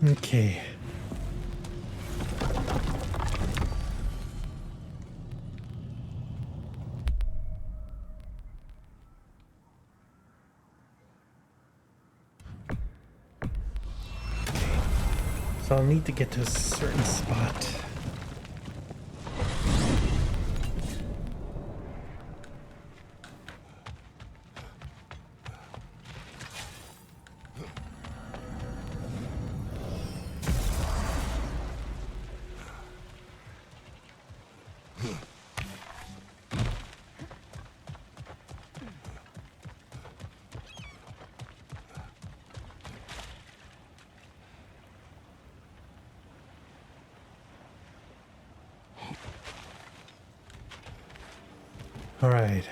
Okay. So I'll need to get to a certain spot. All right.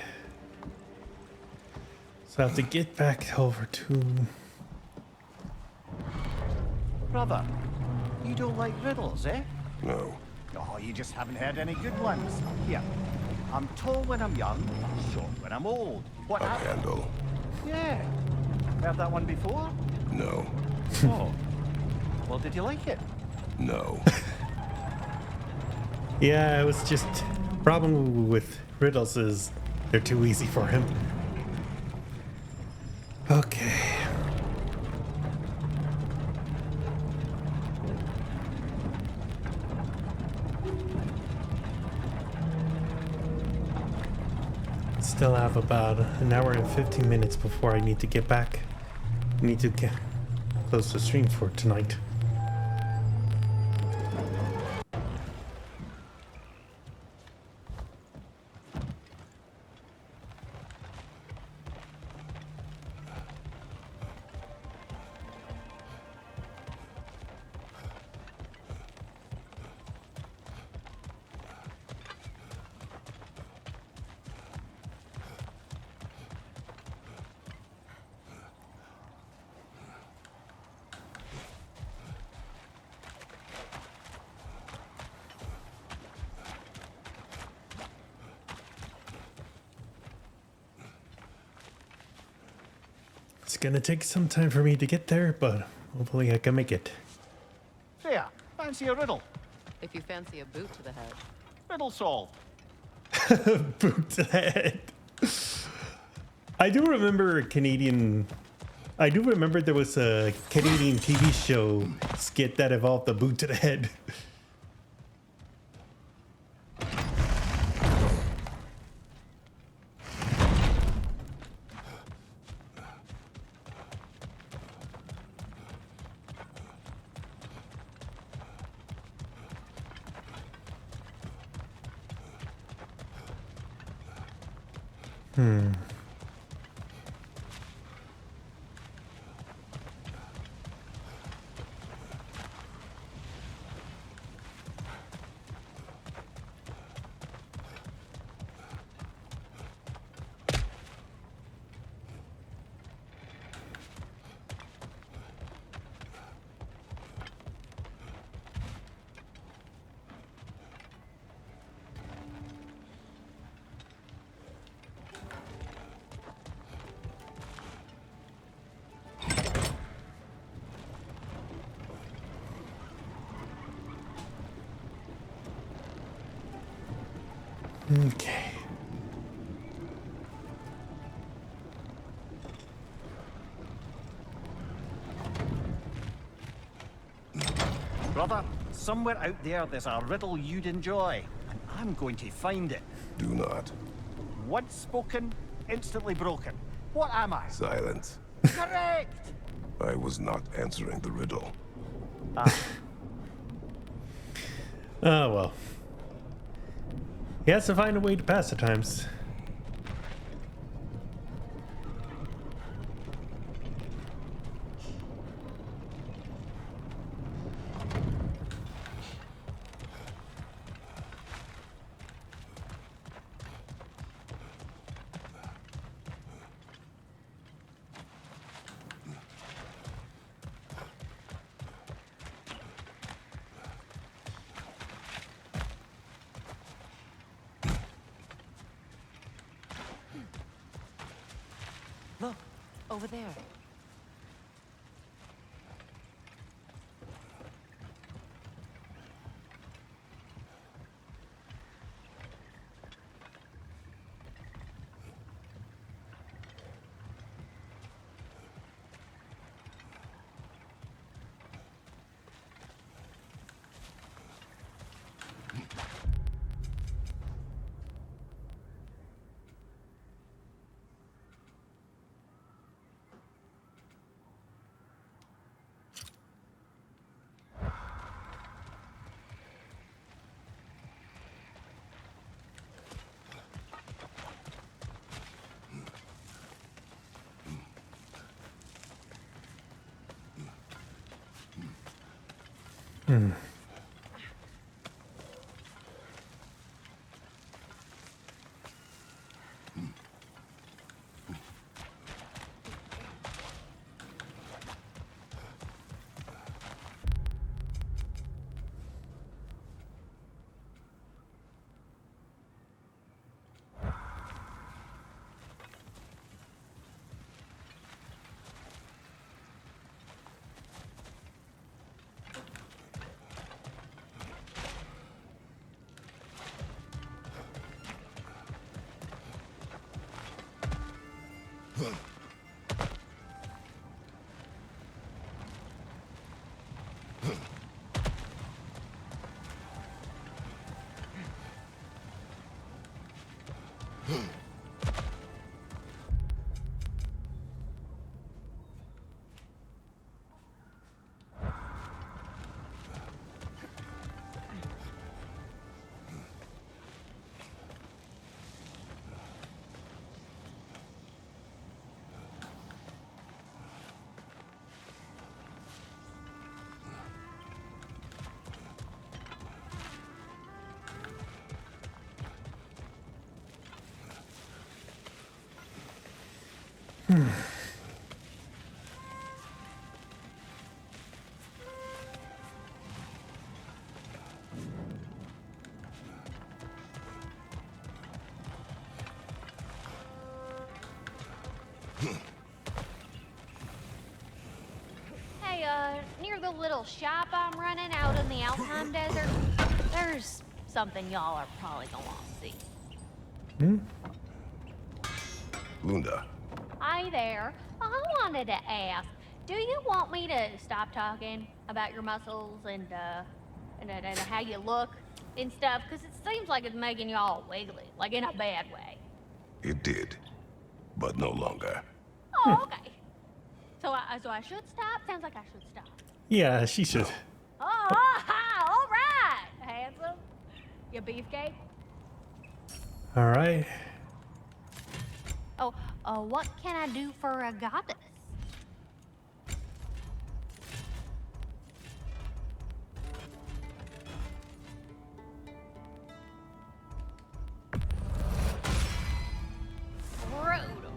So I have to get back over to... Brother, you don't like riddles, eh? No. Oh, you just haven't heard any good ones. Here, I'm tall when I'm young, short when I'm old. What A happened? handle. Yeah. Heard that one before? No. Oh. Well, did you like it? No. Yeah, it was just... Problem with riddles is they're too easy for him. Okay. Still have about an hour and 15 minutes before I need to get back. I need to close the stream for tonight. It's gonna take some time for me to get there, but hopefully I can make it. Freya, fancy a riddle? If you fancy a boot to the head. Riddle solved. Boot to the head. I do remember a Canadian I do remember there was a Canadian TV show skit that involved the boot to the head. Okay. Brother, somewhere out there's a riddle you'd enjoy, and I'm going to find it. Do not. Once spoken, instantly broken. What am I? Silence. Correct! I was not answering the riddle. Oh, well. He has to find a way to pass at times. Look, over there. Hey, near the little shop I'm running out in the Alpine Desert, there's something y'all are probably gonna want to see. Lunda. Hi there. I wanted to ask, do you want me to stop talking about your muscles and how you look and stuff? Because it seems like it's making you all wiggly, like in a bad way. It did, but no longer. Oh, okay. So I should stop? Sounds like I should stop. Yeah, she should. All right, handsome. You beefcake? All right. Oh, what can I do for a goddess? Brutal.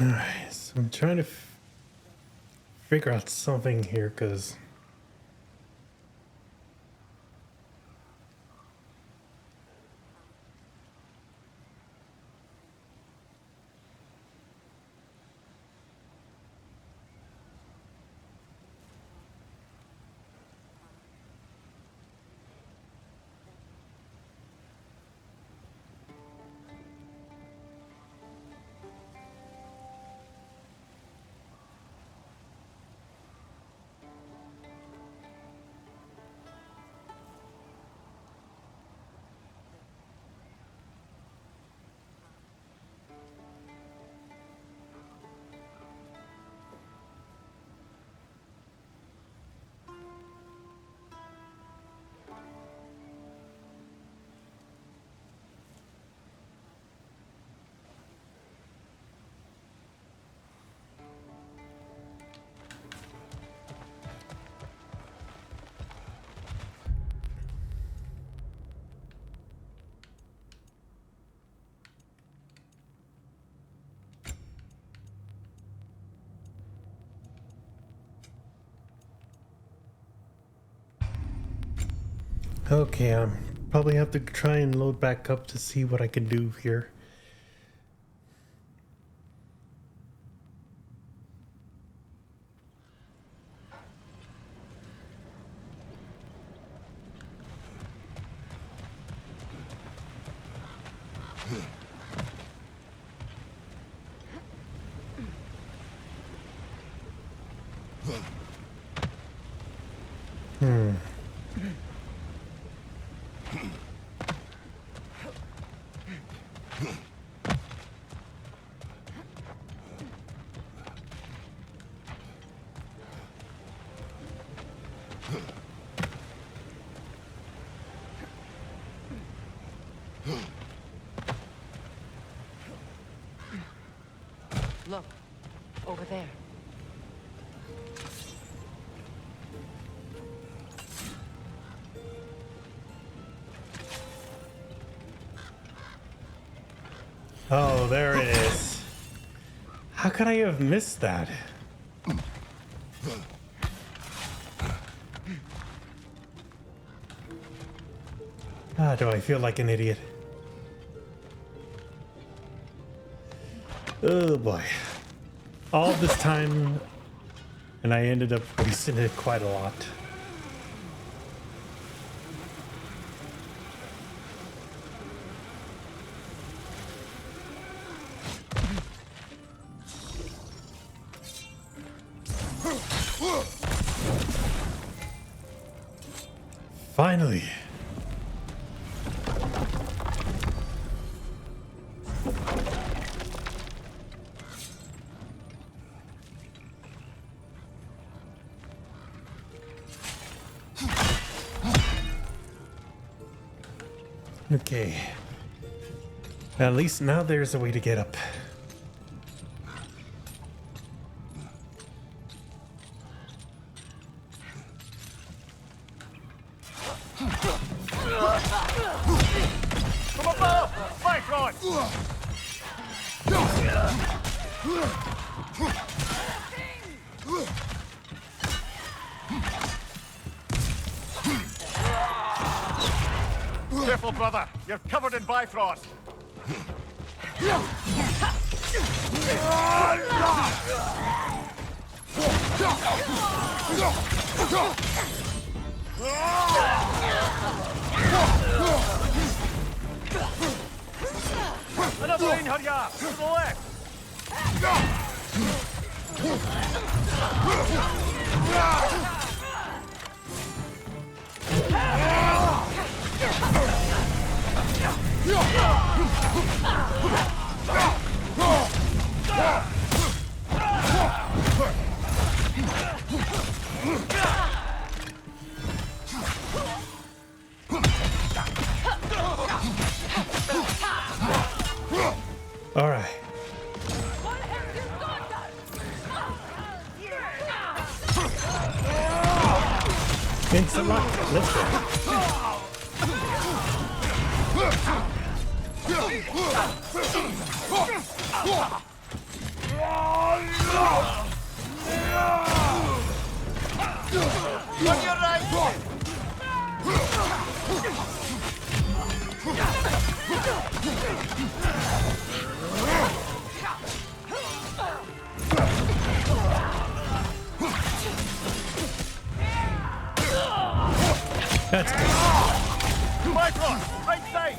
All right, so I'm trying to figure out something here because Okay, probably have to try and load back up to see what I can do here. Look, over there. Oh, there it is. How could I have missed that? Ah, do I feel like an idiot? Oh boy. All this time, and I ended up wasting it quite a lot. Finally. Okay. At least now there's a way to get up. From above! Bifrost! Careful, brother. You're covered in Bifrost. Another Einherjar! To the left! All right. Instant lock. Let's go. On your right! That's good. Bifrost! Right side!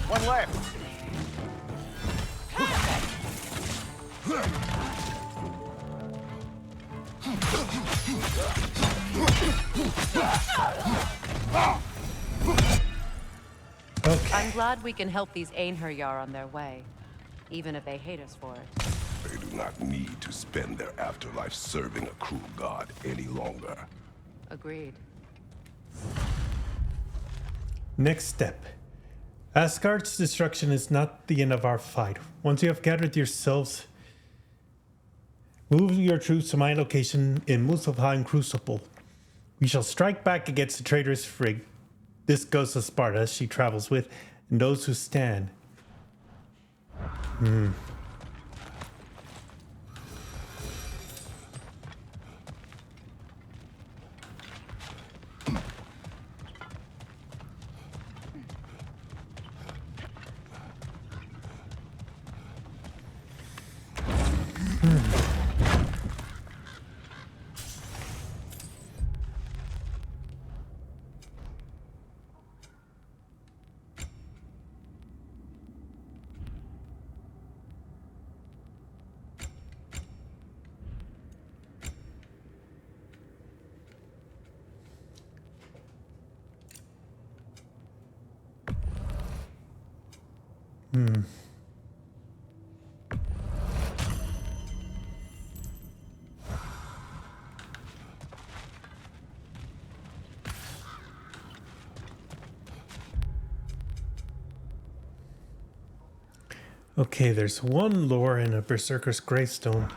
One left. Okay. I'm glad we can help these Einherjar on their way, even if they hate us for it. They do not need to spend their afterlife serving a cruel god any longer. Agreed. Next step. Asgard's destruction is not the end of our fight. Once you have gathered yourselves, move your troops to my location in Muspelheim Crucible. We shall strike back against the traitorous Frigg. This ghost of Sparta she travels with, and those who stand. Okay, there's one lore in a berserker's gravestone.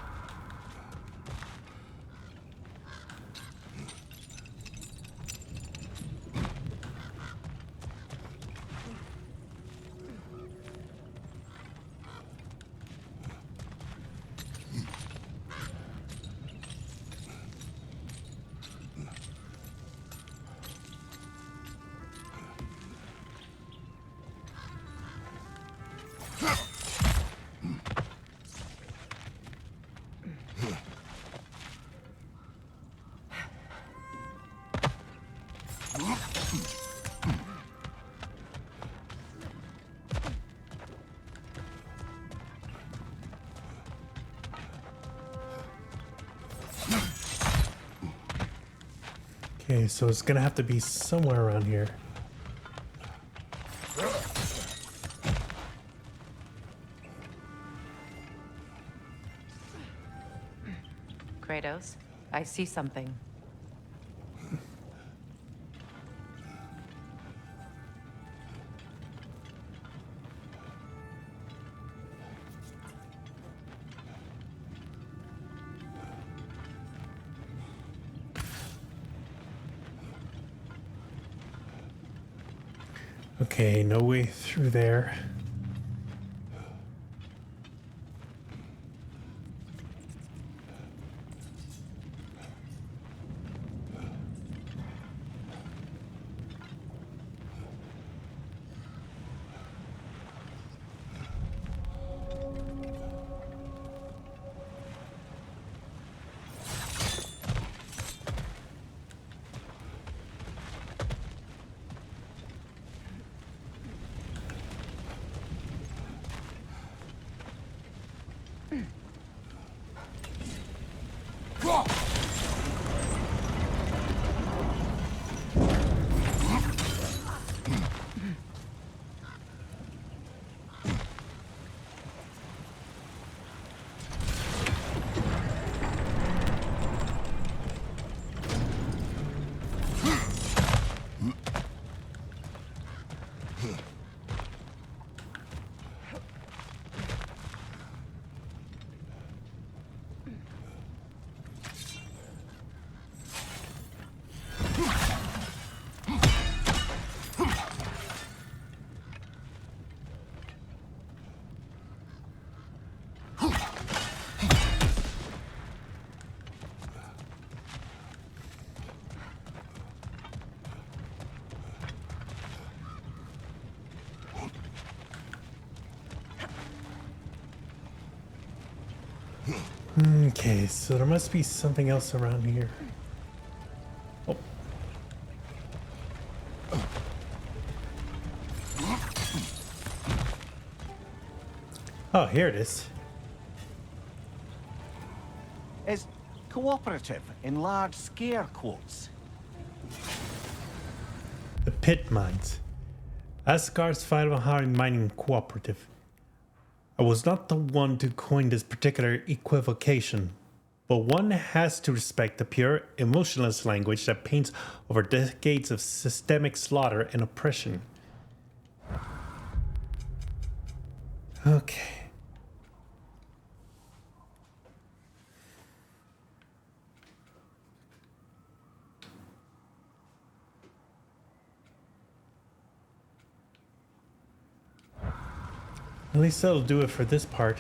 Okay, so it's gonna have to be somewhere around here. Kratos, I see something. Okay, no way through there. Okay, so there must be something else around here. Oh. Oh, here it is. Is cooperative in large scare quotes. The pit mines. Asgard's final mining cooperative. I was not the one to coin this particular equivocation, but one has to respect the pure, emotionless language that paints over decades of systemic slaughter and oppression. Okay. At least that'll do it for this part.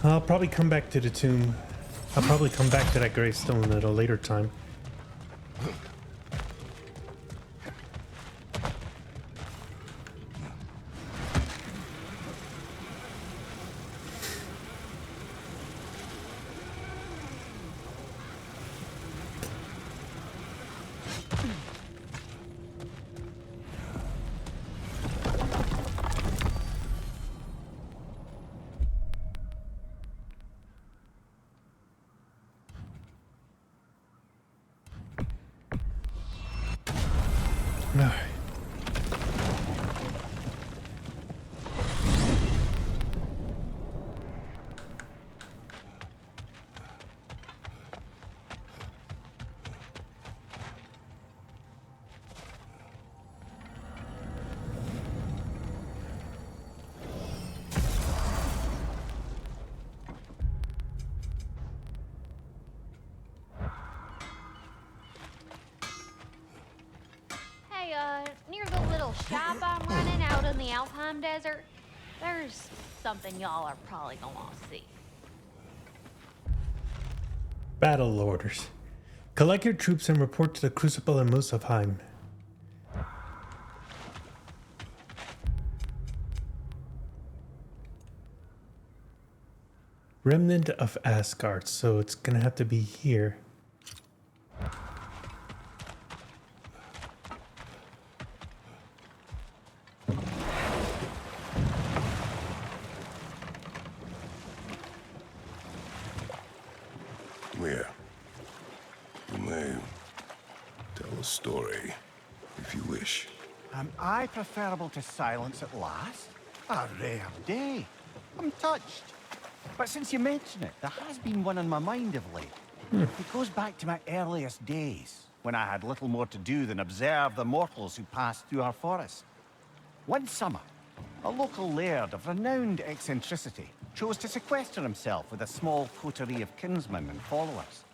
I'll probably come back to the tomb. I'll probably come back to that gravestone at a later time. No. Near the little shop I'm running out in the Alpine Desert, there's something y'all are probably gonna want to see. Battle orders. Collect your troops and report to the Crucible in Muspelheim. Remnant of Asgard, so it's gonna have to be here. Here. You may tell a story, if you wish. Am I preferable to silence at last? A rare day. I'm touched. But since you mention it, there has been one on my mind of late. It goes back to my earliest days, when I had little more to do than observe the mortals who passed through our forest. One summer, a local laird of renowned eccentricity chose to sequester himself with a small coterie of kinsmen and followers.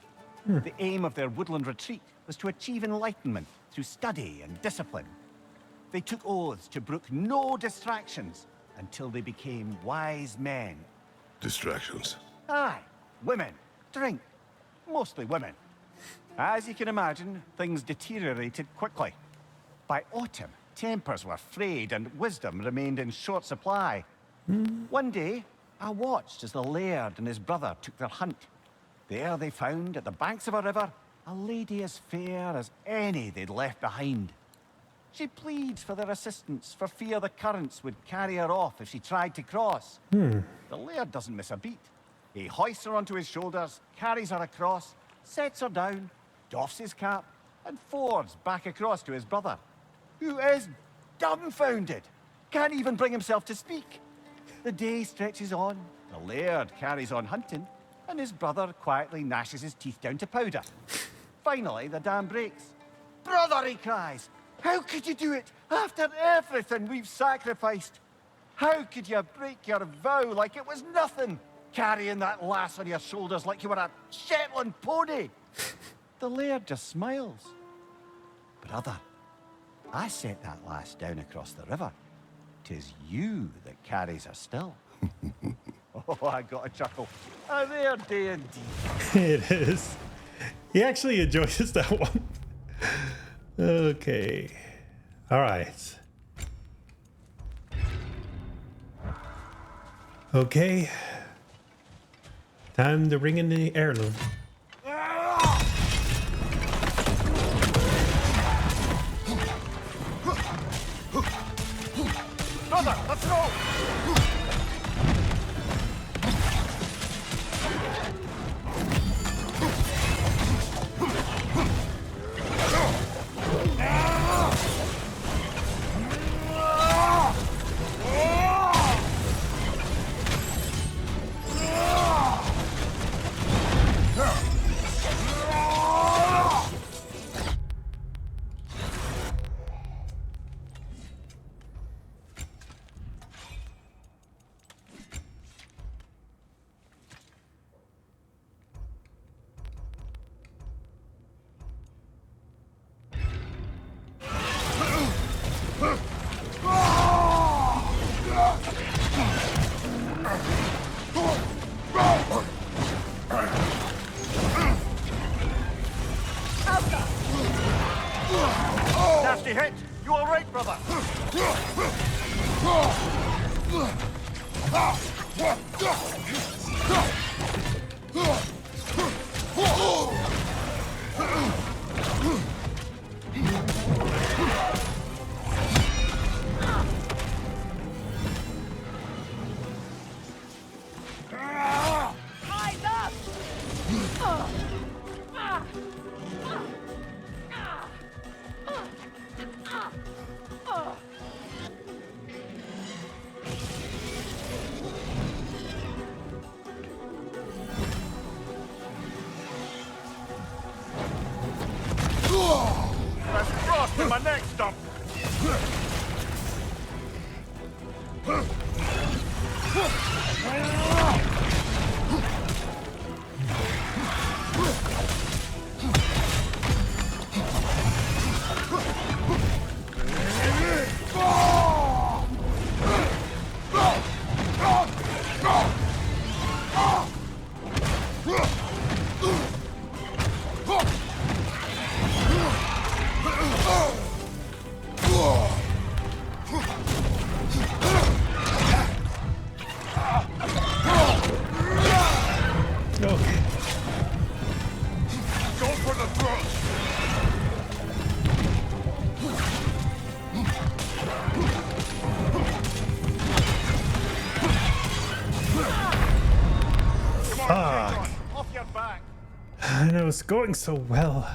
The aim of their woodland retreat was to achieve enlightenment through study and discipline. They took oaths to brook no distractions until they became wise men. Distractions. Aye, women, drink, mostly women. As you can imagine, things deteriorated quickly. By autumn, tempers were frayed and wisdom remained in short supply. One day, I watched as the laird and his brother took their hunt. There they found, at the banks of a river, a lady as fair as any they'd left behind. She pleads for their assistance for fear the currents would carry her off if she tried to cross. The laird doesn't miss a beat. He hoists her onto his shoulders, carries her across, sets her down, doffs his cap, and fords back across to his brother, who is dumbfounded, can't even bring himself to speak. The day stretches on, the laird carries on hunting, and his brother quietly gnashes his teeth down to powder. Finally, the dam breaks. "Brother," he cries, "how could you do it after everything we've sacrificed? How could you break your vow like it was nothing, carrying that lass on your shoulders like you were a Shetland pony?" The laird just smiles. "Brother, I set that lass down across the river. 'Tis you that carries her still." Oh, I got a chuckle. A rare day indeed. It is. He actually enjoys that one. Okay. All right. Okay. Time to ring in the heirloom. Brother, let's go! right, brother. Let's cross to my next stop. Okay. Go for the throat. Fuck. Off your back. And it was going so well.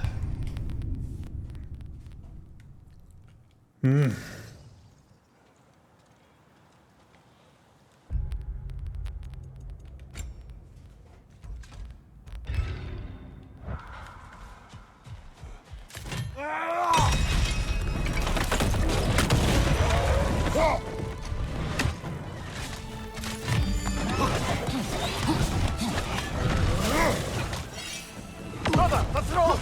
Brother, the throat.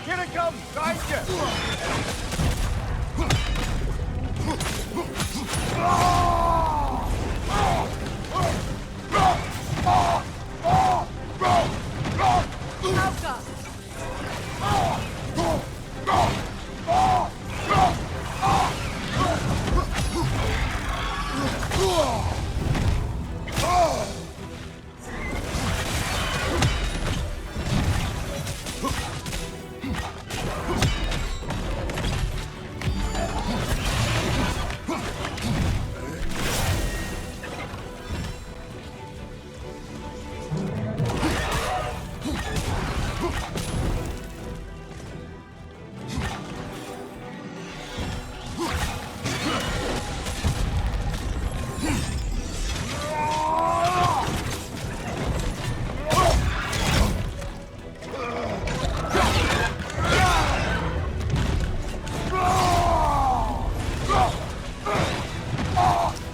Here it comes, guys!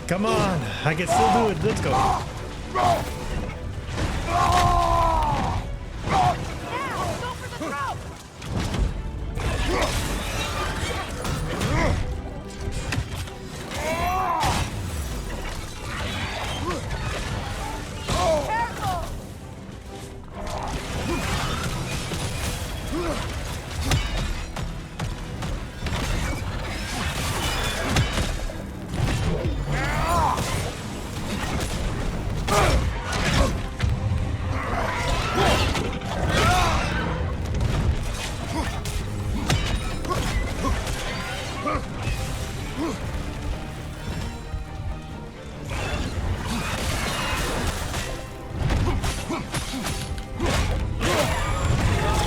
Come on, I can still do it. Let's go. Yeah!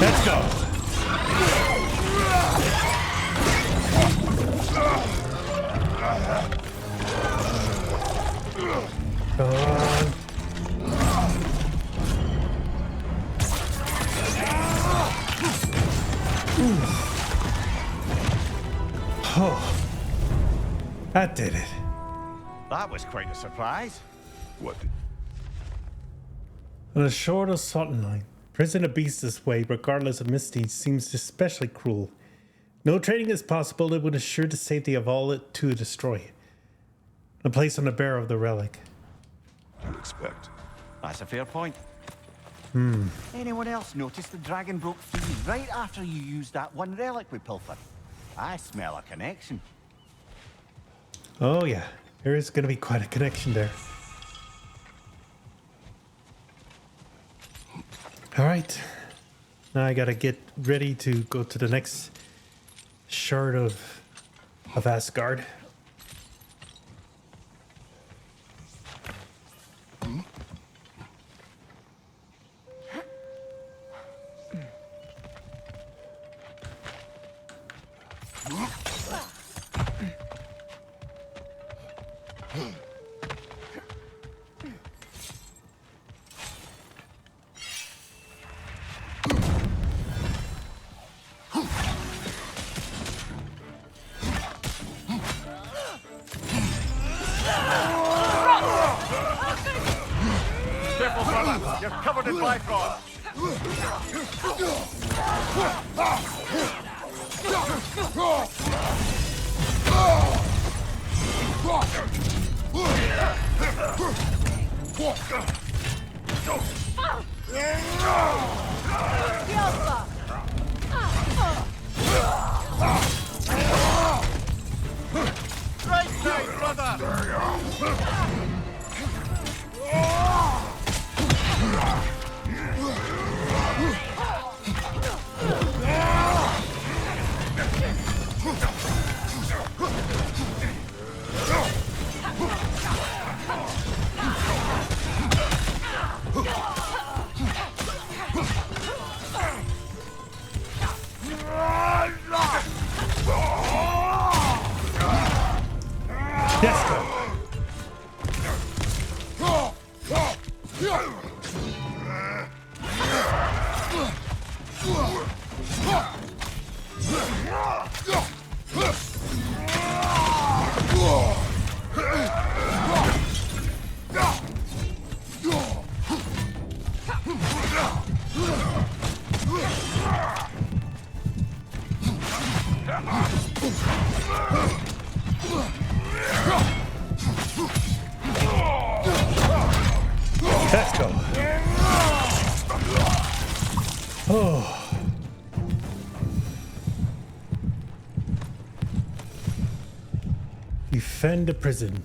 Let's go. Come on. Oh, that did it. That was quite a surprise. What? On a short assaulting line, prison a beast this way, regardless of misdeeds, seems especially cruel. No trading is possible. It would assure the safety of all it to destroy. A place on the bearer of the relic. You expect? That's a fair point. Anyone else notice the dragon broke free right after you used that one relic we pilfered? I smell a connection. Oh yeah, there is going to be quite a connection there. All right, now I gotta get ready to go to the next shard of Asgard. Careful, brother. You're covered in bifrost. Right side, brother. Let's go. Let's go. Oh. Defend the prison.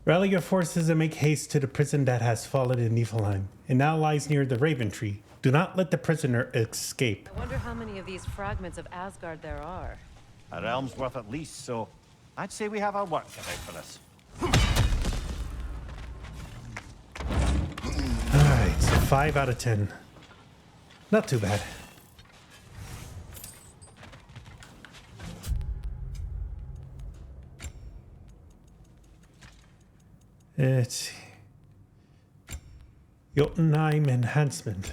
Rally your forces and make haste to the prison that has fallen in Niflheim. It now lies near the Raven Tree. Do not let the prisoner escape. I wonder how many of these fragments of Asgard there are. A realm's worth at least, so I'd say we have our work cut out for us. Alright, so 5 out of 10. Not too bad. Let's see. Jotunheim enhancement.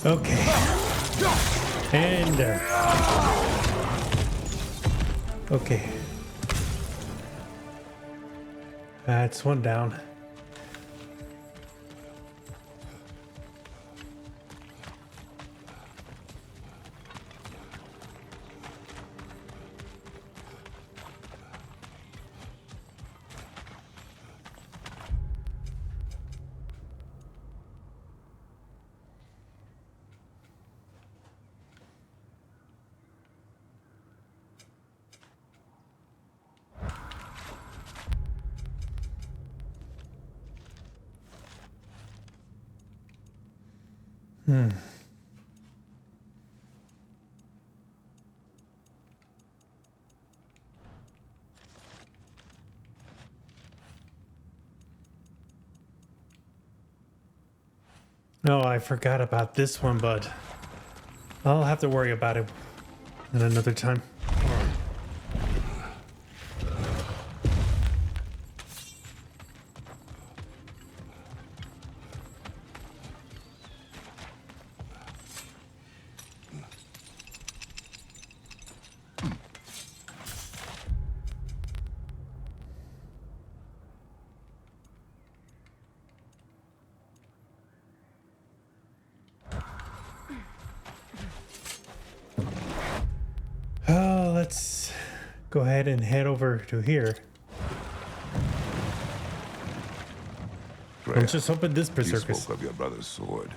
Okay. And okay. That's one down. No, I forgot about this one, but I'll have to worry about it at another time. Let's go ahead and head over to here. Freya, Let's just open this you berserker. spoke of your brother's sword.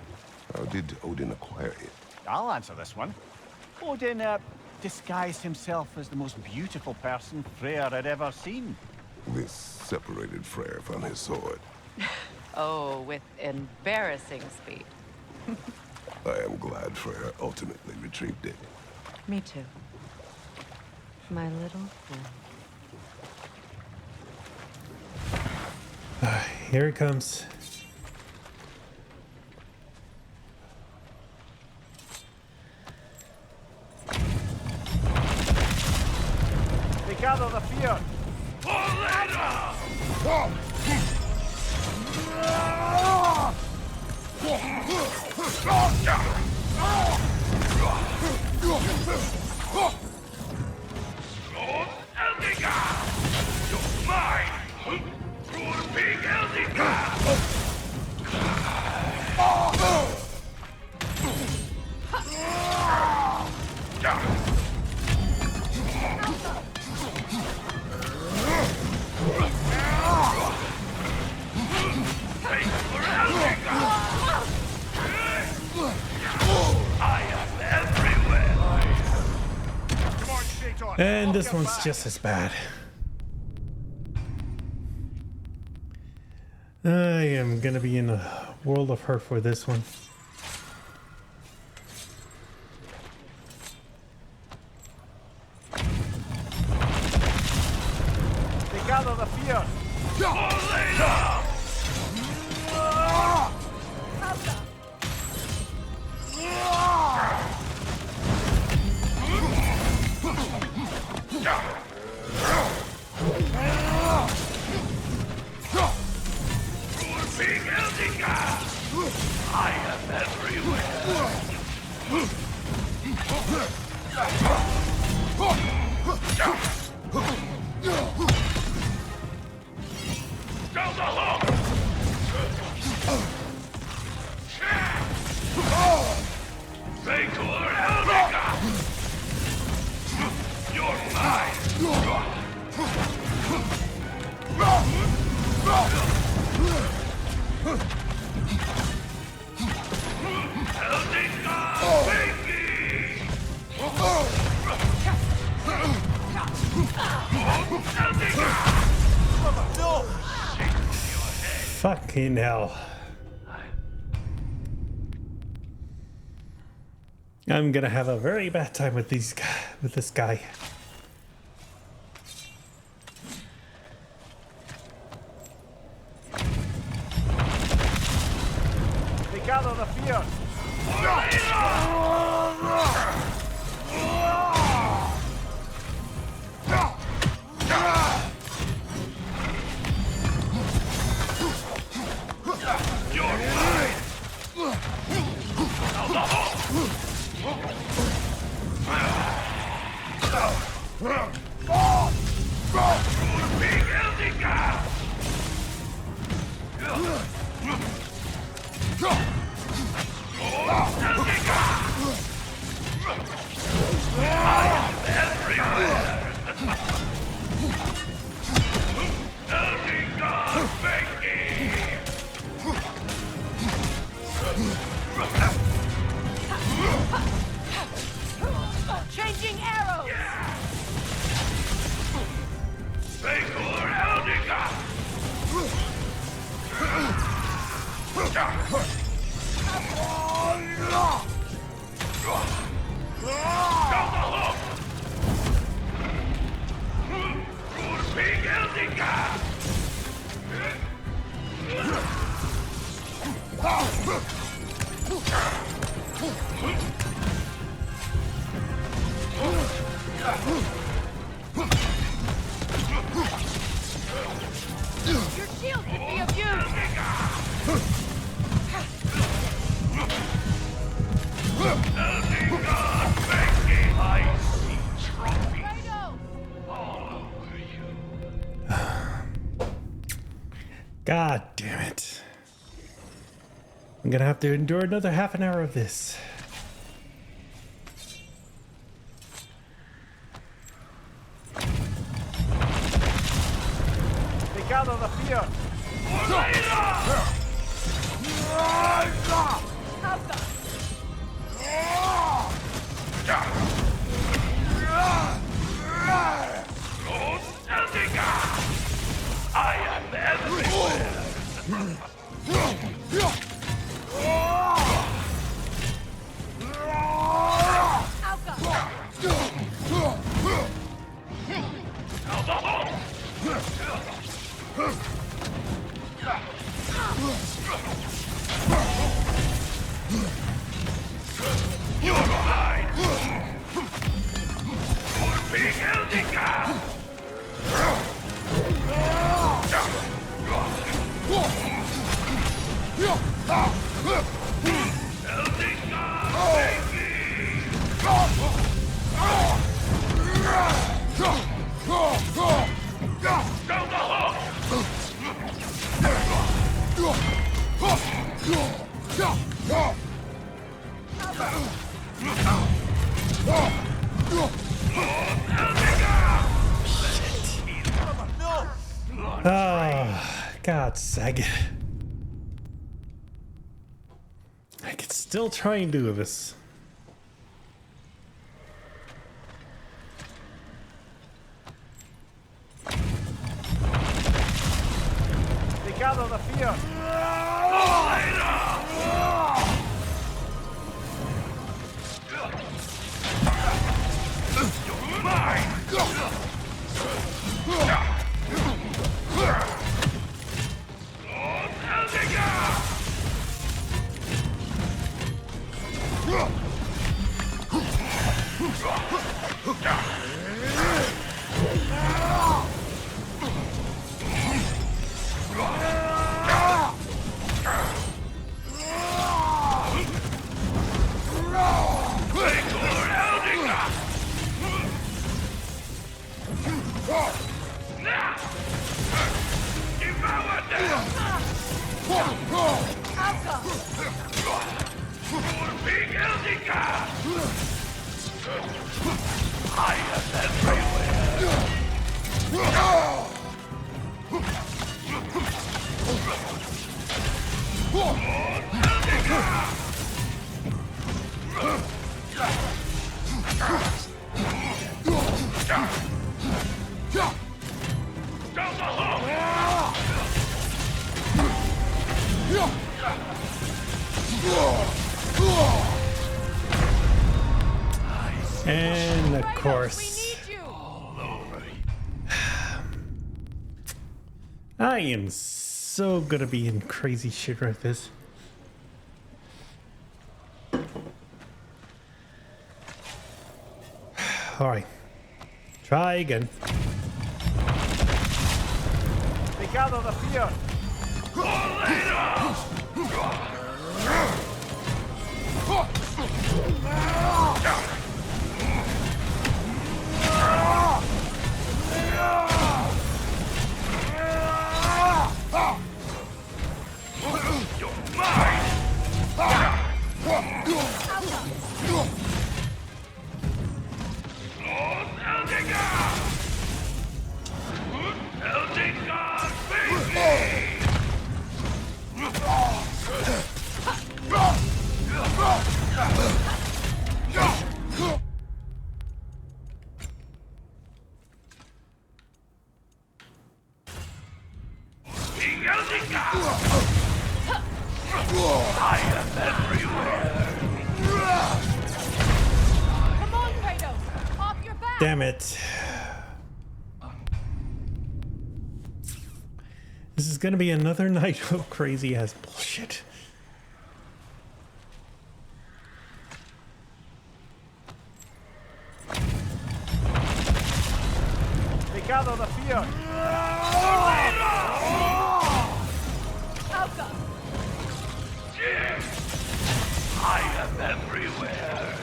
How did Odin acquire it? I'll answer this one. Odin disguised himself as the most beautiful person Freya had ever seen. This separated Freya from his sword. Oh, with embarrassing speed. I am glad Freya ultimately retrieved it. Me too. My little friend. Here it comes. They gather the fear. And this one's just as bad. I am gonna be in a world of hurt for this one. They gather the fear. Fucking hell. I'm gonna have a very bad time with this guy. They gather the fear. Changing arrows! Your shield could be of use! God damn it. I'm gonna have to endure another half an hour of this. They gather the fear. I am everywhere. You're mine. For being Eldica. Oh, God, sag. I could still try and do this. They gather the fear. And of course, I am so gonna be in crazy shit like this. Alright, try again. They gather the fear. I am everywhere. Come on, Kratos! Off your back! Damn it. This is gonna be another night of crazy ass bullshit. They gather the fear. I am everywhere.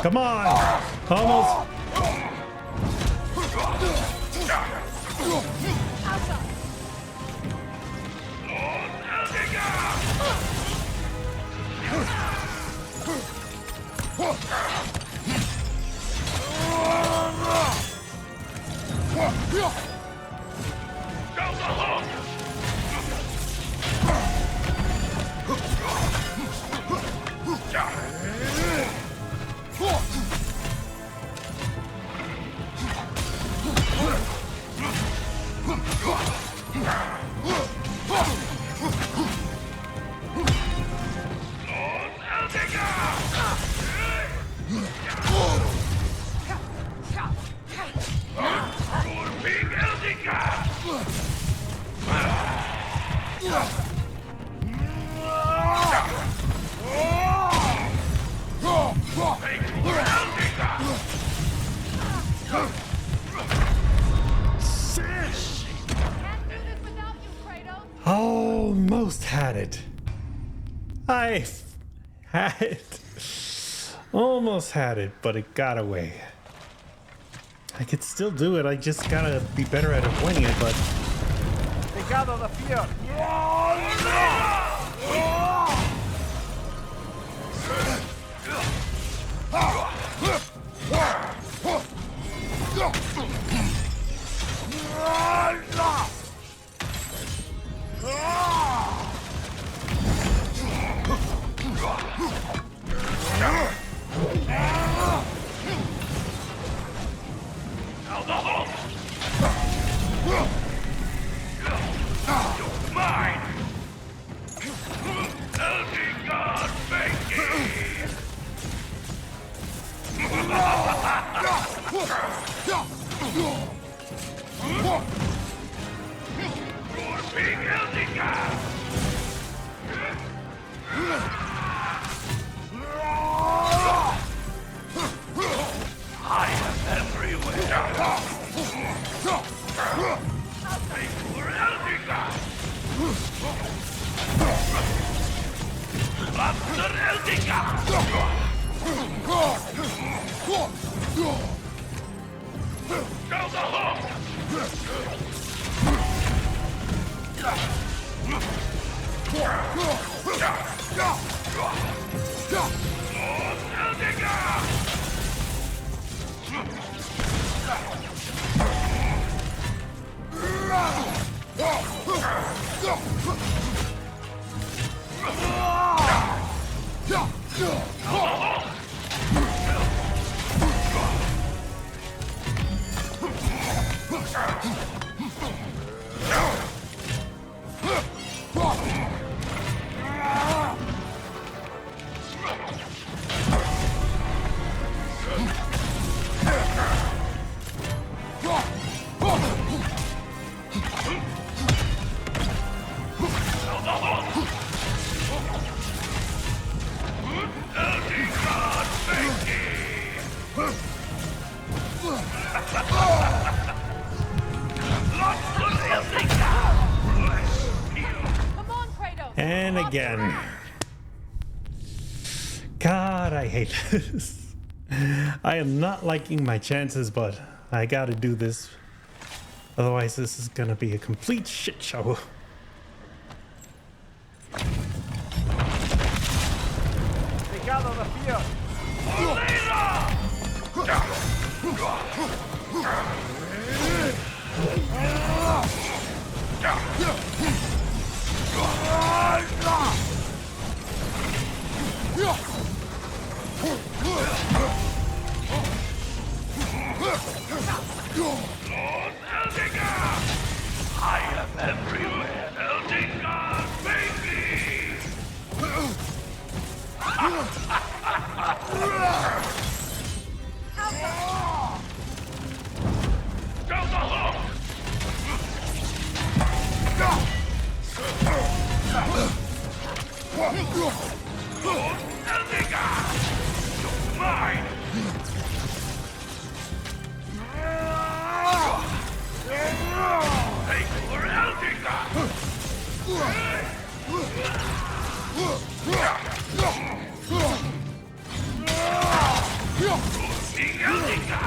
Come on! Almost. Almost had it. I had it. Almost had it, but it got away. I could still do it. I just gotta be better at avoiding it, but... They gather the fear. Mine! God, thank you! Big Eldica! I am everywhere! Big Eldica! Master Eldica! Go the hook! And again. God, I hate this. I am not liking my chances, but I gotta do this. Otherwise, this is gonna be a complete shit show. They gather the fear. I am everywhere. Eldingar, make me! Down the hook! Eldingar! You're mine! Take for Eldingar! King Eldingar!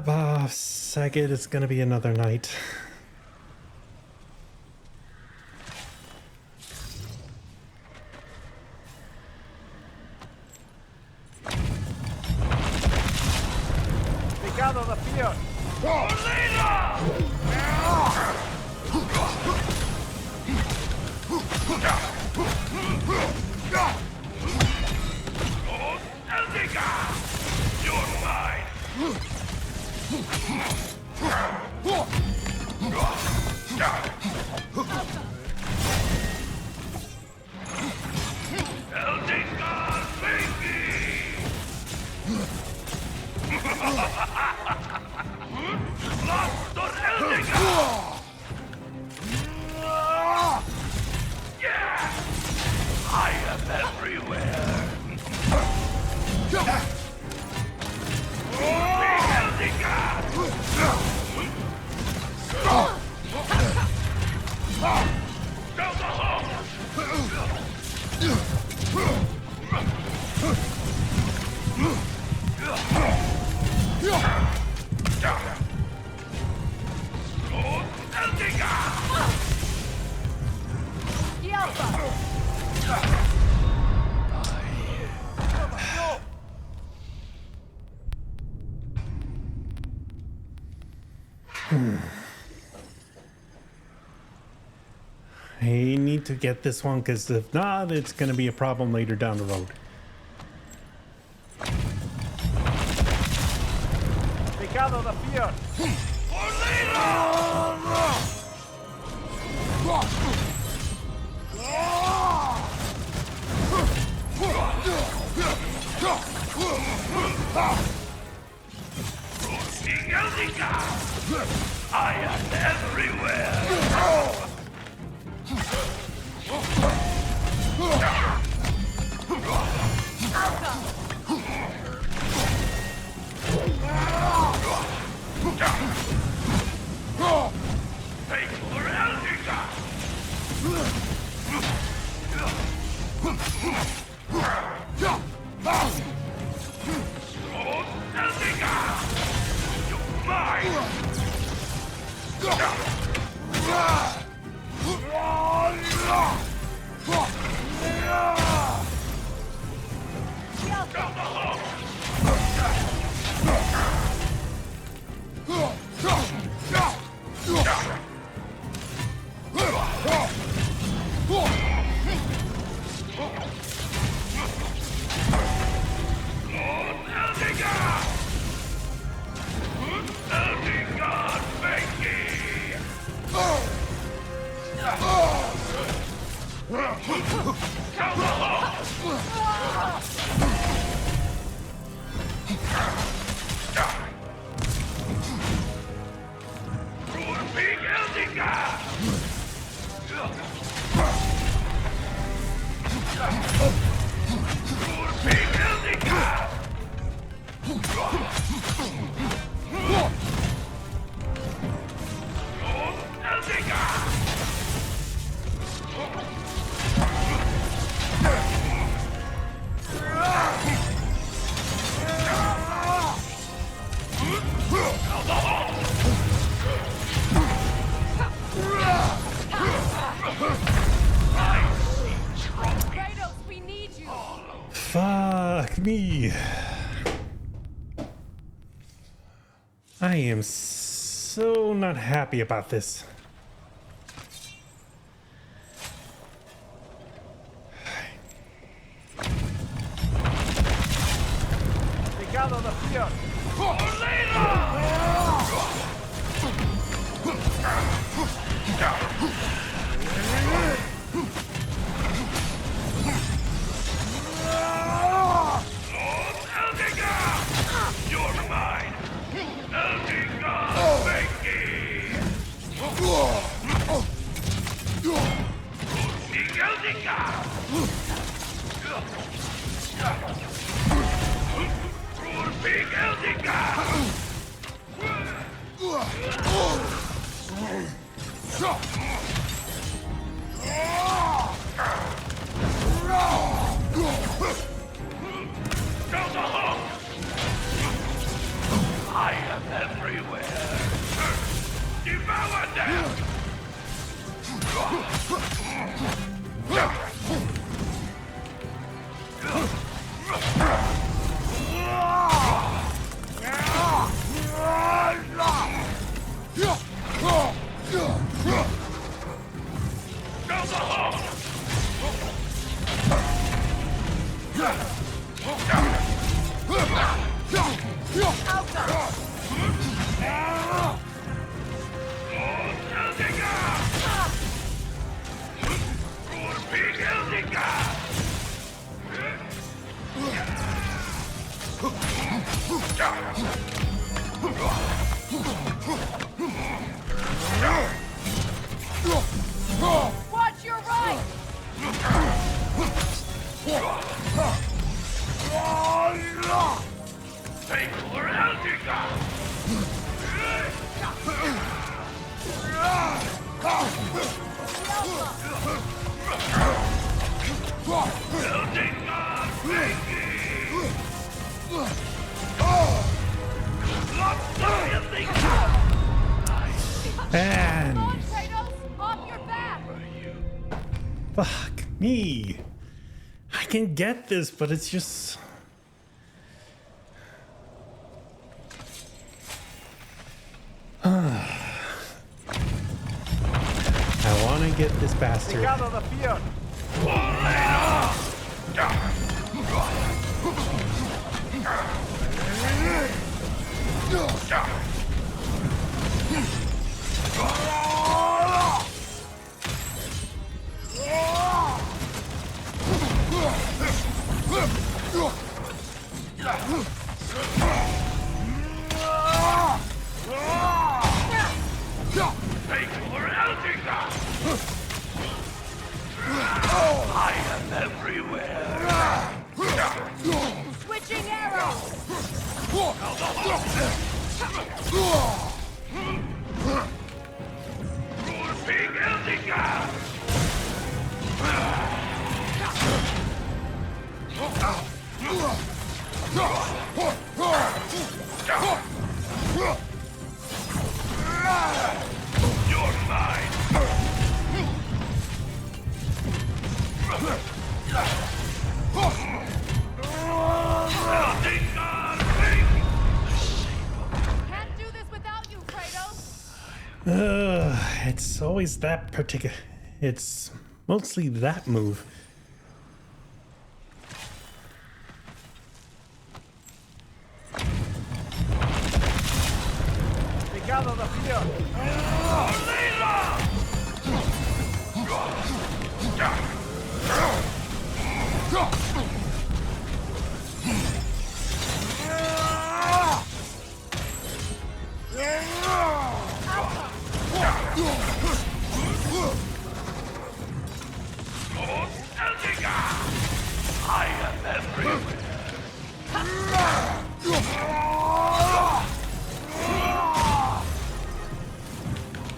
Boss, I get it's gonna be another night. They gather the fear. You're mine! Eldingar, baby! Lost on Eldingar! Yeah! I am everywhere! I need to get this one, because if not, it's going to be a problem later down the road. They gather the fear. I am everywhere! Take for Eldica! Eldica! You're mine! Fuck me. I am so not happy about this. Gather the fear. You're mine! Eldica! Big Eldica! I am everywhere. Devour them! Watch your right! Take for Eldica! Eldica, And Kratos, off your back! fuck me. I can get this, but it's just... I want to get this bastard. Gather the fear. I am everywhere. Switching arrows! Big Eldica! You're mine! Can't do this without you, Kratos! It's always that particular. It's mostly that move. They gather the fear. I am everywhere.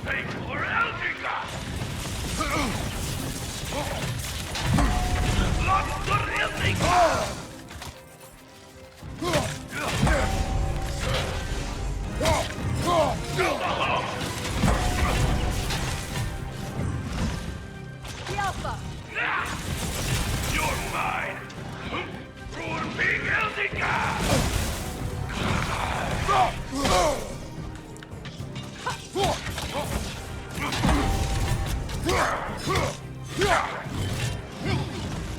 Take for Eldica! Lock for Eldica! The Alpha! You're mine! For Big Eldica!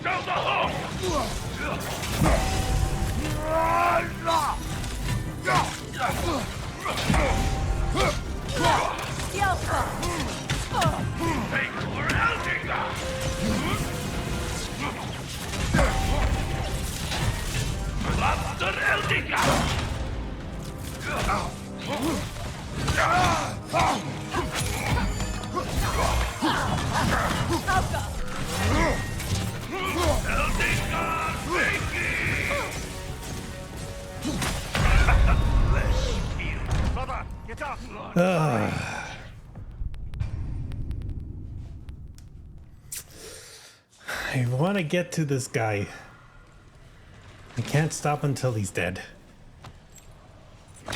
Down the The Alpha! Take for Eldica! Blaster Eldica! Eldica! Brother, get up! I want to get to this guy. I can't stop until he's dead. They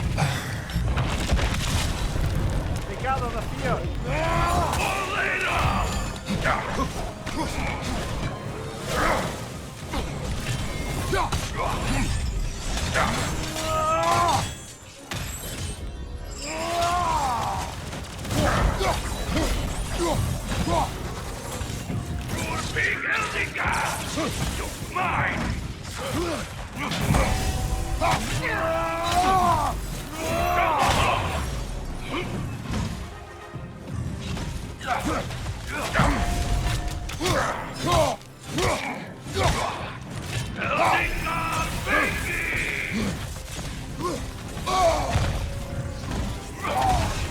gather the fear. Big Eldica! You're mine!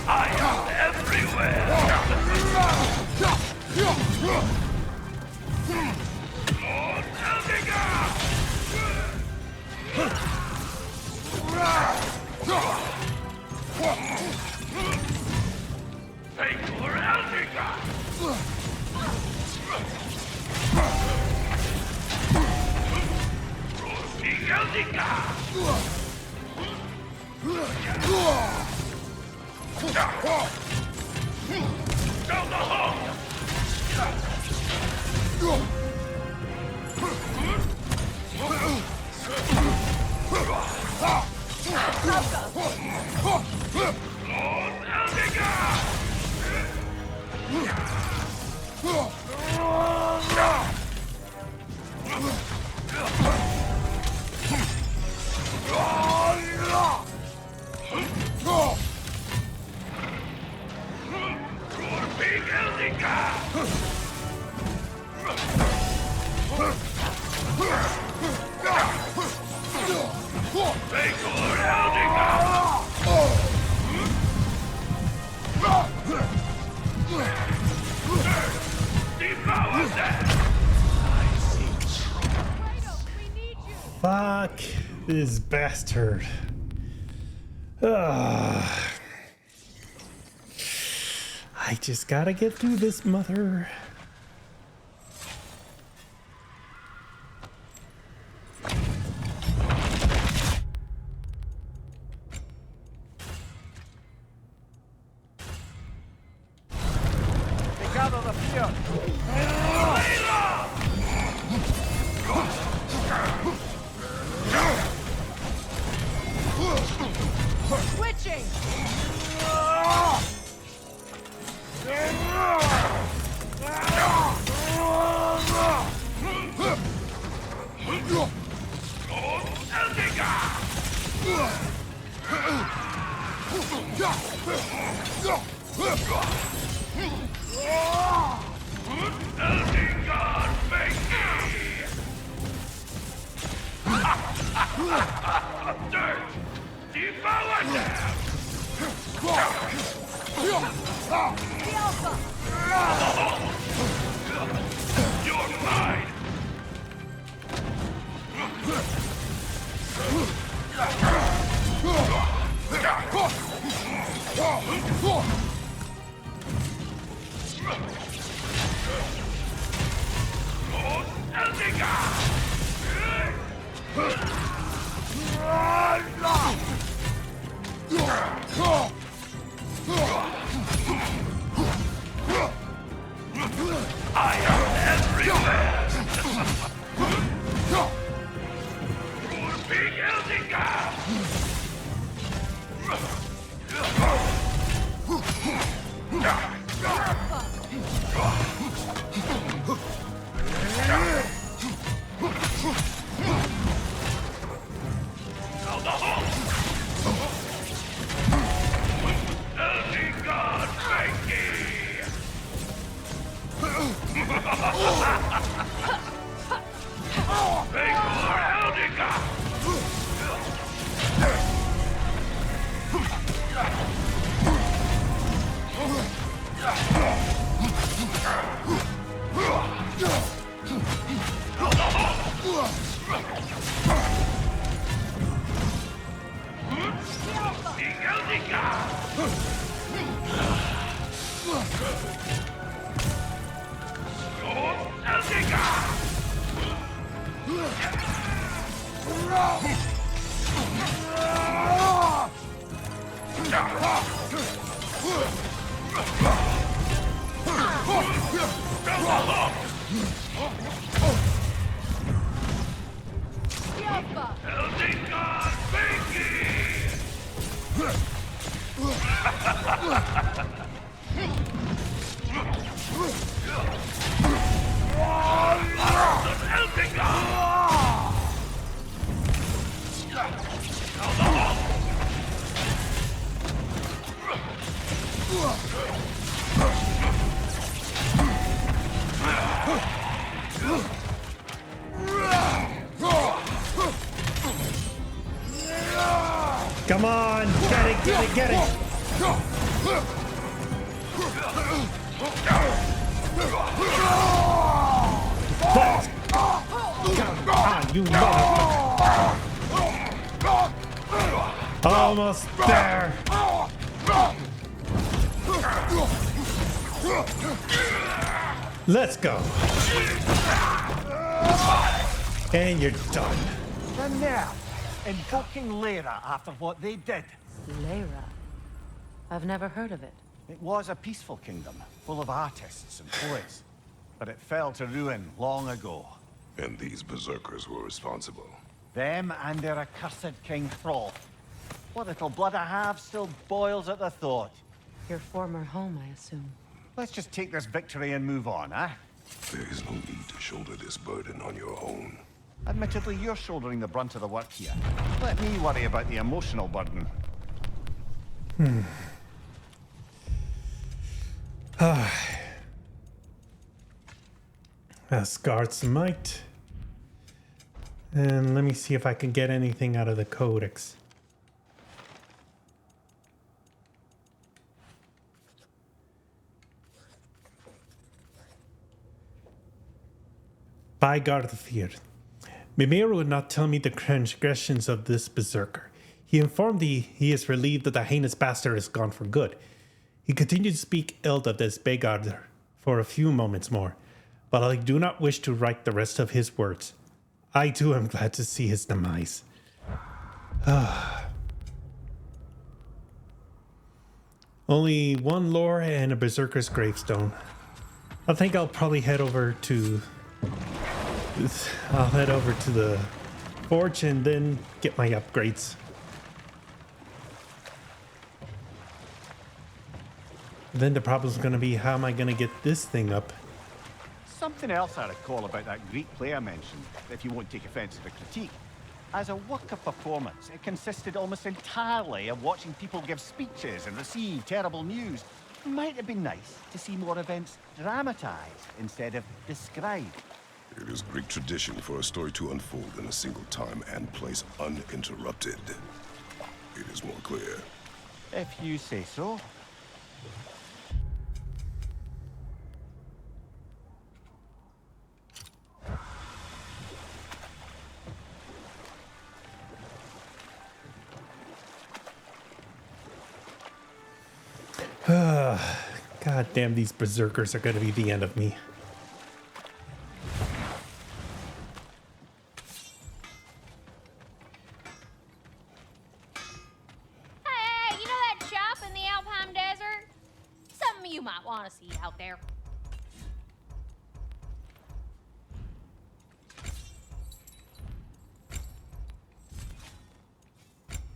I am everywhere! Lord Eldica! Take for Eldica! Big Eldica! Down the hall! Lord Eldica! Big Eldica! Take for Eldica! Devour them! Fuck this bastard. Ugh. I just gotta get through this, mother. They gather the fear. Switching! Dirt! Devour them! You're mine! I am everywhere! Big Come on, get it, get it, get it. Let's come on, you motherfucker. Almost there. Let's go. And you're done. The nerve! Invoking Lyra after what they did. Lyra. I've never heard of it. It was a peaceful kingdom, full of artists and poets. But it fell to ruin long ago. And these berserkers were responsible. Them and their accursed King Thrall. What little blood I have still boils at the thought. Your former home, I assume. Let's just take this victory and move on, eh? There is no need to shoulder this burden on your own. Admittedly, you're shouldering the brunt of the work here. Let me worry about the emotional burden. Asgard's might. And let me see if I can get anything out of the codex. By Garthfir. Mimir would not tell me the transgressions of this berserker. He informed thee he is relieved that the heinous bastard is gone for good. He continued to speak ill of this beggar for a few moments more, but I do not wish to write the rest of his words. I too am glad to see his demise. Only one lore and a berserker's gravestone. I think I'll probably head over to the forge and then get my upgrades. Then the problem's gonna be, how am I gonna get this thing up? Something else I recall about that Greek play I mentioned, if you won't take offense to the critique. As a work of performance, it consisted almost entirely of watching people give speeches and receive terrible news. It might have been nice to see more events dramatized instead of described. It is Greek tradition for a story to unfold in a single time and place uninterrupted. It is more clear. If you say so. God damn, these berserkers are gonna be the end of me. Hey, you know that shop in the Alpine Desert? Something you might want to see out there.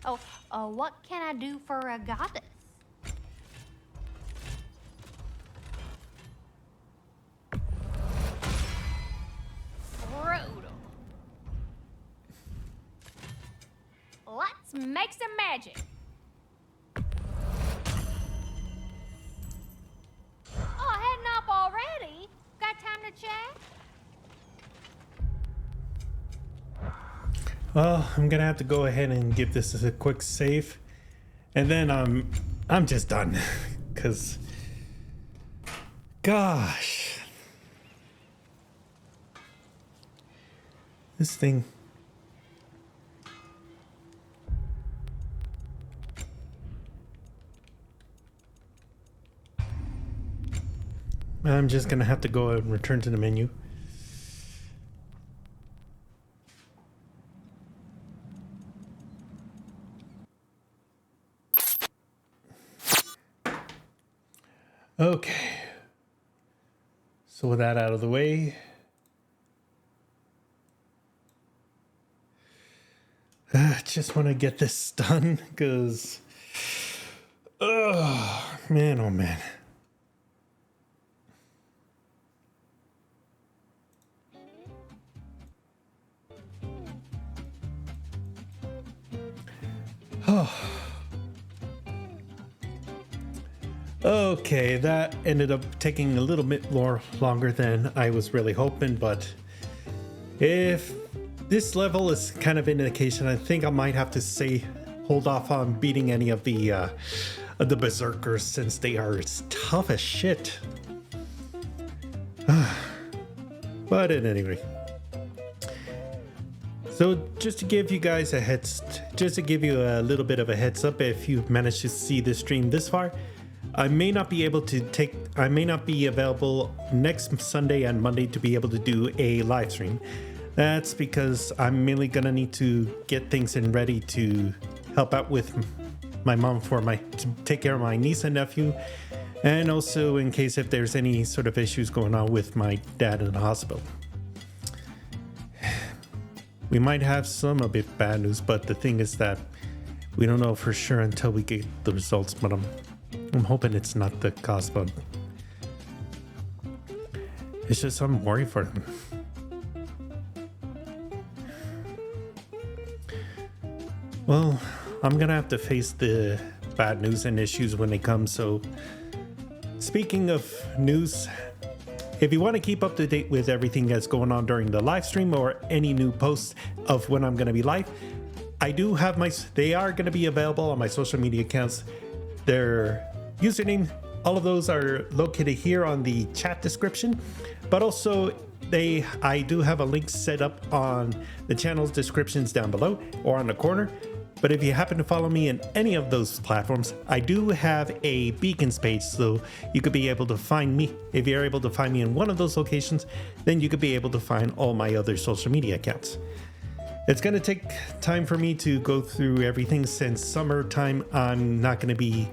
Oh, what can I do for a goddess? Brutal. Let's make some magic. Oh, heading up already? Got time to chat? Well, I'm gonna have to go ahead and give this a quick save, and then I'm just done, cause gosh, this thing. I'm just gonna have to go and return to the menu. Okay. So with that out of the way, I just want to get this done because, oh man. Okay, that ended up taking a little bit more longer than I was really hoping, but if this level is kind of an indication, I think I might have to say hold off on beating any of the berserkers since they are as tough as shit. But at any rate, so just to give you guys a little bit of a heads up, if you've managed to see this stream this far, I may not be available next Sunday and Monday to be able to do a live stream. That's because I'm mainly gonna need to get things in ready to help out with my mom to take care of my niece and nephew, and also in case if there's any sort of issues going on with my dad in the hospital. We might have some a bit bad news, but the thing is that we don't know for sure until we get the results, but I'm hoping it's not the cause, but it's just I'm worried for him. Well, I'm gonna have to face the bad news and issues when they come. So speaking of news, if you want to keep up to date with everything that's going on during the live stream or any new posts of when I'm gonna be live, I do have they are gonna be available on my social media accounts. Their username, all of those are located here on the chat description, but also I do have a link set up on the channel's descriptions down below or on the corner. But if you happen to follow me in any of those platforms, I do have a beacons page, so you could be able to find me. If you're able to find me in one of those locations, then you could be able to find all my other social media accounts. It's going to take time for me to go through everything since summertime. I'm not going to be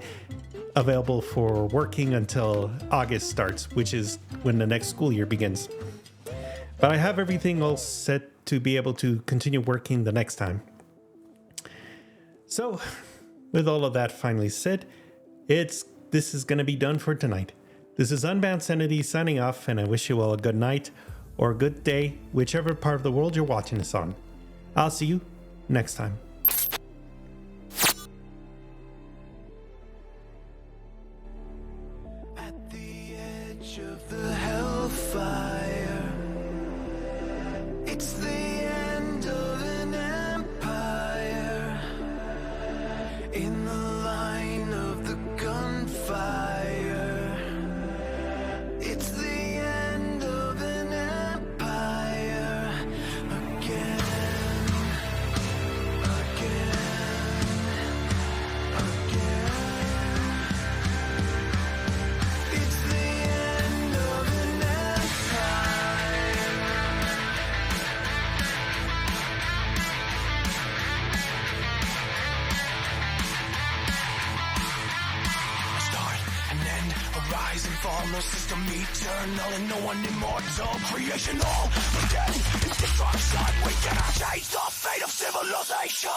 available for working until August starts, which is when the next school year begins. But I have everything all set to be able to continue working the next time. So, with all of that finally said, this is going to be done for tonight. This is Unbound Sanity signing off, and I wish you all a good night or a good day, whichever part of the world you're watching this on. I'll see you next time. At the edge of the hellfire, it's the end of an empire. In the line of the gunfire, it's the end of an empire. Again, it's the end of an empire. A start, an end, a rise and fall, no system eternal and no one immortal. Creation all but death, it's destruction. We cannot change the fate of civilization.